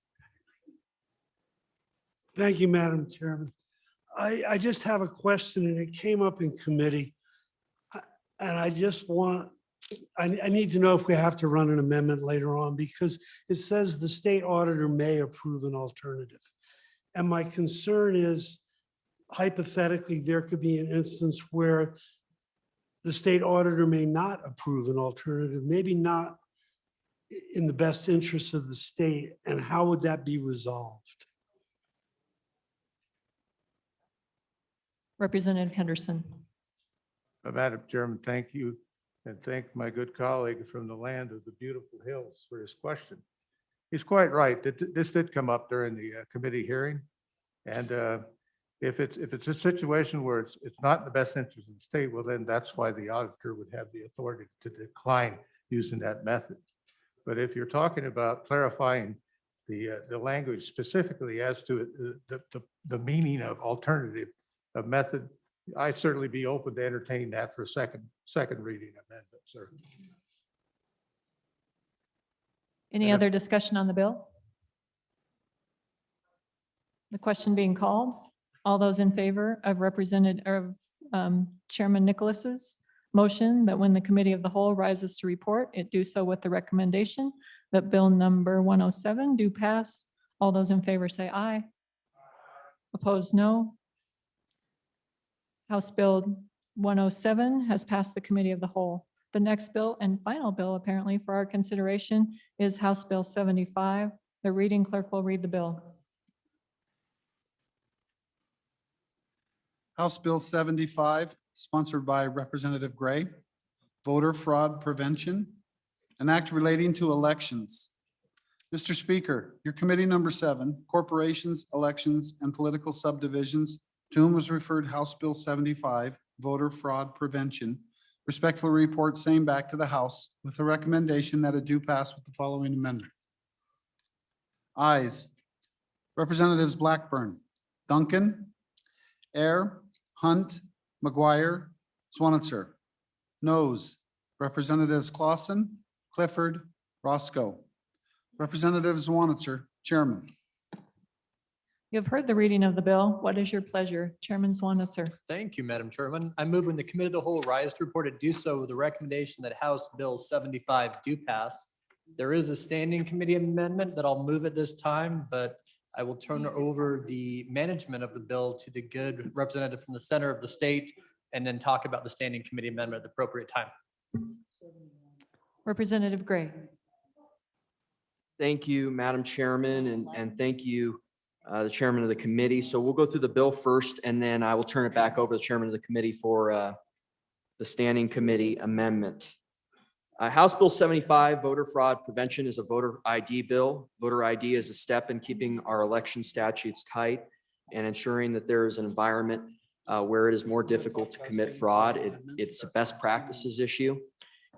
Thank you, Madam Chairman. I just have a question and it came up in committee. And I just want, I need to know if we have to run an amendment later on because it says the state auditor may approve an alternative. And my concern is hypothetically, there could be an instance where the state auditor may not approve an alternative, maybe not in the best interest of the state. And how would that be resolved? Representative Henderson. Madam Chairman, thank you. And thank my good colleague from the land of the beautiful hills for his question. He's quite right. This did come up during the committee hearing. And if it's a situation where it's not in the best interest of the state, well, then that's why the auditor would have the authority to decline using that method. But if you're talking about clarifying the language specifically as to the meaning of alternative method, I'd certainly be open to entertaining that for a second reading amendment, sir. Any other discussion on the bill? The question being called. All those in favor of Chairman Nicholas's motion that when the committee of the whole rises to report, it do so with the recommendation that bill number 107 do pass. All those in favor say aye. Opposed, no. House Bill 107 has passed the committee of the whole. The next bill and final bill apparently for our consideration is House Bill 75. The reading clerk will read the bill. House Bill 75, sponsored by Representative Gray, voter fraud prevention, an act relating to elections. Mr. Speaker, your committee number 7, corporations, elections, and political subdivisions, to whom was referred House Bill 75, voter fraud prevention, respectfully report same back to the House with the recommendation that it do pass with the following amendment. Ayes, Representatives Blackburn, Duncan, Air, Hunt, McGuire, Swanitzer. Noes, Representatives Clausen, Clifford, Roscoe. Representative Swanitzer, Chairman. You have heard the reading of the bill. What is your pleasure? Chairman Swanitzer. Thank you, Madam Chairman. I move when the committee of the whole rise to report it do so with the recommendation that House Bill 75 do pass. There is a standing committee amendment that I'll move at this time, but I will turn over the management of the bill to the good representative from the center of the state and then talk about the standing committee amendment at the appropriate time. Representative Gray. Thank you, Madam Chairman, and thank you, the chairman of the committee. So we'll go through the bill first, and then I will turn it back over to the chairman of the committee for the standing committee amendment. House Bill 75, voter fraud prevention, is a voter ID bill. Voter ID is a step in keeping our election statutes tight and ensuring that there is an environment where it is more difficult to commit fraud. It's a best practices issue.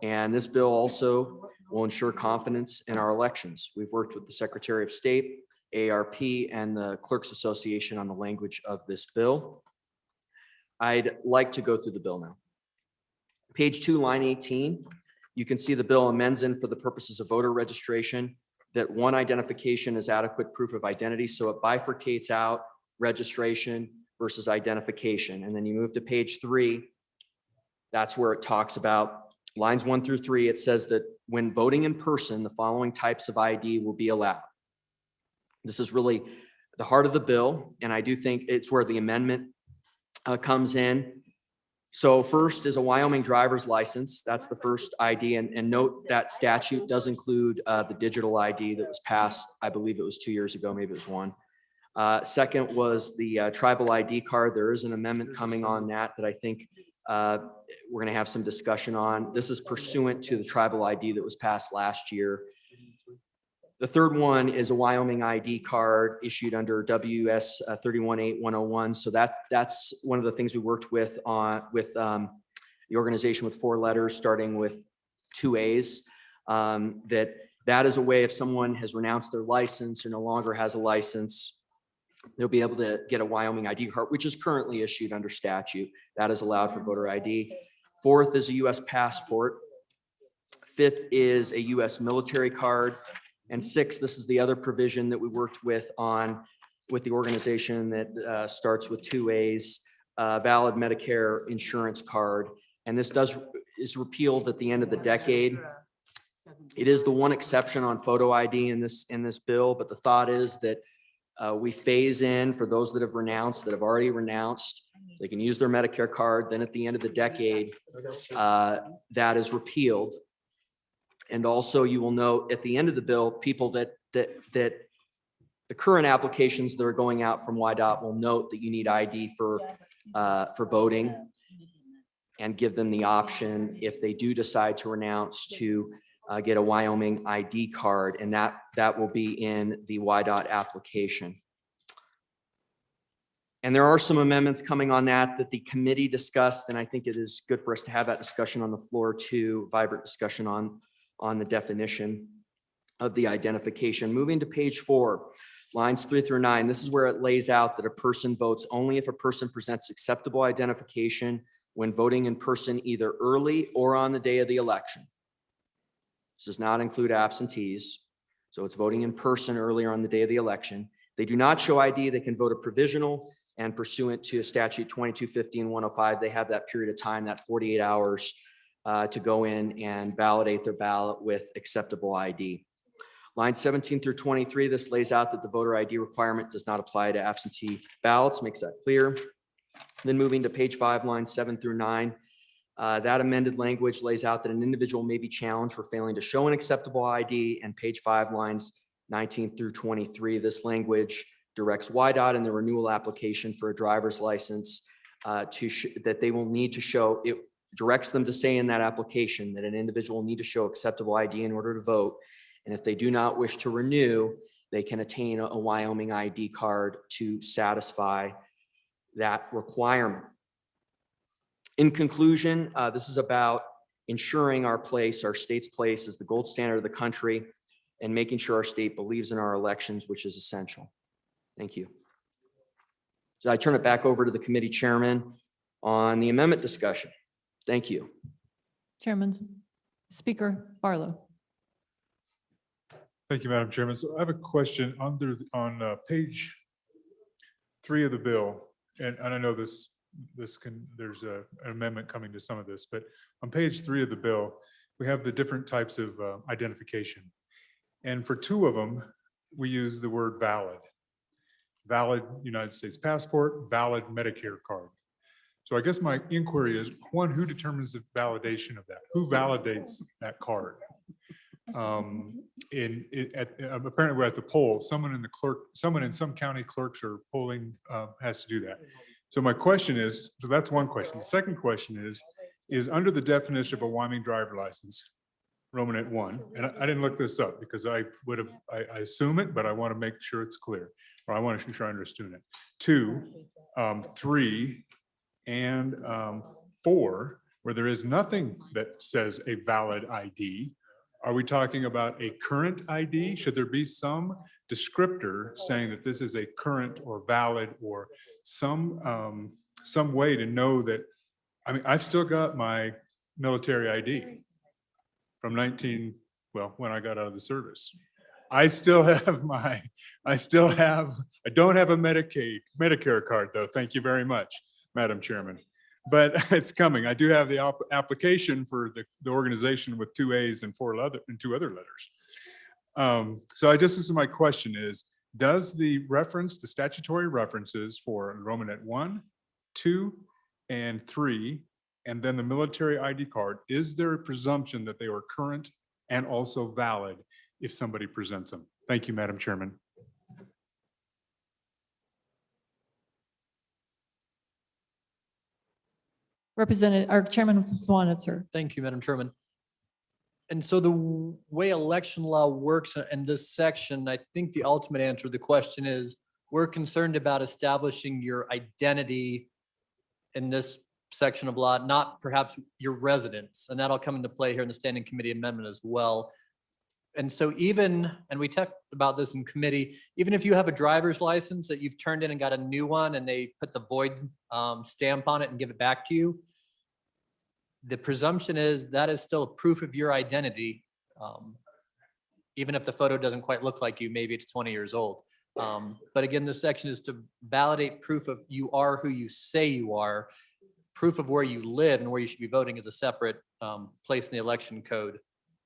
And this bill also will ensure confidence in our elections. We've worked with the Secretary of State, AARP, and the Clerks Association on the language of this bill. I'd like to go through the bill now. Page 2, line 18, you can see the bill amends in for the purposes of voter registration that one identification is adequate proof of identity. So it bifurcates out registration versus identification. And then you move to page 3, that's where it talks about lines 1 through 3. It says that when voting in person, the following types of ID will be allowed. This is really the heart of the bill, and I do think it's where the amendment comes in. So first is a Wyoming driver's license. That's the first ID, and note that statute does include the digital ID that was passed. I believe it was 2 years ago, maybe it was 1. Second was the tribal ID card. There is an amendment coming on that I think we're going to have some discussion on. This is pursuant to the tribal ID that was passed last year. The third one is a Wyoming ID card issued under WS 318-101. So that's one of the things we worked with the organization with 4 letters, starting with 2 A's. That is a way if someone has renounced their license or no longer has a license, they'll be able to get a Wyoming ID card, which is currently issued under statute. That is allowed for voter ID. Fourth is a U.S. passport. Fifth is a U.S. military card. And 6, this is the other provision that we worked with on, with the organization that starts with two A's, valid Medicare insurance card. And this is repealed at the end of the decade. It is the one exception on photo ID in this bill, but the thought is that we phase in for those that have already renounced. They can use their Medicare card. Then at the end of the decade, that is repealed. And also you will note at the end of the bill, people that the current applications that are going out from YDOT will note that you need ID for voting, and give them the option, if they do decide to renounce, to get a Wyoming ID card, and that will be in the YDOT application. And there are some amendments coming on that the committee discussed, and I think it is good for us to have that discussion on the floor too, vibrant discussion on the definition of the identification. Moving to page 4, lines 3 through 9, this is where it lays out that a person votes only if a person presents acceptable identification when voting in person, either early or on the day of the election. This does not include absentees. So it's voting in person earlier on the day of the election. They do not show ID, they can vote a provisional, and pursuant to statute 2250 and 105, they have that period of time, that 48 hours to go in and validate their ballot with acceptable ID. Line 17 through 23, this lays out that the voter ID requirement does not apply to absentee ballots, makes that clear. Then moving to page 5, lines 7 through 9, that amended language lays out that an individual may be challenged for failing to show an acceptable ID. And page 5, lines 19 through 23, this language directs YDOT in the renewal application for a driver's license that they will need to show. It directs them to say in that application that an individual will need to show acceptable ID in order to vote. And if they do not wish to renew, they can attain a Wyoming ID card to satisfy that requirement. In conclusion, this is about ensuring our state's place as the gold standard of the country, and making sure our state believes in our elections, which is essential. Thank you. So I turn it back over to the committee chairman on the amendment discussion. Thank you. Chairman, Speaker Barlow. Thank you, Madam Chairman. So I have a question on page 3 of the bill, and I know there's an amendment coming to some of this, but on page 3 of the bill, we have the different types of identification. And for 2 of them, we use the word valid. Valid United States passport, valid Medicare card. So I guess my inquiry is, one, who determines the validation of that? Who validates that card? Apparently we're at the poll. Someone in some county clerks or polling has to do that. So my question is, so that's one question. The second question is under the definition of a Wyoming driver license, Romanet 1, and I didn't look this up because I assume it, but I want to make sure it's clear, or I want to make sure I understand it. 2, 3, and 4, where there is nothing that says a valid ID. Are we talking about a current ID? Should there be some descriptor saying that this is a current or valid, or some way to know that? I mean, I've still got my military ID from when I got out of the service. I don't have a Medicare card though. Thank you very much, Madam Chairman. But it's coming. I do have the application for the organization with 2 A's and 2 other letters. So this is my question is, does the statutory references for Romanet 1, 2, and 3, and then the military ID card, is there a presumption that they are current and also valid if somebody presents them? Thank you, Madam Chairman. Chairman Swan, sir. Thank you, Madam Chairman. And so the way election law works in this section, I think the ultimate answer to the question is, we're concerned about establishing your identity in this section of law, not perhaps your residence. And that'll come into play here in the Standing Committee Amendment as well. And so and we talked about this in committee, even if you have a driver's license that you've turned in and got a new one and they put the void stamp on it and give it back to you, the presumption is that is still a proof of your identity. Even if the photo doesn't quite look like you, maybe it's 20 years old. But again, this section is to validate proof of you are who you say you are. Proof of where you live and where you should be voting is a separate place in the election code.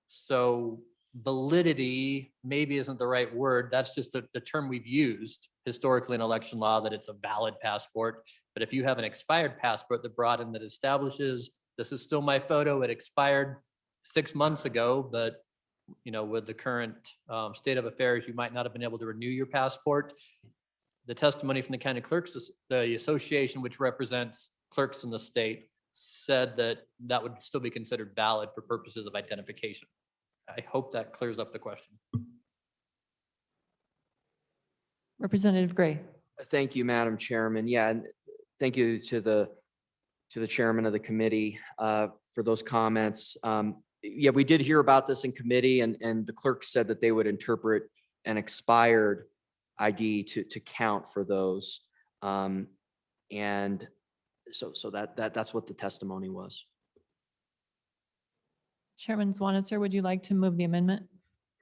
So validity maybe isn't the right word. That's just the term we've used historically in election law, that it's a valid passport. But if you have an expired passport that brought in that establishes this is still my photo, it expired 6 months ago, but with the current state of affairs, you might not have been able to renew your passport. The testimony from the county clerks, the association which represents clerks in the state, said that that would still be considered valid for purposes of identification. I hope that clears up the question. Representative Gray. Thank you, Madam Chairman. Yeah, and thank you to the chairman of the committee for those comments. Yeah, we did hear about this in committee, and the clerk said that they would interpret an expired ID to count for those. And so that's what the testimony was. Chairman Zwanitzer, would you like to move the amendment?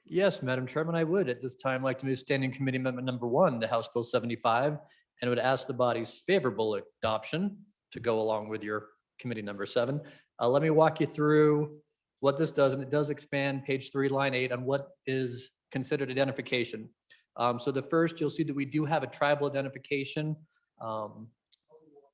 Yes, Madam Chairman, I would at this time like to move Standing Committee Amendment number 1 to House Bill 75, and would ask the body's favorable adoption to go along with your committee number 7. Let me walk you through what this does, and it does expand page 3, line 8 on what is considered identification. So the first, you'll see that we do have a tribal identification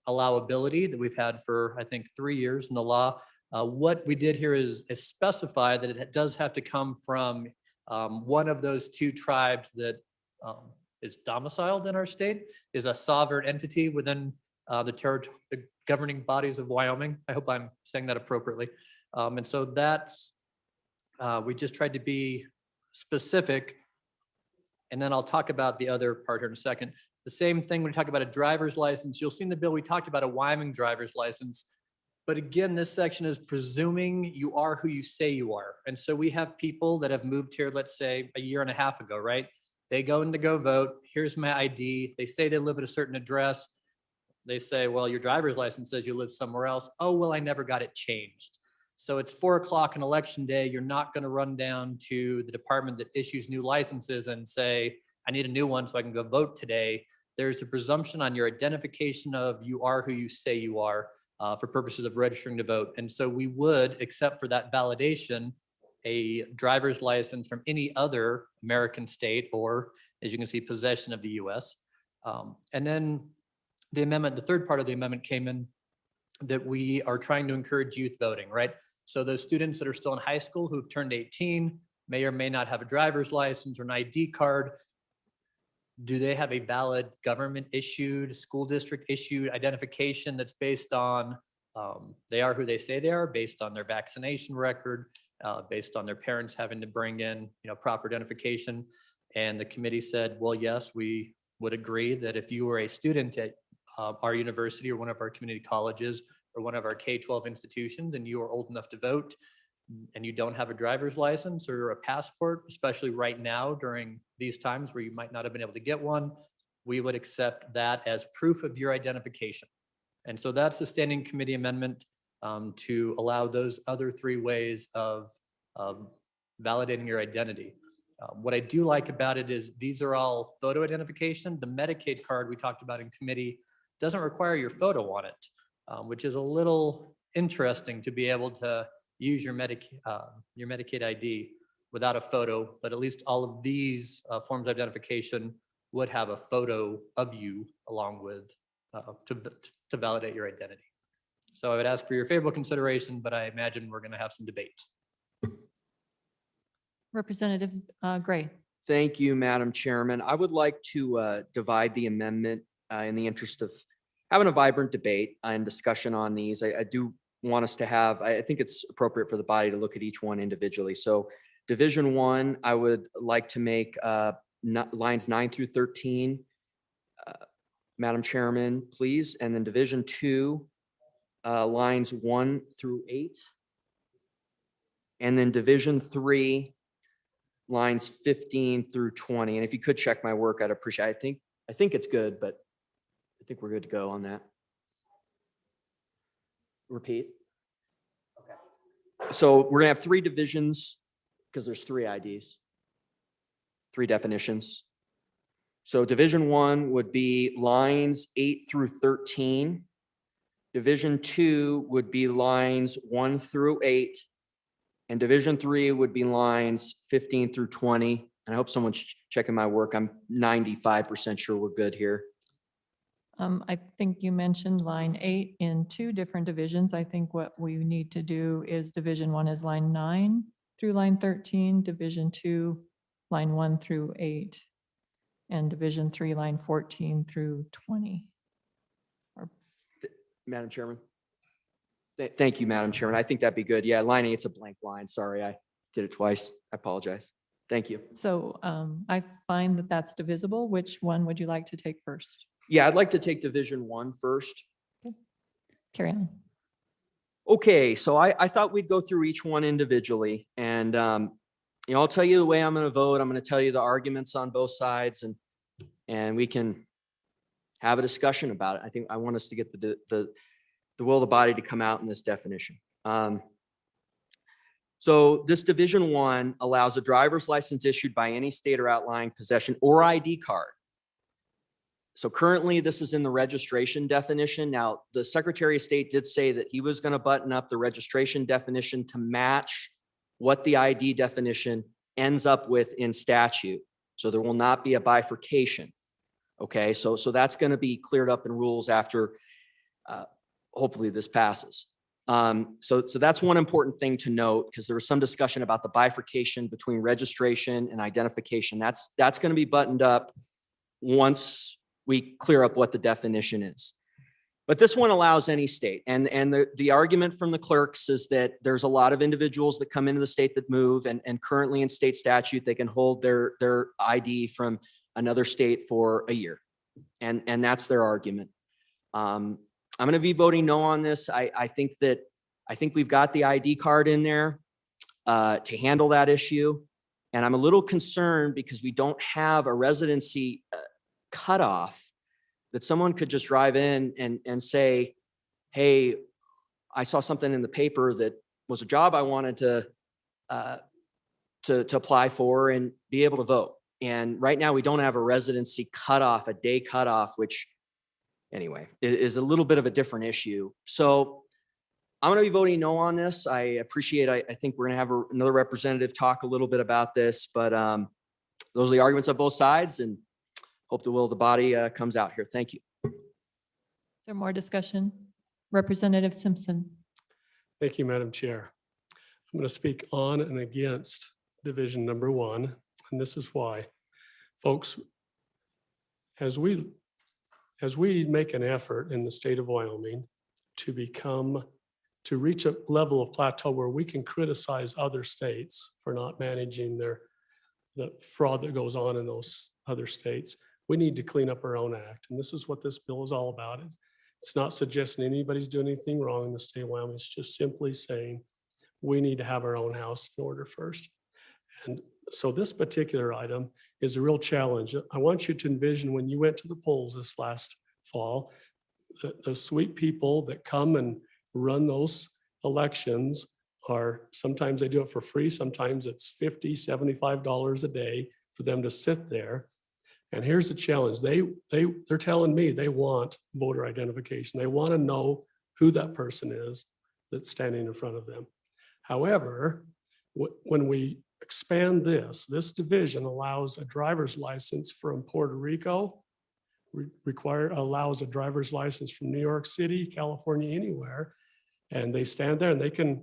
allowability that we've had for, I think, 3 years in the law. What we did here is specify that it does have to come from one of those 2 tribes that is domiciled in our state, is a sovereign entity within the governing bodies of Wyoming. I hope I'm saying that appropriately. And so that's, we just tried to be specific. And then I'll talk about the other part here in a second. The same thing when we talk about a driver's license, you'll see in the bill, we talked about a Wyoming driver's license. But again, this section is presuming you are who you say you are. And so we have people that have moved here, let's say a year and a half ago, right? They go in to go vote. Here's my ID. They say they live at a certain address. They say, well, your driver's license says you live somewhere else. Oh, well, I never got it changed. So it's 4 o'clock on election day. You're not going to run down to the department that issues new licenses and say, I need a new one so I can go vote today. There's a presumption on your identification of you are who you say you are for purposes of registering to vote. And so we would, except for that validation, a driver's license from any other American state, or as you can see, possession of the US. And then the amendment, the third part of the amendment came in that we are trying to encourage youth voting, right? So those students that are still in high school who've turned 18 may or may not have a driver's license or an ID card. Do they have a valid government issued, school district issued identification that's based on they are who they say they are, based on their vaccination record, based on their parents having to bring in proper identification? And the committee said, well, yes, we would agree that if you were a student at our university or one of our community colleges or one of our K-12 institutions and you are old enough to vote and you don't have a driver's license or a passport, especially right now during these times where you might not have been able to get one, we would accept that as proof of your identification. And so that's the standing committee amendment to allow those other 3 ways of validating your identity. What I do like about it is these are all photo identification. The Medicaid card we talked about in committee doesn't require your photo on it, which is a little interesting to be able to use your Medicaid ID without a photo, but at least all of these forms of identification would have a photo of you along with to validate your identity. So I would ask for your favorable consideration, but I imagine we're going to have some debate. Representative Gray. Thank you, Madam Chairman. I would like to divide the amendment in the interest of having a vibrant debate and discussion on these. I do want us to have, I think it's appropriate for the body to look at each one individually. So Division 1, I would like to make lines 9 through 13. Madam Chairman, please. And then Division 2, lines 1 through 8. And then Division 3, lines 15 through 20. And if you could check my work, I'd appreciate it. I think it's good, but I think we're good to go on that. Repeat. Okay. So we're gonna have 3 divisions because there's 3 IDs, 3 definitions. So Division 1 would be lines 8 through 13. Division 2 would be lines 1 through 8. And Division 3 would be lines 15 through 20. And I hope someone's checking my work. I'm 95% sure we're good here. I think you mentioned line 8 in 2 different divisions. I think what we need to do is Division 1 is line 9 through line 13, Division 2, line 1 through 8, and Division 3, line 14 through 20. Madam Chairman. Thank you, Madam Chairman. I think that'd be good. Yeah, line 8's a blank line. Sorry, I did it twice. I apologize. Thank you. So I find that that's divisible. Which one would you like to take first? Yeah, I'd like to take Division 1 first. Carry on. Okay, so I thought we'd go through each one individually, and I'll tell you the way I'm going to vote. I'm going to tell you the arguments on both sides, and we can have a discussion about it. I think I want us to get the will of the body to come out in this definition. So this Division 1 allows a driver's license issued by any state or outlying possession or ID card. So currently, this is in the registration definition. Now, the Secretary of State did say that he was going to button up the registration definition to match what the ID definition ends up with in statute. So there will not be a bifurcation. Okay, so that's going to be cleared up in rules after hopefully this passes. So that's one important thing to note, because there was some discussion about the bifurcation between registration and identification. That's going to be buttoned up once we clear up what the definition is. But this one allows any state. And the argument from the clerks is that there's a lot of individuals that come into the state that move, and currently in state statute, they can hold their ID from another state for a year. And that's their argument. I'm going to be voting no on this. I think we've got the ID card in there to handle that issue. And I'm a little concerned because we don't have a residency cutoff that someone could just drive in and say, hey, I saw something in the paper that was a job I wanted to apply for and be able to vote. And right now we don't have a residency cutoff, a day cutoff, which anyway, is a little bit of a different issue. So I'm going to be voting no on this. I appreciate, I think we're going to have another representative talk a little bit about this, but those are the arguments on both sides, and hope the will of the body comes out here. Thank you. Is there more discussion? Representative Simpson. Thank you, Madam Chair. I'm going to speak on and against Division number 1, and this is why. Folks, as we make an effort in the state of Wyoming to reach a level of plateau where we can criticize other states for not managing the fraud that goes on in those other states, we need to clean up our own act. And this is what this bill is all about. It's not suggesting anybody's doing anything wrong in the state of Wyoming. It's just simply saying we need to have our own house in order first. And so this particular item is a real challenge. I want you to envision when you went to the polls this last fall, the sweet people that come and run those elections are, sometimes they do it for free. Sometimes it's $50, $75 a day for them to sit there. And here's the challenge. They're telling me they want voter identification. They want to know who that person is that's standing in front of them. However, when we expand this division allows a driver's license from Puerto Rico, allows a driver's license from New York City, California, anywhere. And they stand there and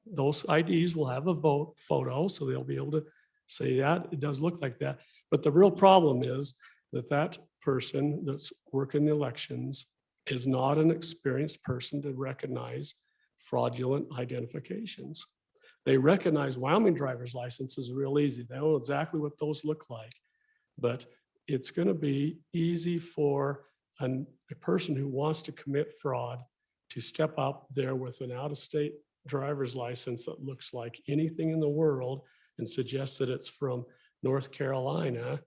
those IDs will have a vote photo, so they'll be able to say that it does look like that. But the real problem is that person that's working the elections is not an experienced person to recognize fraudulent identifications. They recognize Wyoming driver's licenses real easy. They know exactly what those look like. But it's going to be easy for a person who wants to commit fraud to step up there with an out-of-state driver's license that looks like anything in the world and suggest that it's from North Carolina.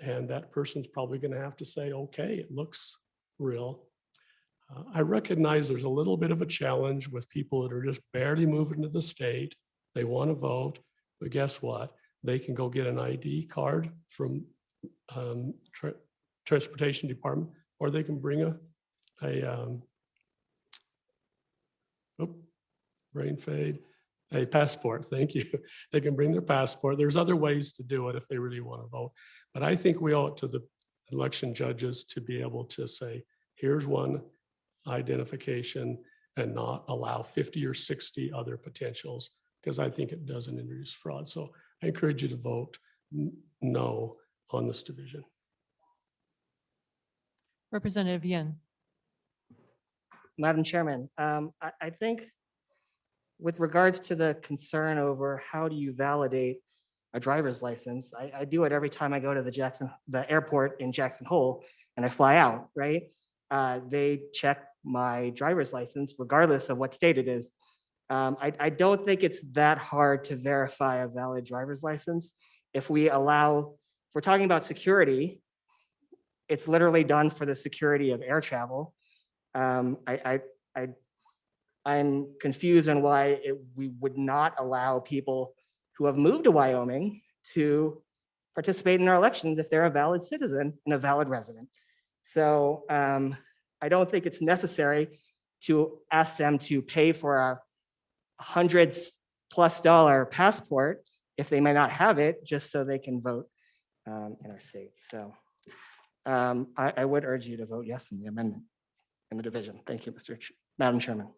And that person's probably going to have to say, okay, it looks real. I recognize there's a little bit of a challenge with people that are just barely moving to the state. They want to vote, but guess what? They can go get an ID card from Transportation Department, or they can bring brain fade, a passport. Thank you. They can bring their passport. There's other ways to do it if they really want to vote. But I think we owe it to the election judges to be able to say, here's one identification and not allow 50 or 60 other potentials, because I think it doesn't introduce fraud. So I encourage you to vote no on this division. Representative Yin. Madam Chairman, I think with regards to the concern over how do you validate a driver's license, I do it every time I go to the airport in Jackson Hole and I fly out, right? They check my driver's license regardless of what state it is. I don't think it's that hard to verify a valid driver's license. If we're talking about security, it's literally done for the security of air travel. I'm confused on why we would not allow people who have moved to Wyoming to participate in our elections if they're a valid citizen and a valid resident. So I don't think it's necessary to ask them to pay for a $100+ passport if they may not have it, just so they can vote in our state. So I would urge you to vote yes in the amendment in the division. Thank you, Madam Chairman.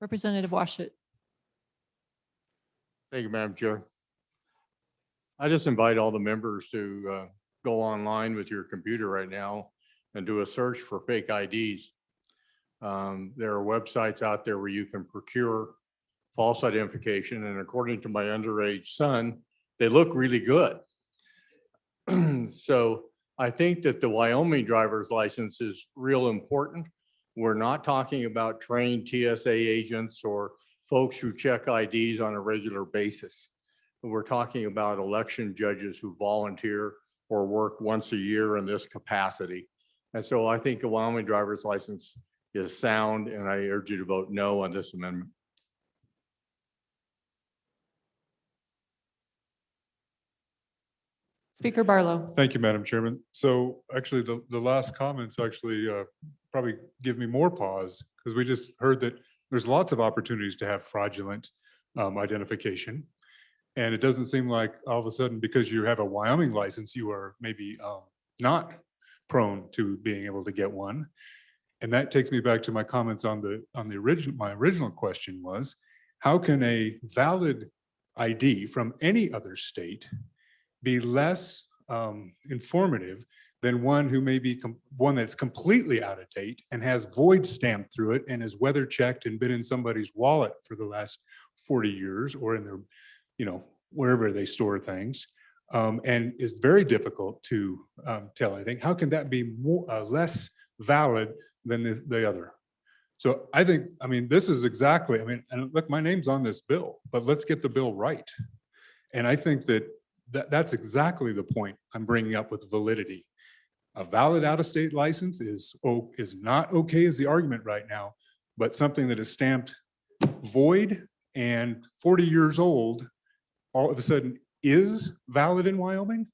Representative Washut. Thank you, Madam Chair. I just invite all the members to go online with your computer right now and do a search for fake IDs. There are websites out there where you can procure false identification, and according to my underage son, they look really good. So I think that the Wyoming driver's license is real important. We're not talking about trained TSA agents or folks who check IDs on a regular basis. We're talking about election judges who volunteer or work once a year in this capacity. And so I think the Wyoming driver's license is sound, and I urge you to vote no on this amendment. Speaker Barlow. Thank you, Madam Chairman. So actually, the last comments actually probably give me more pause, because we just heard that there's lots of opportunities to have fraudulent identification. And it doesn't seem like all of a sudden, because you have a Wyoming license, you are maybe not prone to being able to get one. And that takes me back to my comments on the original. My original question was, how can a valid ID from any other state be less informative than one who may be one that's completely out of date and has void stamped through it and is weather checked and been in somebody's wallet for the last 40 years or in their, wherever they store things, and is very difficult to tell anything. How can that be more less valid than the other? So I think, this is exactly, and look, my name's on this bill, but let's get the bill right. And I think that's exactly the point I'm bringing up with validity. A valid out-of-state license is not okay as the argument right now, but something that is stamped void and 40 years old, all of a sudden is valid in Wyoming.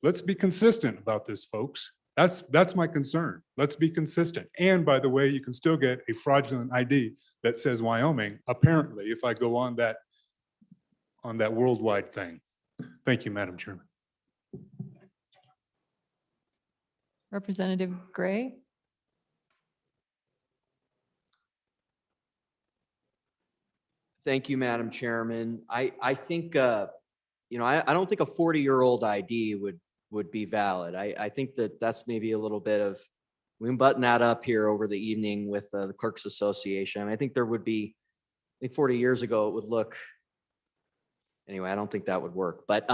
Let's be consistent about this, folks. That's my concern. Let's be consistent. And by the way, you can still get a fraudulent ID that says Wyoming, apparently, if I go on that worldwide thing. Thank you, Madam Chairman. Representative Gray. Thank you, Madam Chairman. I think, I don't think a 40-year-old ID would be valid. I think that's maybe a little bit of, we can button that up here over the evening with the Clerks Association. I think there would be, I think 40 years ago, it would look, anyway, I don't think that would work. But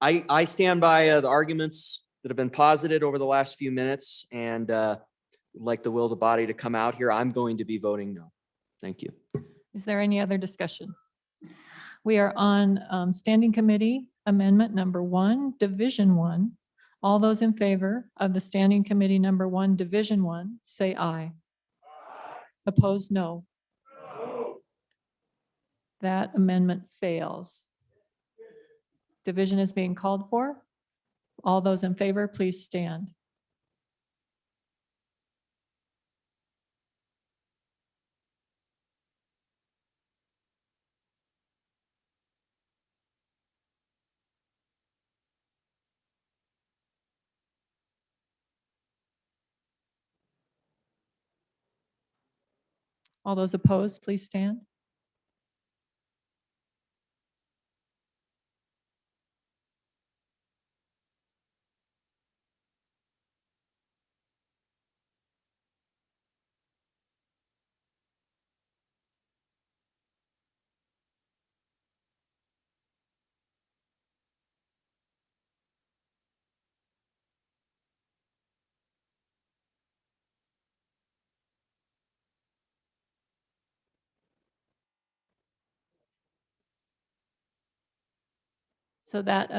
I stand by the arguments that have been posited over the last few minutes, and would like the will of the body to come out here. I'm going to be voting no. Thank you. Is there any other discussion? We are on Standing Committee Amendment number 1, Division 1. All those in favor of the Standing Committee number 1, Division 1, say aye. Opposed, no. That amendment fails. Division is being called for. All those in favor, please stand. All those opposed, please stand. So that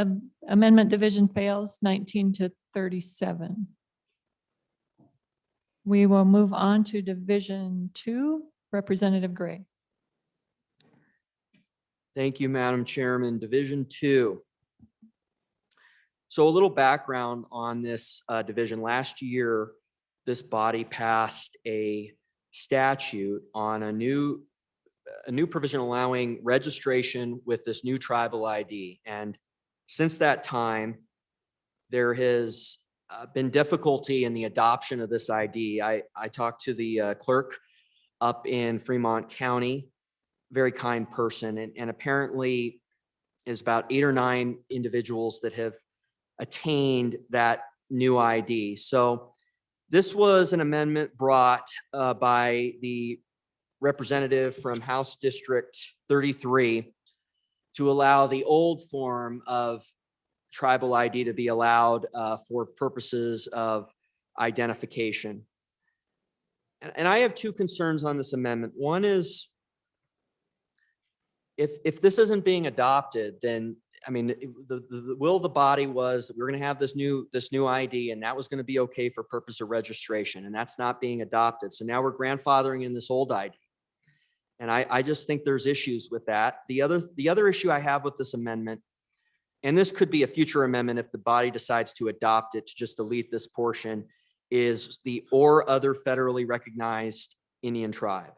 amendment division fails 19-37. We will move on to Division 2, Representative Gray. Thank you, Madam Chairman. Division 2. So a little background on this division. Last year, this body passed a statute on a new provision allowing registration with this new tribal ID. And since that time, there has been difficulty in the adoption of this ID. I talked to the clerk up in Fremont County, very kind person, and apparently is about 8 or 9 individuals that have attained that new ID. So this was an amendment brought by the representative from House District 33 to allow the old form of tribal ID to be allowed for purposes of identification. And I have 2 concerns on this amendment. One is if this isn't being adopted, then I mean, the will of the body was that we were going to have this new ID, and that was going to be okay for purpose of registration, and that's not being adopted. So now we're grandfathering in this old ID. And I just think there's issues with that. The other issue I have with this amendment, and this could be a future amendment if the body decides to adopt it, to just delete this portion, is the or other federally recognized Indian tribe.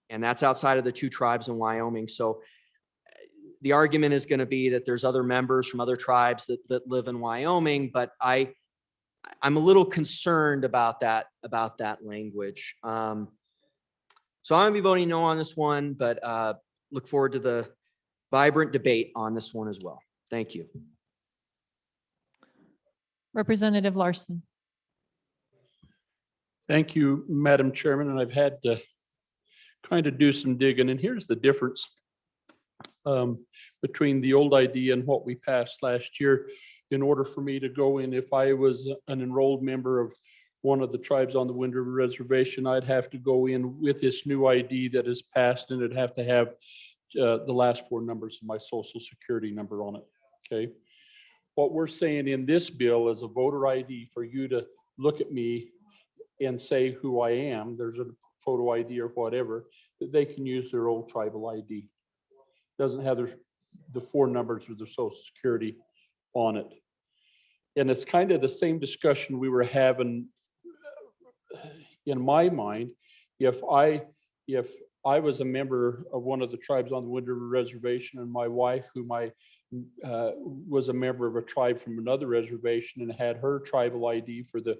And that's outside of the 2 tribes in Wyoming. So the argument is going to be that there's other members from other tribes that live in Wyoming, but I'm a little concerned about that language. So I'm going to be voting no on this one, but look forward to the vibrant debate on this one as well. Thank you. Representative Larson. Thank you, Madam Chairman, and I've had to kind of do some digging, and here's the difference between the old ID and what we passed last year. In order for me to go in, if I was an enrolled member of one of the tribes on the Wind River Reservation, I'd have to go in with this new ID that is passed, and it'd have to have the last 4 numbers of my social security number on it, okay? What we're saying in this bill is a voter ID for you to look at me and say who I am. There's a photo ID or whatever, that they can use their old tribal ID. Doesn't have the 4 numbers of their social security on it. And it's kind of the same discussion we were having in my mind. If I was a member of one of the tribes on the Wind River Reservation, and my wife, whom I was a member of a tribe from another reservation, and had her tribal ID for the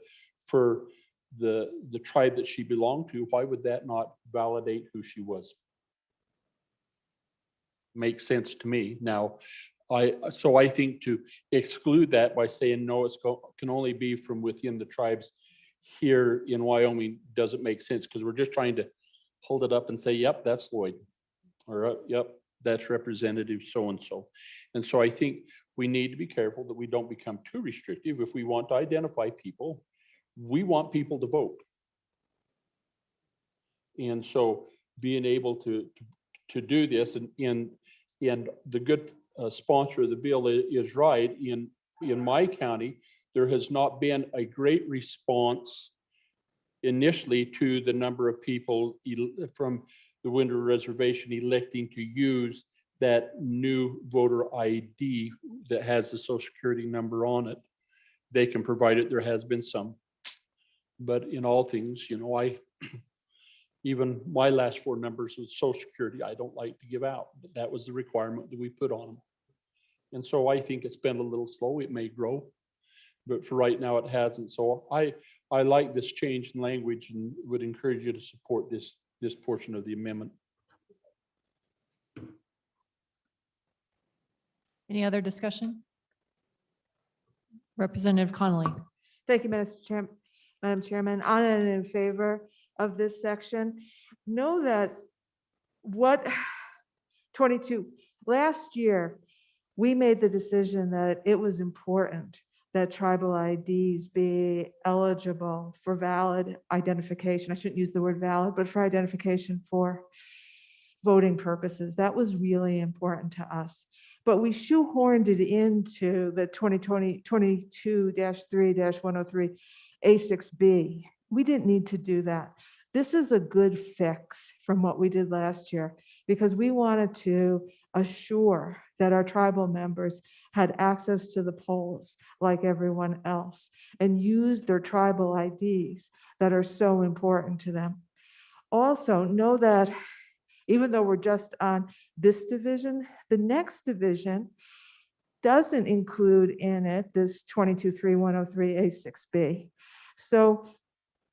tribe that she belonged to, why would that not validate who she was? Makes sense to me. Now, so I think to exclude that by saying no, it can only be from within the tribes here in Wyoming doesn't make sense, because we're just trying to hold it up and say, yep, that's Lloyd, or yep, that's Representative so-and-so. And so I think we need to be careful that we don't become too restrictive. If we want to identify people, we want people to vote. And so being able to do this, and the good sponsor of the bill is right. In my county, there has not been a great response initially to the number of people from the Wind River Reservation electing to use that new voter ID that has the social security number on it. They can provide it. There has been some. But in all things, you know, even my last four numbers with social security, I don't like to give out, but that was the requirement that we put on them. And so I think it's been a little slow. It may grow, but for right now it hasn't. So I like this change in language and would encourage you to support this portion of the amendment. Any other discussion? Representative Connolly. Thank you, Madam Chairman. On and in favor of this section. Know that what 22, last year, we made the decision that it was important that tribal IDs be eligible for valid identification. I shouldn't use the word valid, but for identification for voting purposes. That was really important to us. But we shoehorned it into the 2022-3-103 A6B. We didn't need to do that. This is a good fix from what we did last year because we wanted to assure that our tribal members had access to the polls like everyone else and used their tribal IDs that are so important to them. Also, know that even though we're just on this division, the next division doesn't include in it this 22-3-103 A6B. So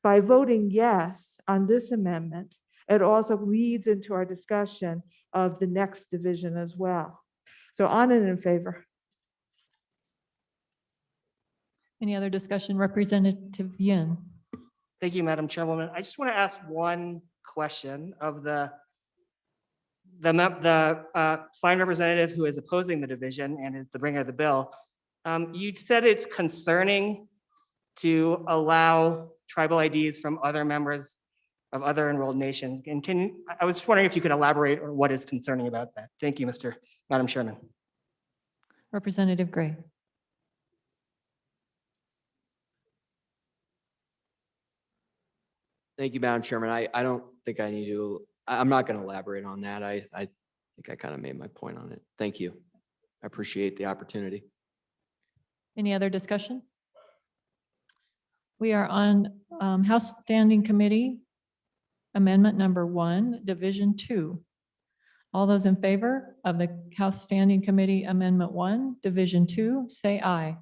by voting yes on this amendment, it also leads into our discussion of the next division as well. So on and in favor. Any other discussion? Representative Yin. Thank you, Madam Chairwoman. I just want to ask one question of the fine representative who is opposing the division and is the bringer of the bill. You said it's concerning to allow tribal IDs from other members of other enrolled nations. And I was just wondering if you could elaborate on what is concerning about that. Thank you, Madam Chairman. Representative Gray. Thank you, Madam Chairman. I don't think I need to, I'm not going to elaborate on that. I think I kind of made my point on it. Thank you. I appreciate the opportunity. Any other discussion? We are on House Standing Committee Amendment number 1, Division 2. All those in favor of the House Standing Committee Amendment 1, Division 2, say aye.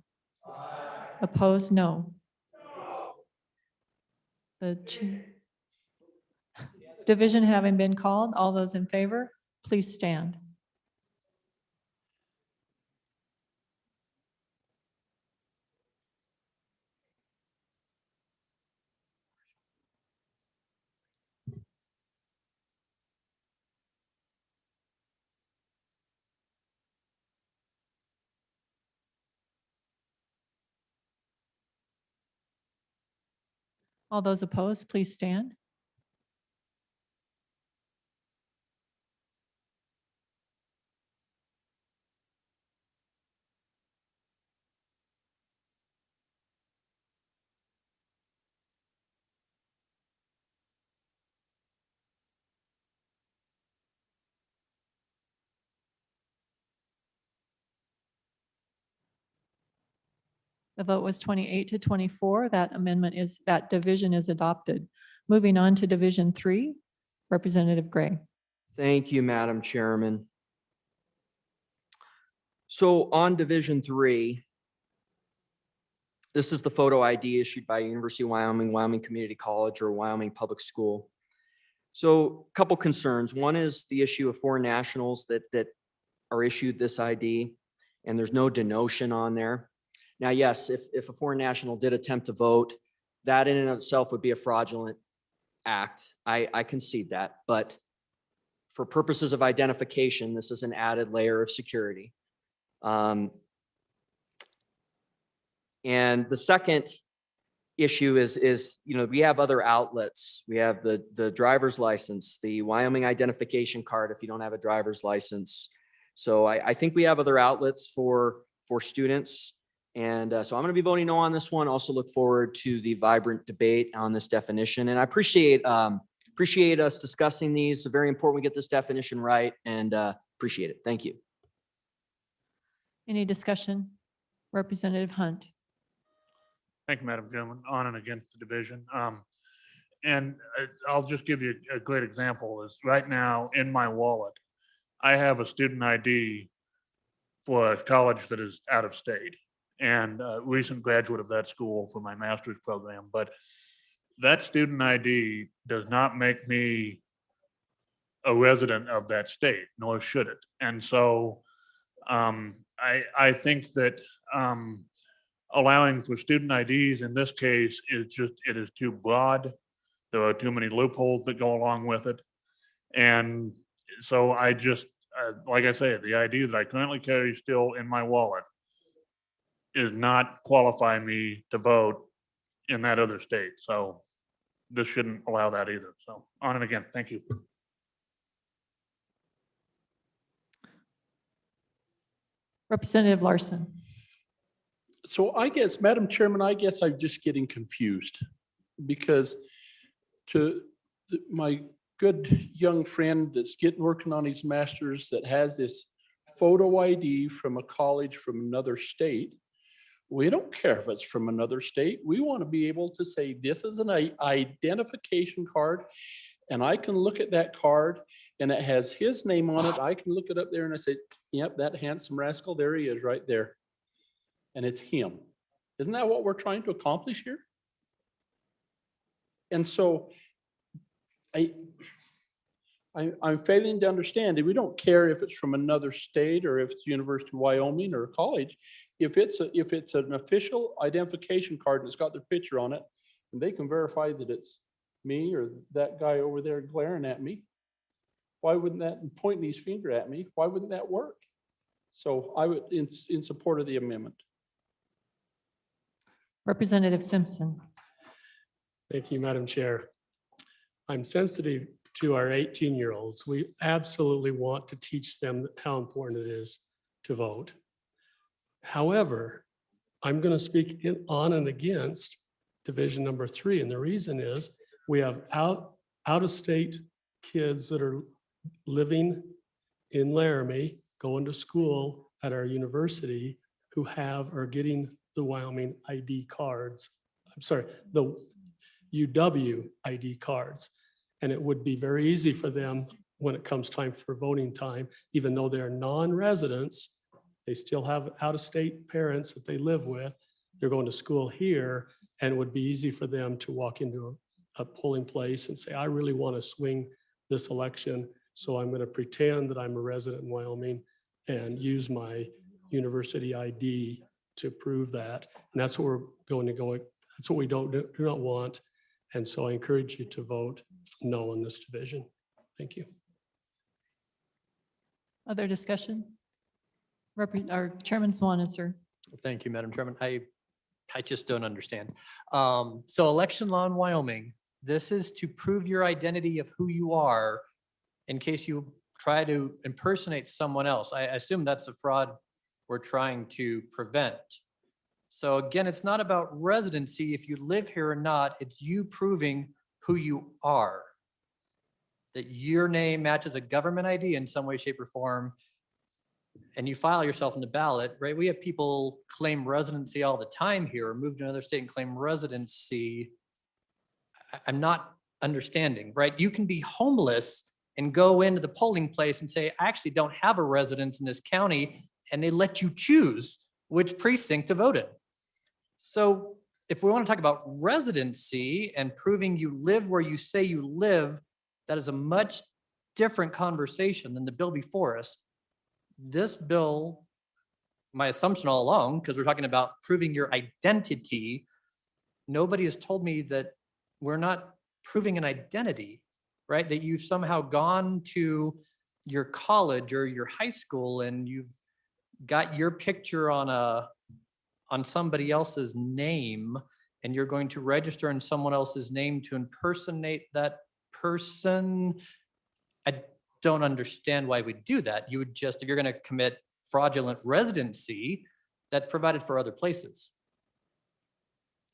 Aye. Opposed, no. The division having been called, all those in favor, please stand. All those opposed, please stand. The vote was 28-24. That division is adopted. Moving on to Division 3, Representative Gray. Thank you, Madam Chairman. So on Division 3, this is the photo ID issued by University of Wyoming, Wyoming Community College, or Wyoming Public School. So a couple concerns. One is the issue of foreign nationals that are issued this ID, and there's no denotion on there. Now, yes, if a foreign national did attempt to vote, that in and of itself would be a fraudulent act. I concede that, but for purposes of identification, this is an added layer of security. And the second issue is, we have other outlets. We have the driver's license, the Wyoming identification card if you don't have a driver's license. So I think we have other outlets for students. And so I'm going to be voting no on this one. Also look forward to the vibrant debate on this definition. And I appreciate us discussing these. It's very important we get this definition right, and Appreciate it. Thank you. Any discussion? Representative Hunt. Thank you, Madam Chairman. On and against the division. And I'll just give you a great example is right now in my wallet, I have a student ID for a college that is out of state and a recent graduate of that school for my master's program. But that student ID does not make me a resident of that state, nor should it. And so I think that allowing for student IDs in this case is just, it is too broad. There are too many loopholes that go along with it. And so I just, like I say, the ID that I currently carry still in my wallet is not qualify me to vote in that other state. So this shouldn't allow that either. So on and again, thank you. Representative Larson. So I guess, Madam Chairman, I guess I'm just getting confused because my good young friend that's working on his master's that has this photo ID from a college from another state, we don't care if it's from another state. We want to be able to say, this is an identification card, and I can look at that card and it has his name on it. I can look it up there and I say, yep, that handsome rascal, there he is right there. And it's him. Isn't that what we're trying to accomplish here? And so I'm failing to understand that we don't care if it's from another state or if it's University of Wyoming or a college. If it's an official identification card and it's got their picture on it, and they can verify that it's me or that guy over there glaring at me, why wouldn't that, and pointing his finger at me, why wouldn't that work? So I would, in support of the amendment. Representative Simpson. Thank you, Madam Chair. I'm sensitive to our 18-year-olds. We absolutely want to teach them how important it is to vote. However, I'm going to speak on and against division number 3. And the reason is we have out-of-state kids that are living in Laramie, going to school at our university who are getting the Wyoming ID cards. I'm sorry, the UW ID cards. And it would be very easy for them when it comes time for voting time, even though they're non-residents, they still have out-of-state parents that they live with. They're going to school here, and it would be easy for them to walk into a polling place and say, I really want to swing this election, so I'm going to pretend that I'm a resident in Wyoming and use my university ID to prove that. And that's what we're going to go. That's what we do not want. And so I encourage you to vote no on this division. Thank you. Other discussion? Our Chairman Swan, sir. Thank you, Madam Chairman. I just don't understand. So election law in Wyoming, this is to prove your identity of who you are in case you try to impersonate someone else. I assume that's the fraud we're trying to prevent. So again, it's not about residency if you live here or not, it's you proving who you are. That your name matches a government ID in some way, shape, or form, and you file yourself in the ballot, right? We have people claim residency all the time here, or move to another state and claim residency. I'm not understanding, right? You can be homeless and go into the polling place and say, I actually don't have a residence in this county, and they let you choose which precinct to vote in. So if we want to talk about residency and proving you live where you say you live, that is a much different conversation than the bill before us. This bill, my assumption all along, because we're talking about proving your identity, nobody has told me that we're not proving an identity, right? That you've somehow gone to your college or your high school and you've got your picture on somebody else's name, and you're going to register in someone else's name to impersonate that person. I don't understand why we do that. You would just, if you're going to commit fraudulent residency, that's provided for other places.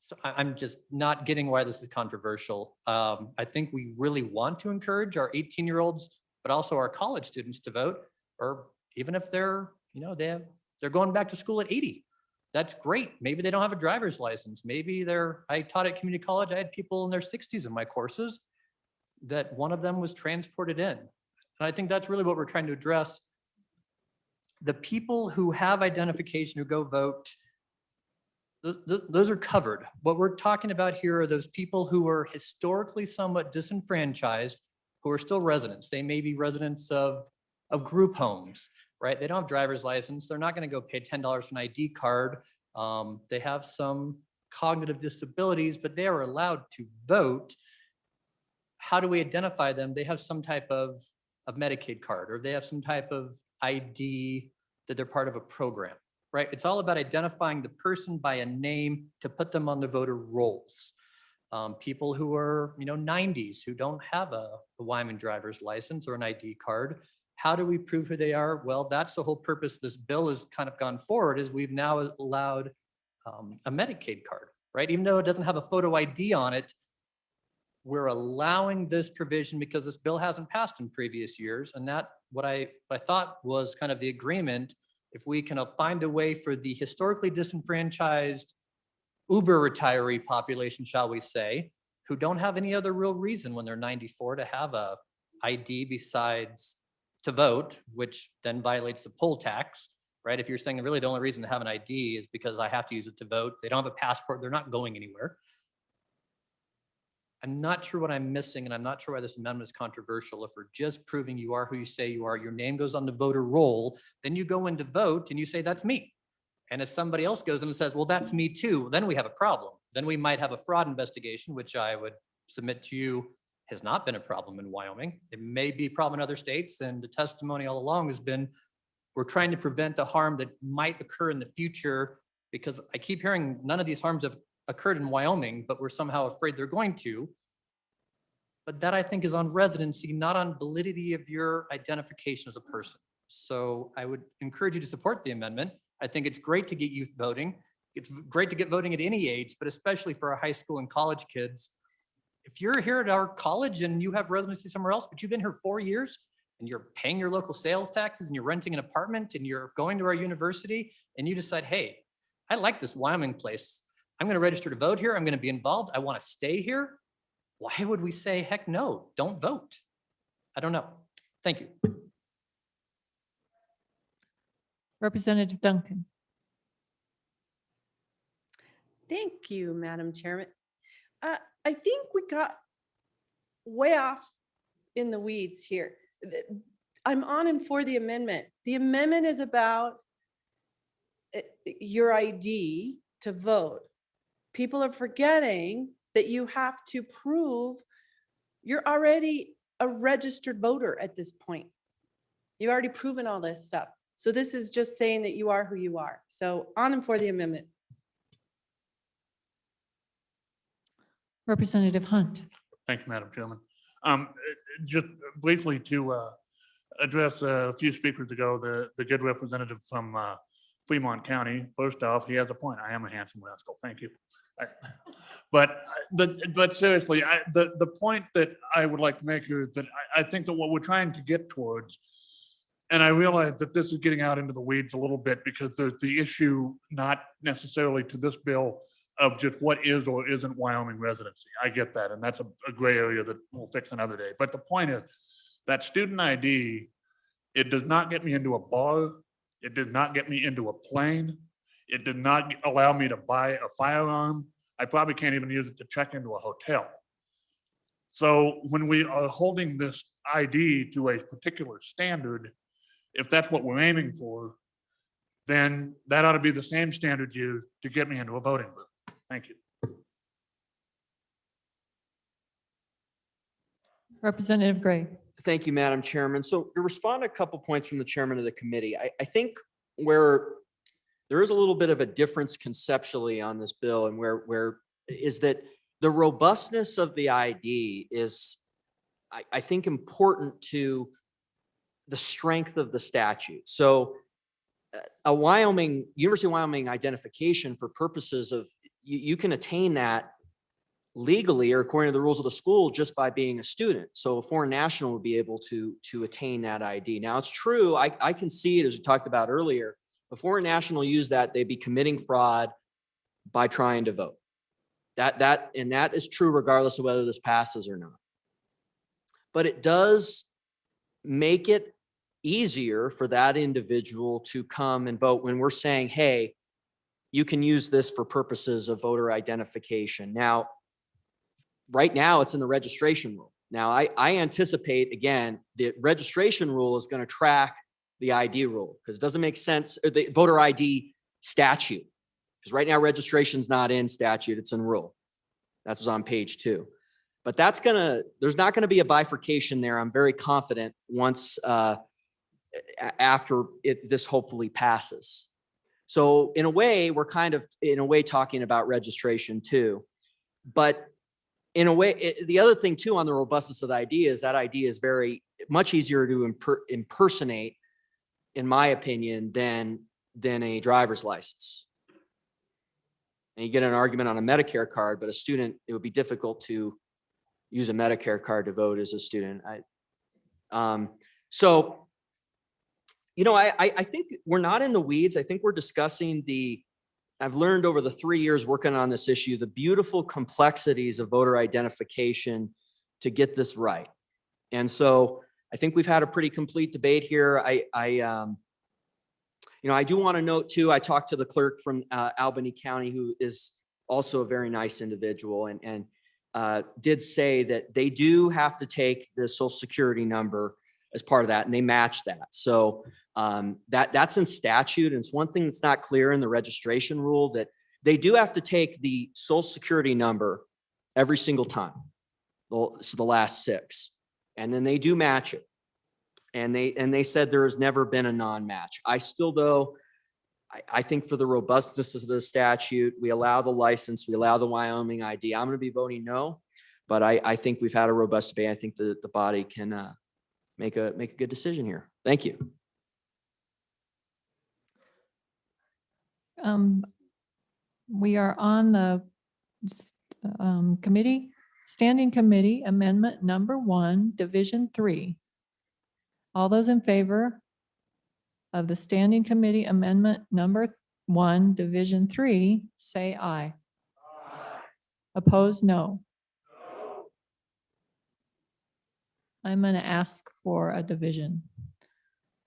So I'm just not getting why this is controversial. I think we really want to encourage our 18-year-olds, but also our college students to vote. or even if they're, they're going back to school at 80. That's great. Maybe they don't have a driver's license. Maybe I taught at community college. I had people in their 60s in my courses that one of them was transported in. And I think that's really what we're trying to address. The people who have identification who go vote, those are covered. What we're talking about here are those people who are historically somewhat disenfranchised, who are still residents. They may be residents of group homes, right? They don't have driver's license. They're not going to go pay $10 for an ID card. They have some cognitive disabilities, but they are allowed to vote. How do we identify them? They have some type of Medicaid card, or they have some type of ID that they're part of a program, right? It's all about identifying the person by a name to put them on the voter rolls. People who are, 90s, who don't have a Wyoming driver's license or an ID card. How do we prove who they are? Well, that's the whole purpose this bill has kind of gone forward, is we've now allowed a Medicaid card, right? Even though it doesn't have a photo ID on it, we're allowing this provision because this bill hasn't passed in previous years. And that what I thought was kind of the agreement. If we can find a way for the historically disenfranchised Uber retiree population, shall we say, who don't have any other real reason when they're 94 to have a ID besides to vote, which then violates the poll tax, right? If you're saying really the only reason to have an ID is because I have to use it to vote, they don't have a passport, they're not going anywhere. I'm not sure what I'm missing, and I'm not sure why this amendment is controversial. If we're just proving you are who you say you are, your name goes on the voter roll, then you go in to vote and you say, that's me. And if somebody else goes in and says, well, that's me too, then we have a problem. Then we might have a fraud investigation, which I would submit to you has not been a problem in Wyoming. It may be a problem in other states, and the testimony all along has been, we're trying to prevent the harm that might occur in the future, because I keep hearing none of these harms have occurred in Wyoming, but we're somehow afraid they're going to. But that, I think, is on residency, not on validity of your identification as a person. So I would encourage you to support the amendment. I think it's great to get youth voting. It's great to get voting at any age, but especially for our high school and college kids. If you're here at our college and you have residency somewhere else, but you've been here 4 years and you're paying your local sales taxes and you're renting an apartment and you're going to our university and you decide, hey, I like this Wyoming place. I'm going to register to vote here. I'm going to be involved. I want to stay here. Why would we say, heck no, don't vote? I don't know. Thank you. Representative Duncan. Thank you, Madam Chairman. I think we got way off in the weeds here. I'm on and for the amendment. The amendment is about your ID to vote. People are forgetting that you have to prove you're already a registered voter at this point. You've already proven all this stuff. So this is just saying that you are who you are. So on and for the amendment. Representative Hunt. Thank you, Madam Chairman. Just briefly to address a few speakers ago, the good representative from Fremont County. First off, he has a point. I am a handsome rascal. Thank you. But seriously, the point that I would like to make here is that I think that what we're trying to get towards, and I realize that this is getting out into the weeds a little bit because there's the issue not necessarily to this bill of just what is or isn't Wyoming residency. I get that, and that's a gray area that we'll fix another day. But the point is that student ID, it does not get me into a bar. It did not get me into a plane. It did not allow me to buy a firearm. I probably can't even use it to check into a hotel. So when we are holding this ID to a particular standard, if that's what we're aiming for, then that ought to be the same standard used to get me into a voting booth. Thank you. Representative Gray. Thank you, Madam Chairman. So to respond to a couple points from the chairman of the committee, I think where there is a little bit of a difference conceptually on this bill, and where is that the robustness of the ID is, I think, important to the strength of the statute. So a University of Wyoming identification for purposes of, you can attain that legally or according to the rules of the school just by being a student. So a foreign national would be able to attain that ID. Now it's true, I can see it as we talked about earlier. If a foreign national use that, they'd be committing fraud by trying to vote. That is true regardless of whether this passes or not. But it does make it easier for that individual to come and vote when we're saying, hey, you can use this for purposes of voter identification. Now, right now it's in the registration rule. Now, I anticipate, again, the registration rule is going to track the ID rule because it doesn't make sense, or the voter ID statute. Because right now registration's not in statute, it's in rule. That was on page 2. But there's not going to be a bifurcation there. I'm very confident once after this hopefully passes. So in a way, we're kind of talking about registration too. But in a way, the other thing too on the robustness of the ID is that ID is very much easier to impersonate, in my opinion, than a driver's license. And you get an argument on a Medicare card, but a student, it would be difficult to use a Medicare card to vote as a student. So, you know, I think we're not in the weeds. I think we're discussing I've learned over the 3 years working on this issue, the beautiful complexities of voter identification to get this right. And so I think we've had a pretty complete debate here. You know, I do want to note too, I talked to the clerk from Albany County, who is also a very nice individual, and did say that they do have to take the social security number as part of that, and they match that. So that's in statute. And it's one thing that's not clear in the registration rule, that they do have to take the social security number every single time. So the last 6, and then they do match it. And they said there has never been a non-match. I still, though, I think for the robustness of the statute, we allow the license, we allow the Wyoming ID. I'm going to be voting no, but I think we've had a robust debate. I think the body can make a good decision here. Thank you. We are on the Standing Committee Amendment number 1, Division 3. All those in favor of the Standing Committee Amendment number 1, Division 3, say aye. Opposed, no. I'm going to ask for a division.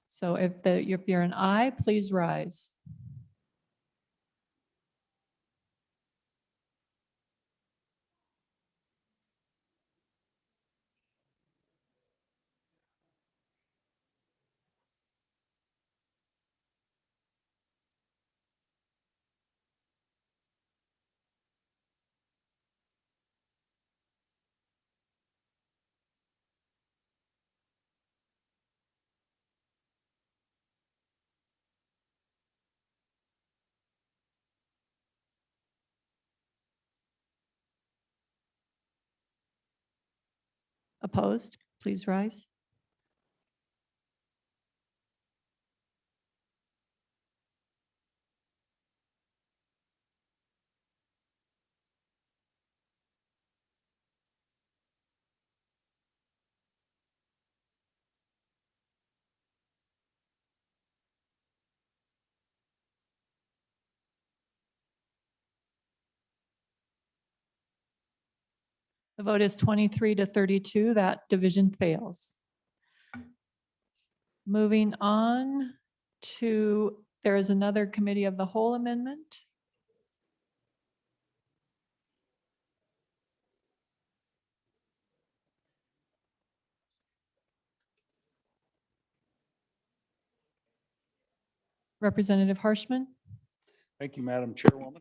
So if you're an aye, please rise. Opposed, please rise. The vote is 23 to 32. That division fails. Moving on to, there is another Committee of the Whole amendment. Representative Harshman. Thank you, Madam Chairwoman.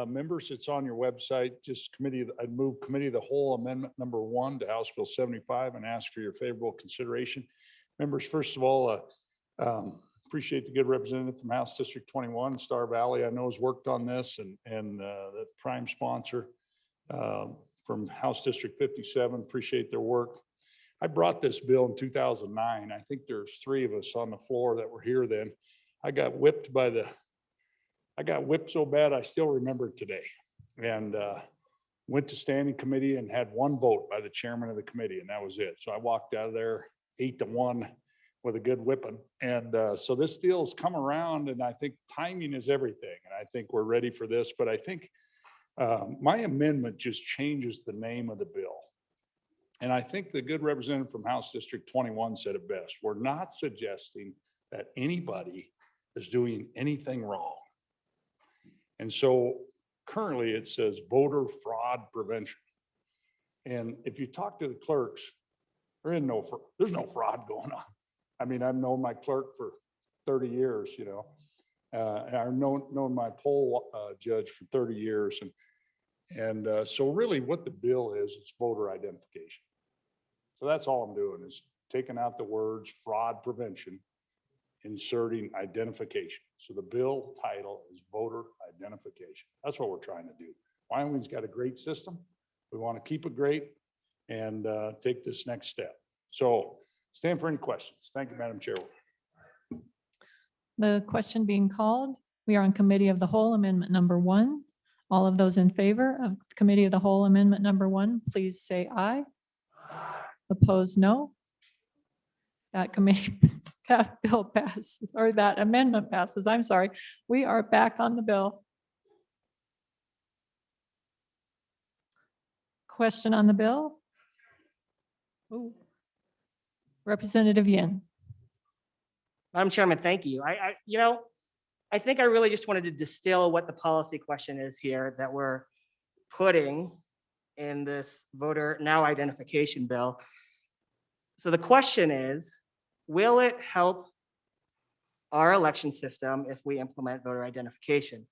Members, it's on your website, just I'd move Committee of the Whole Amendment number 1 to House Bill 75 and ask for your favorable consideration. Members, first of all, appreciate the good representative from House District 21, Star Valley. I know has worked on this, and the prime sponsor from House District 57, appreciate their work. I brought this bill in 2009. I think there's 3 of us on the floor that were here then. I got whipped so bad I still remember it today. And went to standing committee and had one vote by the chairman of the committee, and that was it. So I walked out of there 8-1 with a good whipping. And so this deal's come around, and I think timing is everything. And I think we're ready for this, but I think my amendment just changes the name of the bill. And I think the good representative from House District 21 said it best. We're not suggesting that anybody is doing anything wrong. And so currently it says voter fraud prevention. And if you talk to the clerks, there's no fraud going on. I mean, I've known my clerk for 30 years, you know. And I've known my poll judge for 30 years. And so really what the bill is, it's voter identification. So that's all I'm doing is taking out the words fraud prevention, inserting identification. So the bill title is voter identification. That's what we're trying to do. Wyoming's got a great system. We want to keep it great and take this next step. So stand for any questions. Thank you, Madam Chairwoman. The question being called, we are on Committee of the Whole Amendment number 1. All of those in favor of Committee of the Whole Amendment number 1, please say aye. Opposed, no. That committee, that bill passes, or that amendment passes. I'm sorry. We are back on the bill. Question on the bill? Ooh. Representative Yin. Madam Chairman, thank you. I think I really just wanted to distill what the policy question is here that we're putting in this voter now identification bill. So the question is, will it help our election system if we implement voter identification?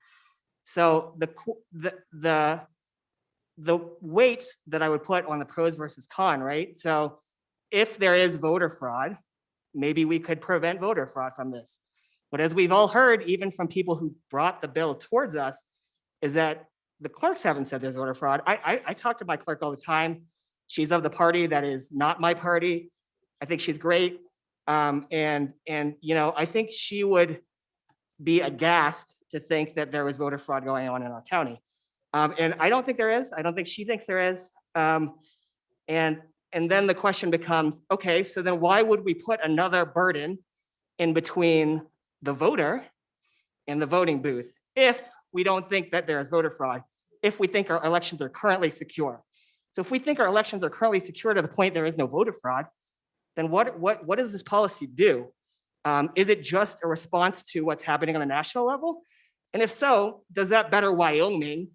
So the weights that I would put on the pros versus con, right? So if there is voter fraud, maybe we could prevent voter fraud from this. But as we've all heard, even from people who brought the bill towards us, is that the clerks haven't said there's voter fraud. I talk to my clerk all the time. She's of the party that is not my party. I think she's great. And I think she would be aghast to think that there was voter fraud going on in our county. And I don't think there is. I don't think she thinks there is. And then the question becomes, okay, so then why would we put another burden in between the voter and the voting booth if we don't think that there is voter fraud, if we think our elections are currently secure? So if we think our elections are currently secure to the point there is no voter fraud, then what does this policy do? Is it just a response to what's happening on the national level? And if so, does that better Wyoming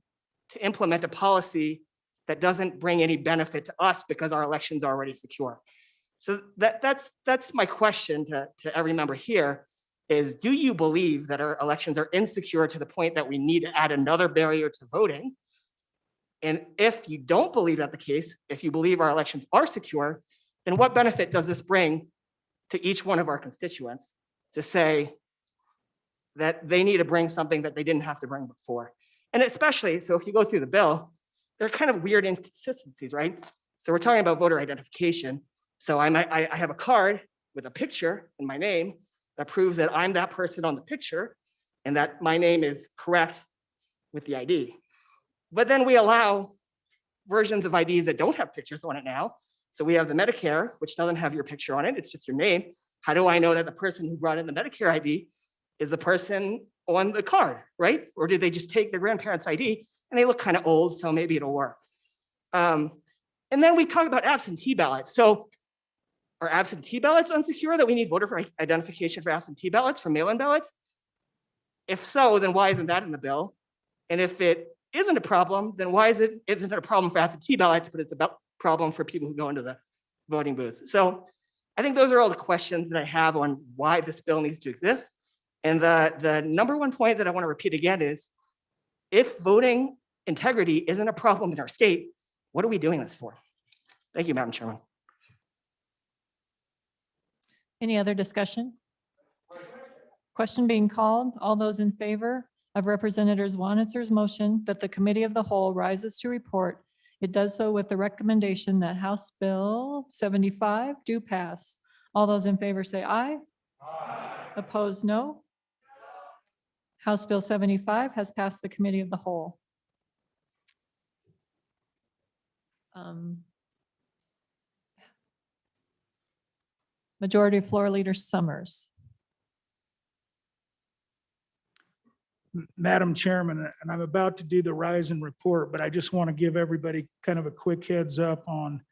to implement a policy that doesn't bring any benefit to us because our elections are already secure? So that's my question to every member here is, do you believe that our elections are insecure to the point that we need to add another barrier to voting? And if you don't believe that the case, if you believe our elections are secure, then what benefit does this bring to each one of our constituents to say that they need to bring something that they didn't have to bring before? And especially, so if you go through the bill, there are kind of weird inconsistencies, right? So we're talking about voter identification. So I have a card with a picture and my name that proves that I'm that person on the picture and that my name is correct with the ID. But then we allow versions of IDs that don't have pictures on it now. So we have the Medicare, which doesn't have your picture on it. It's just your name. How do I know that the person who brought in the Medicare ID is the person on the card, right? Or did they just take their grandparents' ID and they look kind of old, so maybe it'll work. And then we talk about absentee ballots. So are absentee ballots unsecure, that we need voter identification for absentee ballots, for mail-in ballots? If so, then why isn't that in the bill? And if it isn't a problem, then why isn't it a problem for absentee ballots, but it's a problem for people who go into the voting booth? So I think those are all the questions that I have on why this bill needs to exist. And the number one point that I want to repeat again is, if voting integrity isn't a problem in our state, what are we doing this for? Thank you, Madam Chairman. Any other discussion? Question being called. All those in favor of Representative Wanitzer's motion that the Committee of the Whole rises to report, it does so with the recommendation that House Bill 75 do pass. All those in favor say aye. Aye. Opposed, no. House Bill 75 has passed the Committee of the Whole. Majority Floor Leader Summers. Madam Chairman, and I'm about to do the rise and report, but I just want to give everybody kind of a quick heads up on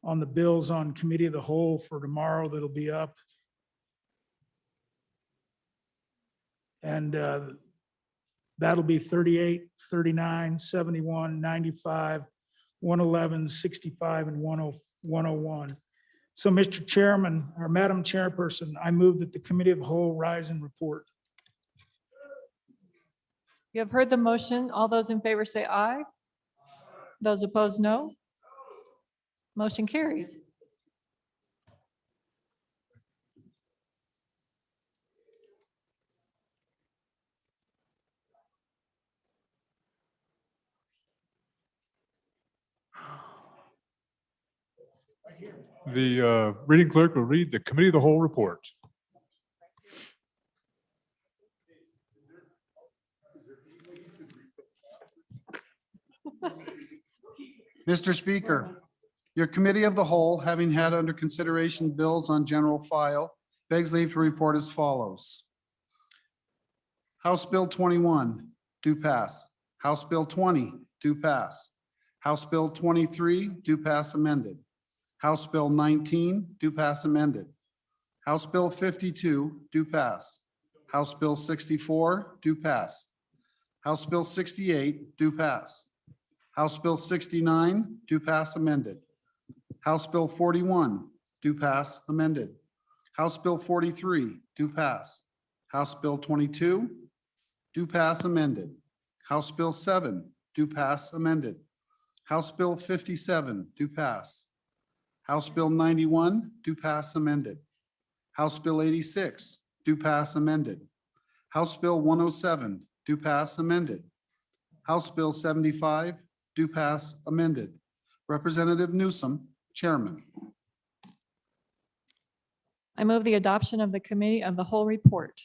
the bills on committee of the whole for tomorrow that'll be up. And that'll be 38, 39, 71, 95, 111, 65, and 101. So, Mr. Chairman, or Madam Chairperson, I move that the committee of the whole rise and report. You have heard the motion. All those in favor say aye. Those opposed, no. Motion carries. The reading clerk will read the committee of the whole report. Mr. Speaker, your committee of the whole, having had under consideration bills on general file, begs leave to report as follows. House Bill 21, do pass. House Bill 20, do pass. House Bill 23, do pass amended. House Bill 19, do pass amended. House Bill 52, do pass. House Bill 64, do pass. House Bill 68, do pass. House Bill 69, do pass amended. House Bill 41, do pass amended. House Bill 43, do pass. House Bill 22, do pass amended. House Bill 7, do pass amended. House Bill 57, do pass. House Bill 91, do pass amended. House Bill 86, do pass amended. House Bill 107, do pass amended. House Bill 75, do pass amended. Representative Newsom, Chairman. I move the adoption of the committee of the whole report.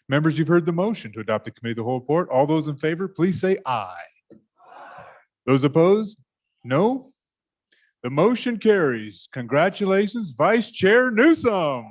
Members, you've heard the motion to adopt the committee of the whole report. All those in favor, please say aye. Those opposed? No. The motion carries. Congratulations, Vice Chair Newsom.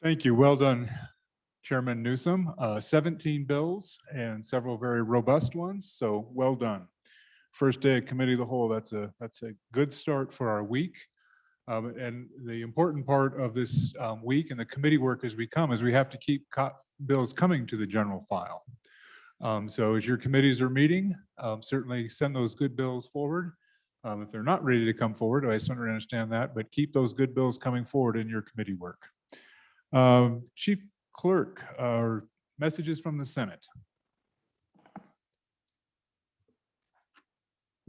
Thank you. Well done, Chairman Newsom. 17 bills and several very robust ones, so well done. First day of committee of the whole, that's a good start for our week. And the important part of this week and the committee work as we come is we have to keep bills coming to the general file. So as your committees are meeting, certainly send those good bills forward. If they're not ready to come forward, I certainly understand that, but keep those good bills coming forward in your committee work. Chief Clerk, messages from the Senate.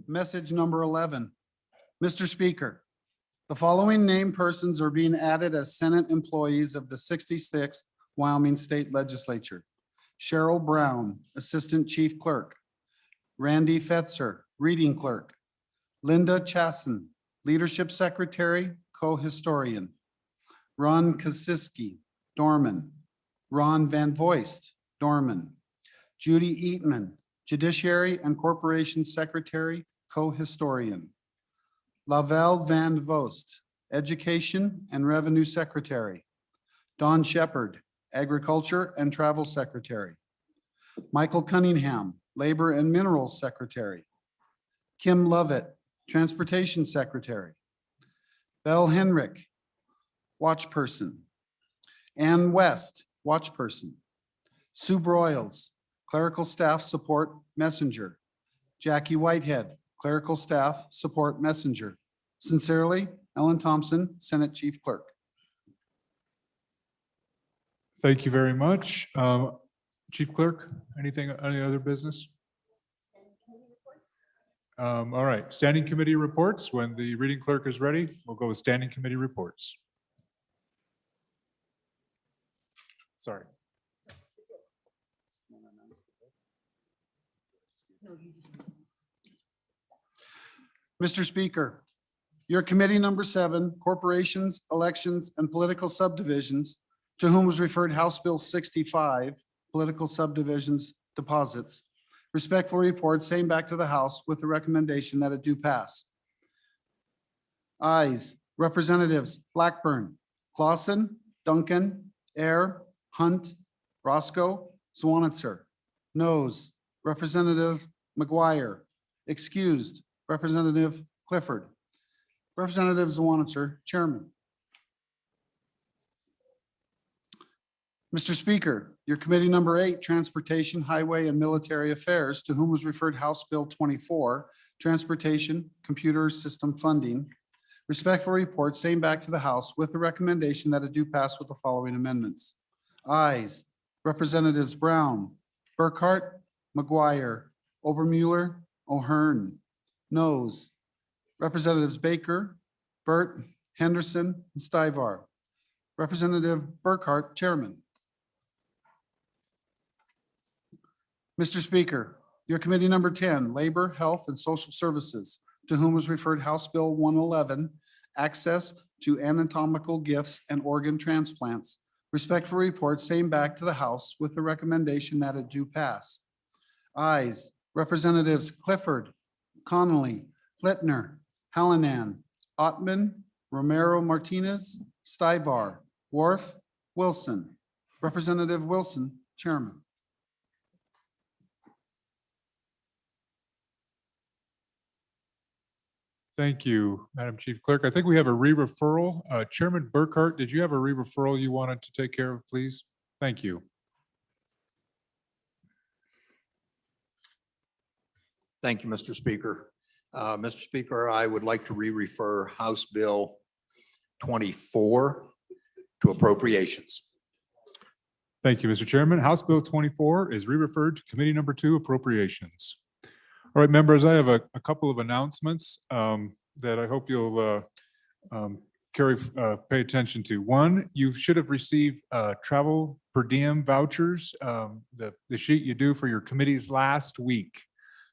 Message number 11. Mr. Speaker, the following named persons are being added as Senate employees of the 66th Wyoming State Legislature. Cheryl Brown, Assistant Chief Clerk. Randy Fetzer, Reading Clerk. Linda Chassen, Leadership Secretary, Co-Historian. Ron Kosiski, Dorman. Ron Van Voist, Dorman. Judy Eatman, Judiciary and Corporation Secretary, Co-Historian. Lavelle Van Vost, Education and Revenue Secretary. Don Shepard, Agriculture and Travel Secretary. Michael Cunningham, Labor and Minerals Secretary. Kim Lovett, Transportation Secretary. Belle Henrick, Watch Person. Ann West, Watch Person. Sue Broyles, Clerical Staff Support Messenger. Jackie Whitehead, Clerical Staff Support Messenger. Sincerely, Ellen Thompson, Senate Chief Clerk. Thank you very much. Chief Clerk, anything, any other business? All right, standing committee reports. When the reading clerk is ready, we'll go with standing committee reports. Sorry. Mr. Speaker, your committee number 7, corporations, elections, and political subdivisions, to whom was referred House Bill 65, political subdivisions deposits. Respectful report, same back to the House with the recommendation that it do pass. Ayes, Representatives Blackburn, Clausen, Duncan, Air, Hunt, Roscoe, Swanitzer. Noes, Representative McGuire. Excused, Representative Clifford. Representative Swanitzer, Chairman. Mr. Speaker, your committee number 8, Transportation, Highway, and Military Affairs, to whom was referred House Bill 24, Transportation, Computer System Funding. Respectful report, same back to the House with the recommendation that it do pass with the following amendments. Ayes, Representatives Brown, Burkhart, McGuire, Obermueller, O'Hearn. Noes, Representatives Baker, Burt, Henderson, and Stivar. Representative Burkhart, Chairman. Mr. Speaker, your committee number 10, Labor, Health, and Social Services, to whom was referred House Bill 111, Access to Anatomical Gifts and Organ Transplants. Respectful report, same back to the House with the recommendation that it do pass. Ayes, Representatives Clifford, Connolly, Flitner, Hallinan, Ottman, Romero Martinez, Stivar, Wharf, Wilson. Representative Wilson, Chairman. Thank you, Madam Chief Clerk. I think we have a re-referral. Chairman Burkhart, did you have a re-referral you wanted to take care of, please? Thank you. Thank you, Mr. Speaker. Mr. Speaker, I would like to re-refer House Bill 24 to appropriations. Thank you, Mr. Chairman. House Bill 24 is re-referred to Committee number 2, Appropriations. All right, members, I have a couple of announcements that I hope you'll pay attention to. One, you should have received travel per diem vouchers, the sheet you do for your committees last week.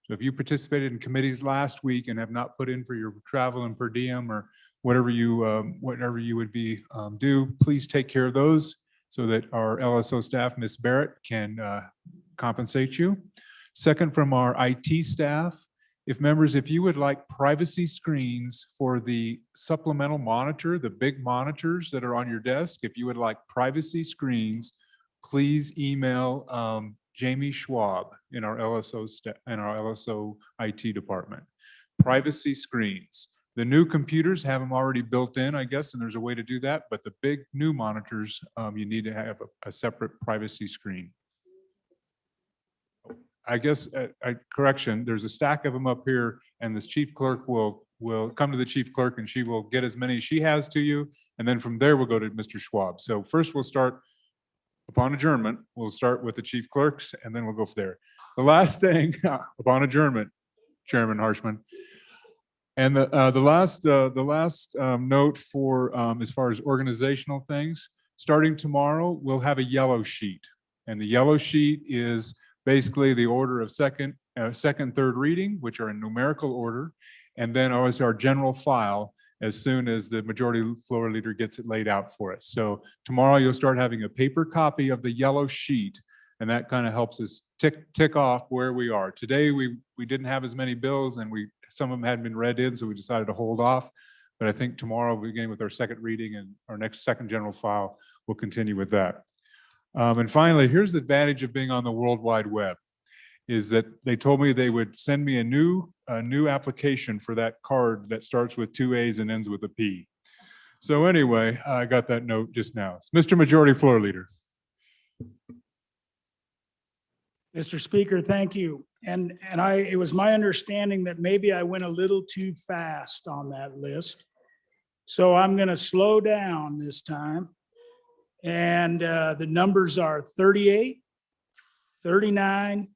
So if you participated in committees last week and have not put in for your travel and per diem or whatever you would be due, please take care of those so that our LSO staff, Ms. Barrett, can compensate you. Second, from our IT staff, if you would like privacy screens for the supplemental monitor, the big monitors that are on your desk, if you would like privacy screens, please email Jamie Schwab in our LSO IT department. Privacy screens. The new computers have them already built in, I guess, and there's a way to do that, but the big new monitors, you need to have a separate privacy screen. I guess, correction, there's a stack of them up here, and this chief clerk will come to the chief clerk and she will get as many as she has to you. And then from there, we'll go to Mr. Schwab. So first we'll start, upon adjournment, we'll start with the chief clerks and then we'll go from there. The last thing, upon adjournment, Chairman Harshman. And the last note for as far as organizational things, starting tomorrow, we'll have a yellow sheet. And the yellow sheet is basically the order of second, third reading, which are in numerical order, and then always our general file as soon as the majority floor leader gets it laid out for us. So tomorrow you'll start having a paper copy of the yellow sheet, and that kind of helps us tick off where we are. Today, we didn't have as many bills, and some of them hadn't been read in, so we decided to hold off. But I think tomorrow, beginning with our second reading and our next second general file, we'll continue with that. And finally, here's the advantage of being on the World Wide Web, is that they told me they would send me a new application for that card that starts with 2 A's and ends with a P. So anyway, I got that note just now. Mr. Majority Floor Leader. Mr. Speaker, thank you. And it was my understanding that maybe I went a little too fast on that list. So I'm going to slow down this time. And the numbers are 38, 39,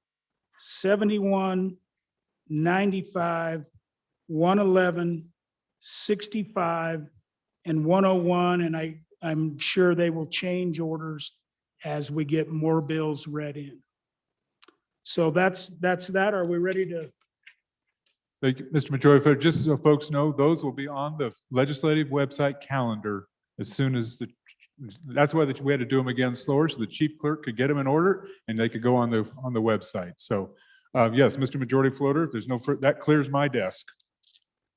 71, 95, 111, 65, and 101. And I'm sure they will change orders as we get more bills read in. So that's that. Are we ready to? Thank you, Mr. Majority Leader. Just so folks know, those will be on the legislative website calendar as soon as that's why we had to do them again slower, so the chief clerk could get them in order and they could go on the website. So yes, Mr. Majority Floater, if there's no, that clears my desk.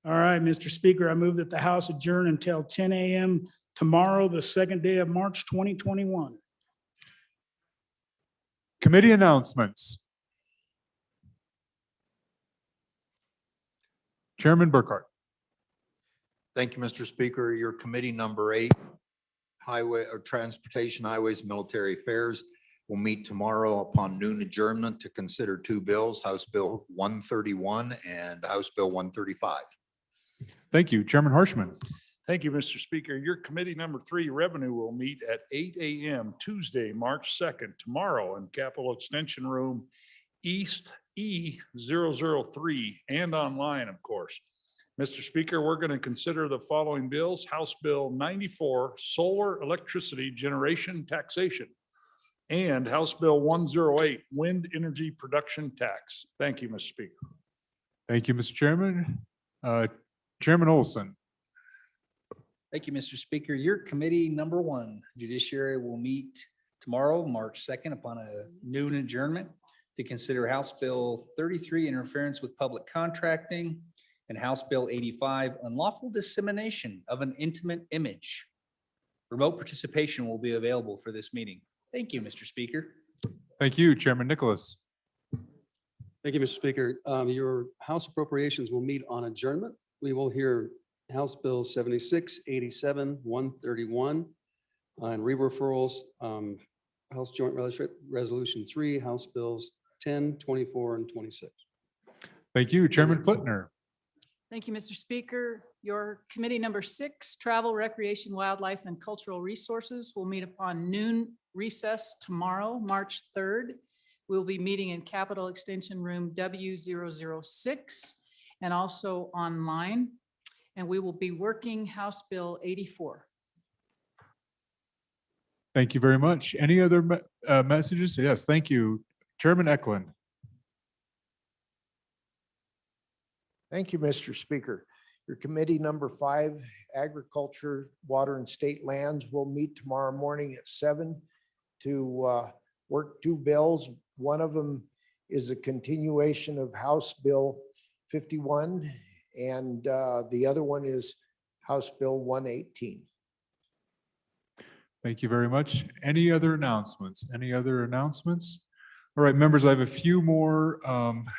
All right, Mr. Speaker, I move that the House adjourn until 10 a.m. tomorrow, the second day of March, 2021. Committee announcements. Chairman Burkhart. Thank you, Mr. Speaker. Your committee number 8, Highway or Transportation, Highways, Military Affairs, will meet tomorrow upon noon adjournment to consider 2 bills, House Bill 131 and House Bill 135. Thank you, Chairman Harshman. Thank you, Mr. Speaker. Your committee number 3, Revenue, will meet at 8 a.m. Tuesday, March 2nd, tomorrow in Capitol Extension Room East E003 and online, of course. Mr. Speaker, we're going to consider the following bills: House Bill 94, Solar Electricity Generation Taxation, and House Bill 108, Wind Energy Production Tax. Thank you, Mr. Speaker. Thank you, Mr. Chairman. Chairman Olson. Thank you, Mr. Speaker. Your committee number 1, Judiciary, will meet tomorrow, March 2nd, upon a noon adjournment to consider House Bill 33, Interference with Public Contracting, and House Bill 85, Unlawful Dissemination of an Intimate Image. Remote participation will be available for this meeting. Thank you, Mr. Speaker. Thank you, Chairman Nicholas. Thank you, Mr. Speaker. Your House appropriations will meet on adjournment. We will hear House Bill 76, 87, 131, and re-referrals, House Joint Resolution 3, House Bills 10, 24, and 26. Thank you, Chairman Footner. Thank you, Mr. Speaker. Your committee number 6, Travel, Recreation, Wildlife, and Cultural Resources, will meet upon noon recess tomorrow, March 3rd. We'll be meeting in Capitol Extension Room W006 and also online. And we will be working House Bill 84. Thank you very much. Any other messages? Yes, thank you. Chairman Eklund. Thank you, Mr. Speaker. Your committee number 5, Agriculture, Water, and State Lands, will meet tomorrow morning at 7 to work 2 bills. One of them is a continuation of House Bill 51, and the other one is House Bill 118. Thank you very much. Any other announcements? Any other announcements? All right, members, I have a few more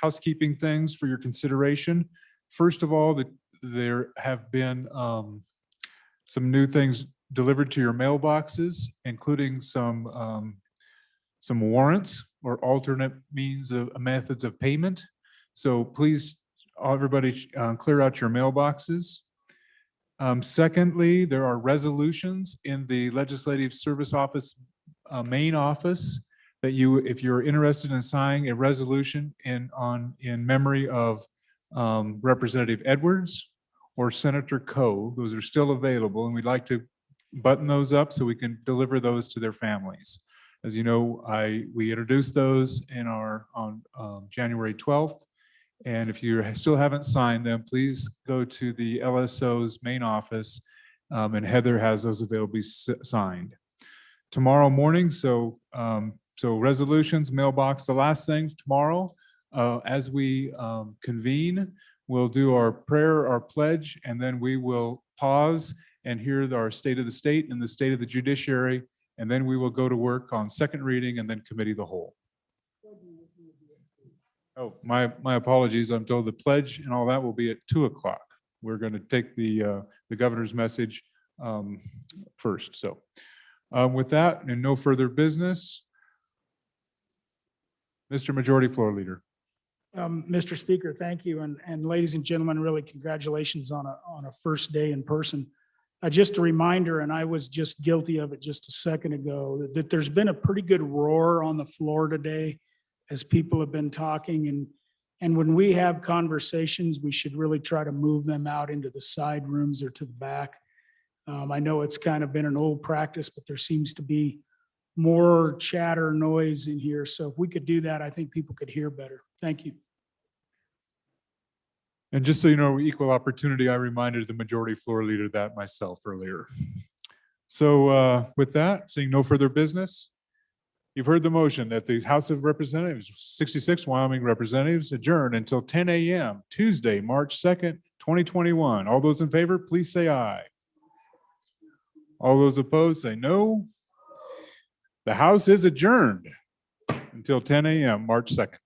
housekeeping things for your consideration. First of all, there have been some new things delivered to your mailboxes, including some warrants or alternate means of methods of payment. So please, everybody, clear out your mailboxes. Secondly, there are resolutions in the Legislative Service Office main office that if you're interested in signing a resolution in memory of Representative Edwards or Senator Coe, those are still available, and we'd like to button those up so we can deliver those to their families. As you know, we introduced those on January 12th. And if you still haven't signed them, please go to the LSO's main office, and Heather has those available signed. Tomorrow morning, so resolutions, mailbox. The last thing tomorrow, as we convene, we'll do our prayer, our pledge, and then we will pause and hear our state of the state and the state of the judiciary, and then we will go to work on second reading and then committee of the whole. Oh, my apologies. I'm told the pledge and all that will be at 2 o'clock. We're going to take the governor's message first. So with that and no further business, Mr. Majority Floor Leader. Mr. Speaker, thank you. And ladies and gentlemen, really congratulations on a first day in person. just a reminder, and I was just guilty of it just a second ago, that there's been a pretty good roar on the floor today as people have been talking. And when we have conversations, we should really try to move them out into the side rooms or to the back. I know it's kind of been an old practice, but there seems to be more chatter noise in here. So if we could do that, I think people could hear better. Thank you. And just so you know, equal opportunity, I reminded the majority floor leader that myself earlier. So with that, seeing no further business, you've heard the motion that the House of Representatives, 66 Wyoming representatives adjourn until 10 a.m. Tuesday, March 2nd, 2021. All those in favor, please say aye. All those opposed, say no. The House is adjourned until 10 a.m. March 2nd.